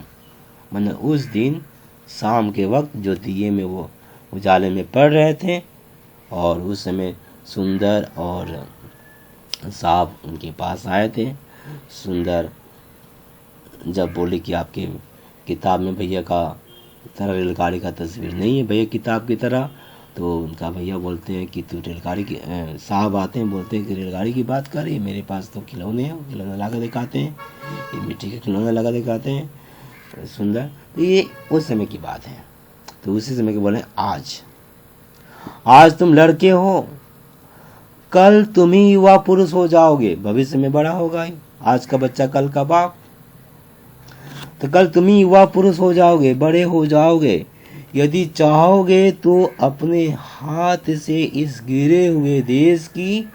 मतलब उस दिन शाम के वक्त जो दिए में वो उजाले में पड़ रहे थे, और उस समय सुंदर और साहब उनके पास आए थे। सुंदर जब बोले कि आपके किताब में भैया का तरह रेलगाड़ी का तस्वीर नहीं है भैया किताब की तरह, तो उनका भैया बोलते हैं कि तू रेलगाड़ी की, साहब आते हैं बोलते हैं कि रेलगाड़ी की बात कर रही, मेरे पास तो खिलौने हैं, खिलौना ला कर दिखाते हैं, ये मिट्टी के खिलौने लगा दिखाते हैं सुंदर। तो ये उस समय की बात है। तो उसी समय के बोले आज तुम लड़के हो, कल तुम ही युवा पुरुष हो जाओगे, भविष्य में बड़ा होगा ही। आज का बच्चा कल का बाप, तो कल तुम ही युवा पुरुष हो जाओगे, बड़े हो जाओगे। यदि चाहोगे तो अपने हाथ से इस गिरे हुए देश की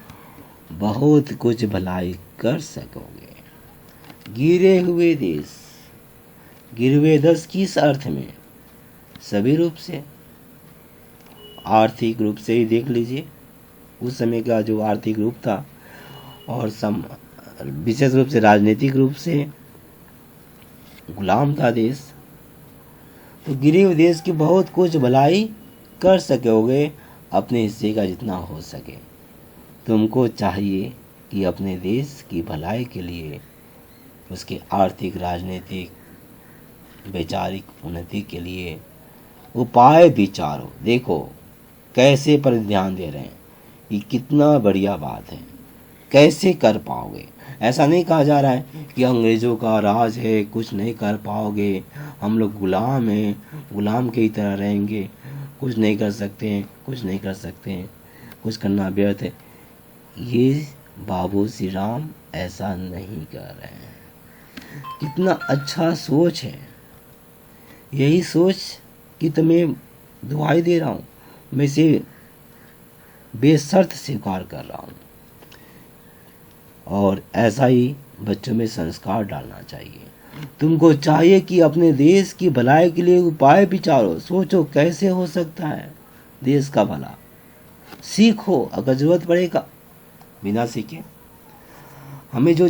बहुत कुछ भलाई कर सकोगे। गिरे हुए देश, गिरे हुए देश किस अर्थ में? सभी रूप से, आर्थिक रूप से ही देख लीजिए, उस समय का जो आर्थिक रूप था, और विशेष रूप से राजनीतिक रूप से गुलाम था देश। तो गिरे हुए देश की बहुत कुछ भलाई कर सकोगे, अपने हिस्से का जितना हो सके। तुमको चाहिए कि अपने देश की भलाई के लिए, उसके आर्थिक, राजनीतिक, वैचारिक उन्नति के लिए उपाय विचारो। देखो कैसे पर ध्यान दे रहे हैं, ये कितना बढ़िया बात है। कैसे कर पाओगे? ऐसा नहीं कहा जा रहा है कि अंग्रेज़ों का राज है, कुछ नहीं कर पाओगे, हम लोग गुलाम हैं, गुलाम की तरह रहेंगे, कुछ नहीं कर सकते हैं, कुछ नहीं कर सकते हैं, कुछ करना व्यर्थ है। ये बाबू श्री राम ऐसा नहीं कर रहे हैं। कितना अच्छा सोच है। यही सोच कि तुम्हें दुआई दे रहा हूँ, मैं इसे बेशर्त स्वीकार कर रहा हूँ। और ऐसा ही बच्चों में संस्कार डालना चाहिए। तुमको चाहिए कि अपने देश की भलाई के लिए उपाय विचारो, सोचो कैसे हो सकता है देश का भला। सीखो अगर जरूरत पड़ेगा, बिना सीखे हमें जो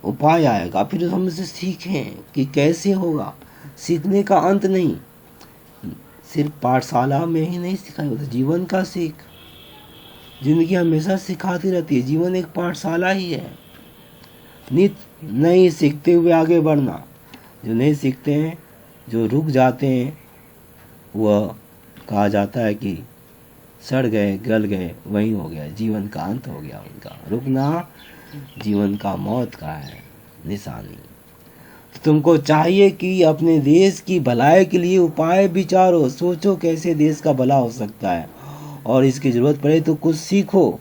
उपाय आएगा फिर हम उसे सीखें कि कैसे होगा। सीखने का अंत नहीं, सिर्फ पाठशाला में ही नहीं सिखाया होता, जीवन का सीख। जिंदगी हमेशा सिखाती रहती है, जीवन एक पाठशाला ही है। नित्य नई सीखते हुए आगे बढ़ना। जो नहीं सीखते हैं, जो रुक जाते हैं, वह कहा जाता है कि सड़ गए, गल गए, वही हो गया, जीवन का अंत हो गया उनका। रुकना जीवन का मौत का है निशानी। तो तुमको चाहिए कि अपने देश की भलाई के लिए उपाय विचारो, सोचो कैसे देश का भला हो सकता है, और इसकी जरूरत पड़े तो कुछ सीखो।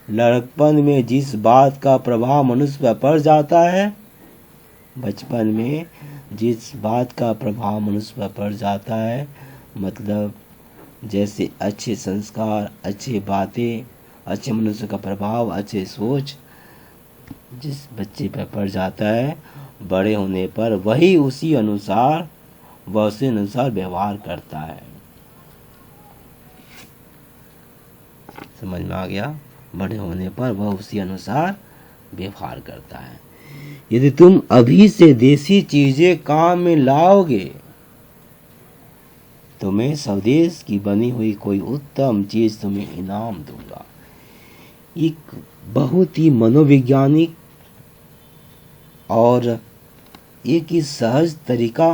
लड़कपन में जिस बात का प्रभाव मनुष्य पर पड़ जाता है, बचपन में जिस बात का प्रभाव मनुष्य पर पड़ जाता है, मतलब जैसे अच्छे संस्कार, अच्छी बातें, अच्छे मनुष्य का प्रभाव, अच्छे सोच जिस बच्चे पर पड़ जाता है, बड़े होने पर वही उसी अनुसार व्यवहार करता है। समझ में आ गया? बड़े होने पर वह उसी अनुसार व्यवहार करता है। यदि तुम अभी से देसी चीजें काम में लाओगे तो मैं स्वदेश की बनी हुई कोई उत्तम चीज तुम्हें इनाम दूंगा। एक बहुत ही मनोवैज्ञानिक और एक ही सहज तरीका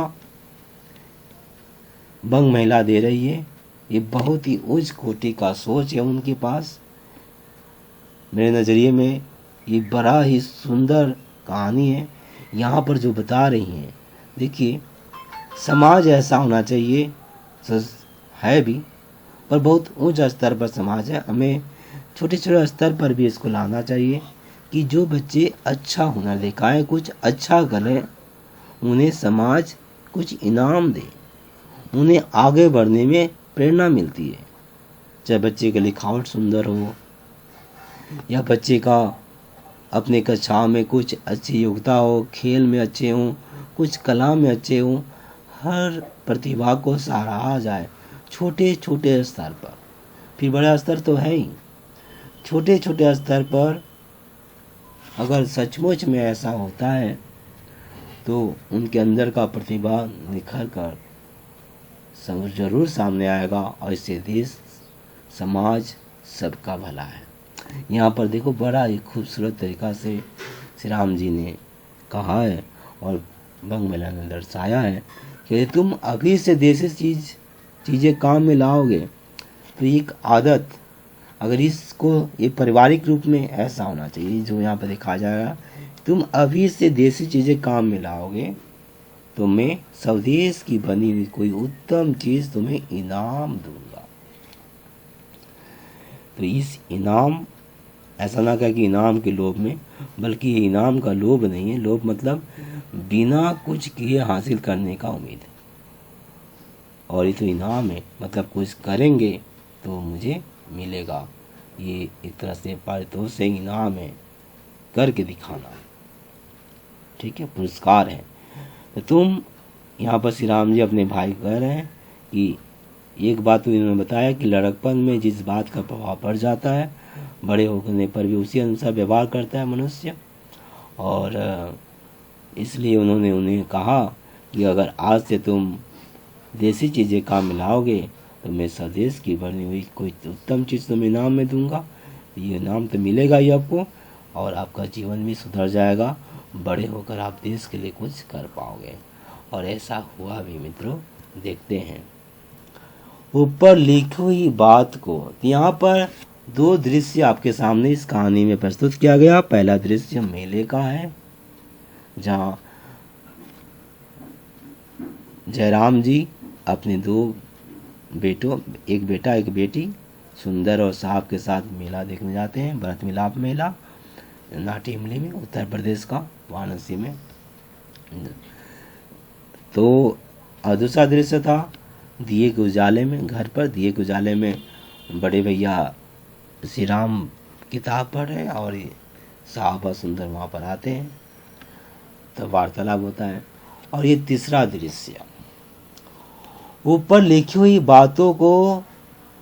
बंग महिला दे रही है। ये बहुत ही उच्च कोटि का सोच है उनके पास। मेरे नज़रिए में ये बड़ा ही सुंदर कहानी है। यहाँ पर जो बता रही हैं, देखिए समाज ऐसा होना चाहिए, है भी, पर बहुत उच्च स्तर पर समाज है। हमें छोटे छोटे स्तर पर भी इसको लाना चाहिए कि जो बच्चे अच्छा हुनर दिखाएं, कुछ अच्छा करें, उन्हें समाज कुछ इनाम दे, उन्हें आगे बढ़ने में प्रेरणा मिलती है। चाहे बच्चे का लिखावट सुंदर हो, या बच्चे का अपने कक्षा में कुछ अच्छी योग्यता हो, खेल में अच्छे हों, कुछ कला में अच्छे हों, हर प्रतिभा को सराहा जाए छोटे छोटे स्तर पर। फिर बड़ा स्तर तो है ही, छोटे छोटे स्तर पर अगर सचमुच में ऐसा होता है तो उनके अंदर का प्रतिभा निखर कर जरूर सामने आएगा, और इससे देश समाज सबका भला है। यहाँ पर देखो बड़ा ही खूबसूरत तरीका से श्री राम जी ने कहा है और बंग महिला ने दर्शाया है कि तुम अभी से देसी चीज़ें काम में लाओगे तो एक आदत, अगर इसको ये पारिवारिक रूप में ऐसा होना चाहिए जो यहाँ पर दिखाया जाएगा, तुम अभी से देसी चीज़ें काम में लाओगे तो मैं स्वदेश की बनी हुई कोई उत्तम चीज़ तुम्हें इनाम दूंगा। तो इस इनाम, ऐसा ना कहे कि इनाम के लोभ में, बल्कि ये इनाम का लोभ नहीं है। लोभ मतलब बिना कुछ किए हासिल करने का उम्मीद है, और ये तो इनाम है, मतलब कुछ करेंगे तो मुझे मिलेगा। ये एक तरह से पारितोषिक इनाम है, करके दिखाना, ठीक है, पुरस्कार है। तो तुम यहाँ पर श्री राम जी अपने भाई को कह रहे हैं कि एक बात तो इन्होंने बताया कि लड़कपन में जिस बात का प्रभाव पड़ जाता है, बड़े होने पर भी उसी अनुसार व्यवहार करता है मनुष्य। और इसलिए उन्होंने उन्हें कहा कि अगर आज से तुम देसी चीज़ें काम में लाओगे तो मैं स्वदेश की बनी हुई कोई उत्तम चीज़ तुम्हें इनाम में दूंगा। ये इनाम तो मिलेगा ही आपको, और आपका जीवन भी सुधर जाएगा। बड़े होकर आप देश के लिए कुछ कर पाओगे। और ऐसा हुआ भी मित्रों, देखते हैं ऊपर लिखी हुई बात को। यहाँ पर दो दृश्य आपके सामने इस कहानी में प्रस्तुत किया गया। पहला दृश्य मेले का है, जहाँ जयराम जी अपने दो बेटों, एक बेटा एक बेटी, सुंदर और साहब के साथ मेला देखने जाते हैं, भरत मिलाप मेला, नाटीमली में, उत्तर प्रदेश का वाराणसी में। तो और दूसरा दृश्य था दिए के उजाले में, घर पर दिए के उजाले में बड़े भैया श्री राम किताब पढ़ रहे हैं और साहब और सुंदर वहाँ पर आते हैं, तो वार्तालाप होता है। और ये तीसरा दृश्य, ऊपर लिखी हुई बातों को,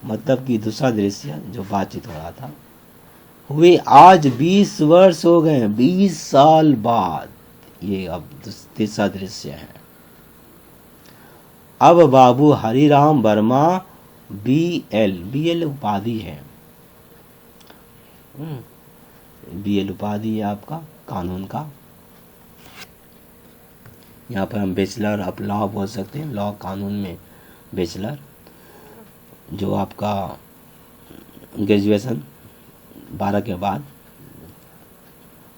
मतलब कि दूसरा दृश्य जो बातचीत हो रहा था, हुए आज 20 वर्ष हो गए, 20 साल बाद। ये अब तीसरा दृश्य है। अब बाबू हरिराम वर्मा BL उपाधि है, BL उपाधि है आपका कानून का। यहाँ पर हम बैचलर ऑफ लॉ बोल सकते हैं, लॉ कानून में बैचलर, जो आपका ग्रेजुएशन 12 के बाद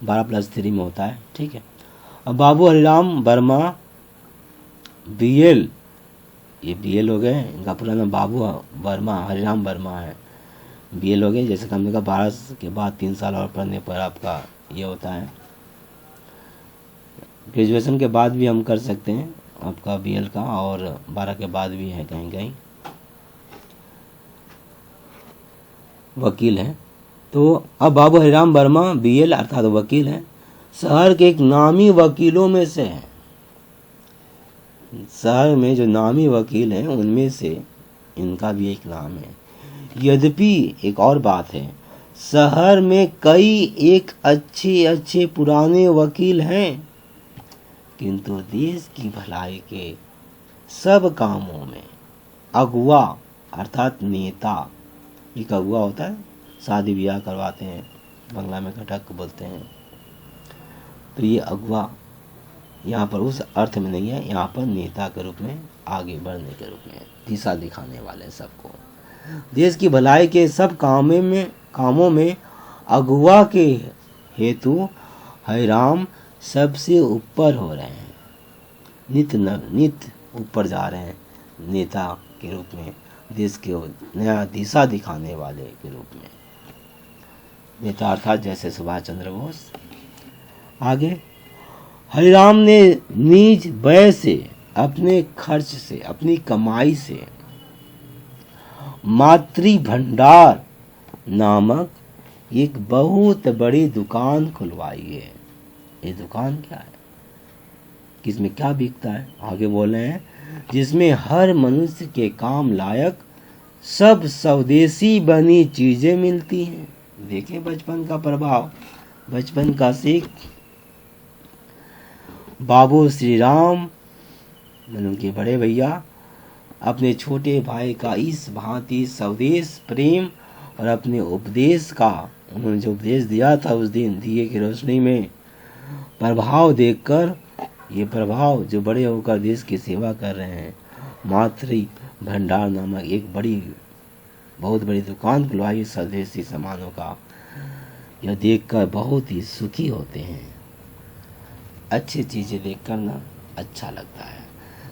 12+3 में होता है, ठीक है। अब बाबू हरिराम वर्मा BL, ये BL हो गए, इनका पूरा नाम बाबू वर्मा हरिराम वर्मा है, BL हो गए। जैसे कि हमने कहा 12 के बाद 3 साल और पढ़ने पर आपका ये होता है। ग्रेजुएशन के बाद भी हम कर सकते हैं आपका BL का, और 12 के बाद भी है कहीं कहीं। वकील हैं तो अब बाबू हरिराम वर्मा BL अर्थात वकील हैं, शहर के एक नामी वकीलों में से हैं। शहर में जो नामी वकील हैं उनमें से इनका भी एक नाम है। यद्यपि एक और बात है, शहर में कई एक अच्छे पुराने वकील हैं, किंतु देश की भलाई के सब कामों में अगुआ अर्थात नेता, एक अगुआ होता है, शादी ब्याह करवाते हैं, बंगला में कटक बोलते हैं, तो ये अगुआ यहाँ पर उस अर्थ में नहीं है, यहाँ पर नेता के रूप में, आगे बढ़ने के रूप में, दिशा दिखाने वाले सबको। देश की भलाई के सब कामों में अगुआ के हेतु हरिराम सबसे ऊपर हो रहे हैं, नित ऊपर जा रहे हैं, नेता के रूप में, देश के नया दिशा दिखाने वाले के रूप में। नेता अर्थात जैसे सुभाष चंद्र बोस। आगे, हरिराम ने निज व्यय से, अपने खर्च से, अपनी कमाई से मातृ भंडार नामक एक बहुत बड़ी दुकान खुलवाई है। ये दुकान क्या है, किसमें क्या बिकता है, आगे बोल रहे हैं, जिसमें हर मनुष्य के काम लायक सब स्वदेशी बनी चीजें मिलती हैं। देखें बचपन का प्रभाव, बचपन का सीख। बाबू श्री राम उनके बड़े भैया अपने छोटे भाई का इस भांति स्वदेश प्रेम और अपने उपदेश का, उन्होंने जो उपदेश दिया था उस दिन दिए की रोशनी में, प्रभाव देखकर, ये प्रभाव जो बड़े होकर देश की सेवा कर रहे हैं, मातृ भंडार नामक एक बहुत बड़ी दुकान खुलवाई स्वदेशी सामानों का, यह देखकर बहुत ही सुखी होते हैं। अच्छी चीज़ें देखकर ना अच्छा लगता है।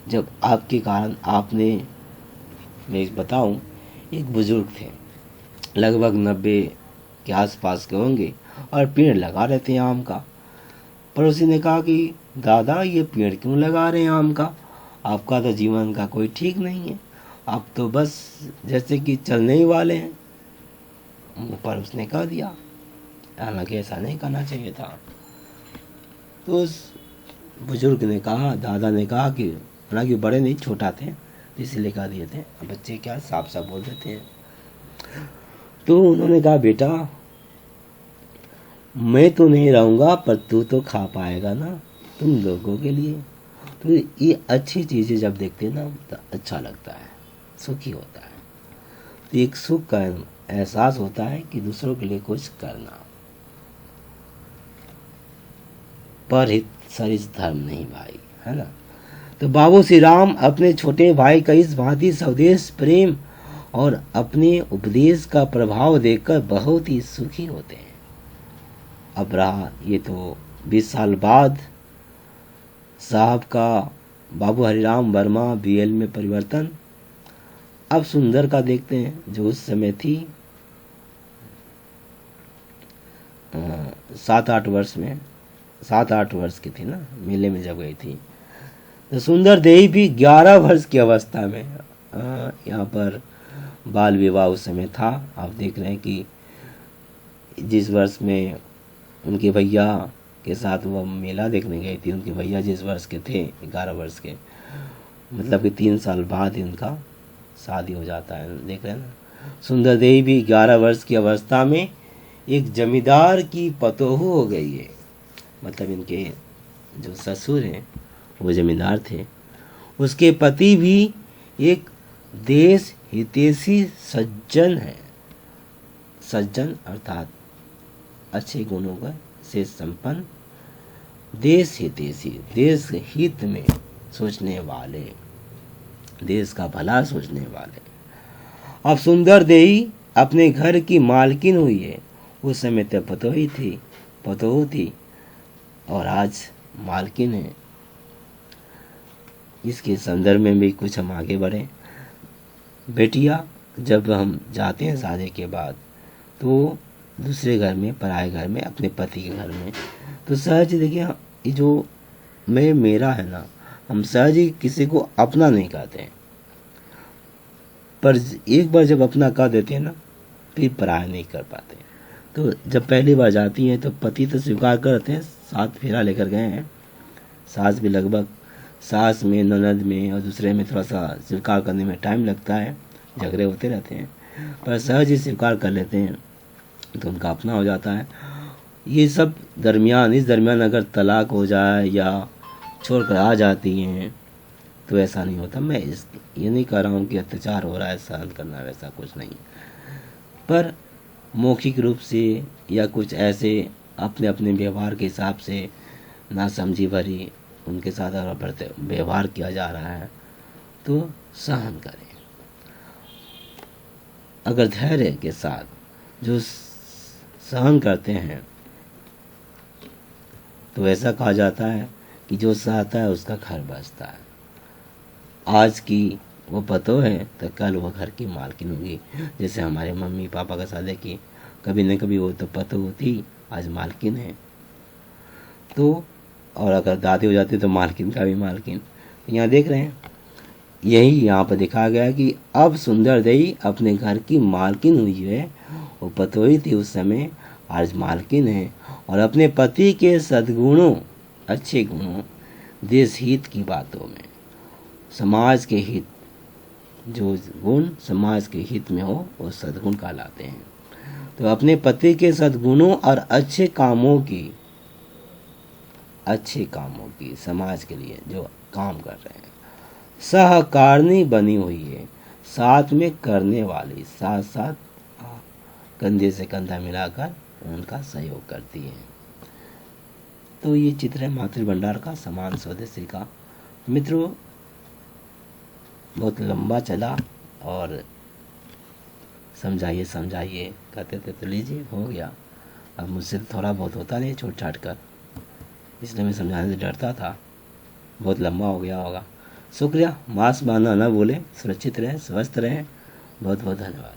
जब आपके कारण मैं बताऊं, एक बुजुर्ग थे, लगभग 90 के आसपास के होंगे, और पेड़ लगा रहे थे आम का। पड़ोसी ने कहा कि दादा ये पेड़ क्यों लगा रहे हैं आम का, आपका तो जीवन का कोई ठीक नहीं है, आप तो बस जैसे कि चलने ही वाले हैं। पर उसने कह दिया, हालांकि ऐसा नहीं करना चाहिए था। तो उस बुजुर्ग ने कहा, दादा ने कहा कि, हालांकि बड़े नहीं, छोटा थे इसलिए कह दिए थे, बच्चे क्या साफ साफ बोल देते हैं। तो उन्होंने कहा, बेटा मैं तो नहीं रहूँगा पर तू तो खा पाएगा ना, तुम लोगों के लिए। तो ये अच्छी चीज़ें जब देखते हैं ना तो अच्छा लगता है, सुखी होता है। तो एक सुख का एहसास होता है कि दूसरों के लिए कुछ करना। परहित सरिस धर्म नहीं भाई, है ना। तो बाबू श्री राम अपने छोटे भाई का इस भांति स्वदेश प्रेम और अपने उपदेश का प्रभाव देखकर बहुत ही सुखी होते हैं। अब रहा ये तो 20 साल बाद साहब का बाबू हरिराम वर्मा BL में परिवर्तन। अब सुंदर का देखते हैं, जो उस समय थी 7-8 वर्ष में, 7-8 वर्ष की थी ना, मेले में जब गई थी। तो सुंदर देवी भी 11 वर्ष की अवस्था में, यहाँ पर बाल विवाह उस समय था। आप देख रहे हैं कि जिस वर्ष में उनके भैया के साथ वो मेला देखने गई थी, उनके भैया जिस वर्ष के थे 11 वर्ष के, मतलब कि 3 साल बाद ही उनका शादी हो जाता है। देख रहे हैं ना। सुंदर देवी भी 11 वर्ष की अवस्था में एक जमींदार की पतोहू हो गई है। मतलब इनके जो ससुर हैं वो जमींदार थे, उसके पति भी एक देश हितैषी सज्जन है। सज्जन अर्थात अच्छे गुणों का से संपन्न, देश हितैषी, देश हित में सोचने वाले, देश का भला सोचने वाले। अब सुंदर देवी अपने घर की मालकिन हुई है। उस समय तो पतोही थी और आज मालकिन है। इसके संदर्भ में भी कुछ हम आगे बढ़े। बेटिया जब हम जाते हैं शादी के बाद तो दूसरे घर में, पराए घर में, अपने पति के घर में, तो सहज देखिए ये जो मेरा है ना, हम सहज ही किसी को अपना नहीं कहते हैं, पर एक बार जब अपना कह देते हैं ना फिर पराया नहीं कर पाते। तो जब पहली बार जाती हैं तो पति तो स्वीकार करते हैं, 7 फेरा लेकर गए हैं। सास भी लगभग, सास में, ननद में और दूसरे में थोड़ा सा स्वीकार करने में टाइम लगता है, झगड़े होते रहते हैं, पर सहज ही स्वीकार कर लेते हैं तो उनका अपना हो जाता है। ये सब इस दरमियान अगर तलाक हो जाए या छोड़कर आ जाती हैं तो ऐसा नहीं होता। मैं ये नहीं कह रहा हूँ कि अत्याचार हो रहा है, सहन करना, वैसा कुछ नहीं, पर मौखिक रूप से या कुछ ऐसे अपने अपने व्यवहार के हिसाब से नासमझी भरी उनके साथ अगर व्यवहार किया जा रहा है तो सहन करें। अगर धैर्य के साथ जो सहन करते हैं तो ऐसा कहा जाता है कि जो सहता है उसका घर बसता है। आज की वो पतोह है तो कल वो घर की मालकिन होगी। जैसे हमारे मम्मी पापा का साथ देखिए, कभी न कभी वो तो पतोह थी, आज मालकिन है। तो और अगर दादी हो जाती तो मालकिन का भी मालकिन। यहाँ देख रहे हैं, यही यहाँ पर दिखाया गया है कि अब सुंदर देई अपने घर की मालकिन हुई है। वो पतोही थी उस समय, आज मालकिन है, और अपने पति के सद्गुणों, अच्छे गुणों, देश हित की बातों में, समाज के हित, जो गुण समाज के हित में हो वो सद्गुण कहलाते हैं। तो अपने पति के सद्गुणों और अच्छे कामों की समाज के लिए जो काम कर रहे हैं, सहकारिणी बनी हुई है, साथ में करने वाली, साथ साथ कंधे से कंधा मिलाकर उनका सहयोग करती है। तो ये चित्र है मातृ भंडार का, समान स्वदेशी का। मित्रों बहुत लंबा चला और समझाइए कहते थे तो लीजिए, हो गया। अब मुझसे थोड़ा बहुत होता नहीं छूट छाट कर, इसलिए मैं समझाने से डरता था, बहुत लंबा हो गया होगा। शुक्रिया। मास्क बांधना ना भूलें, सुरक्षित रहें, स्वस्थ रहें। बहुत बहुत धन्यवाद।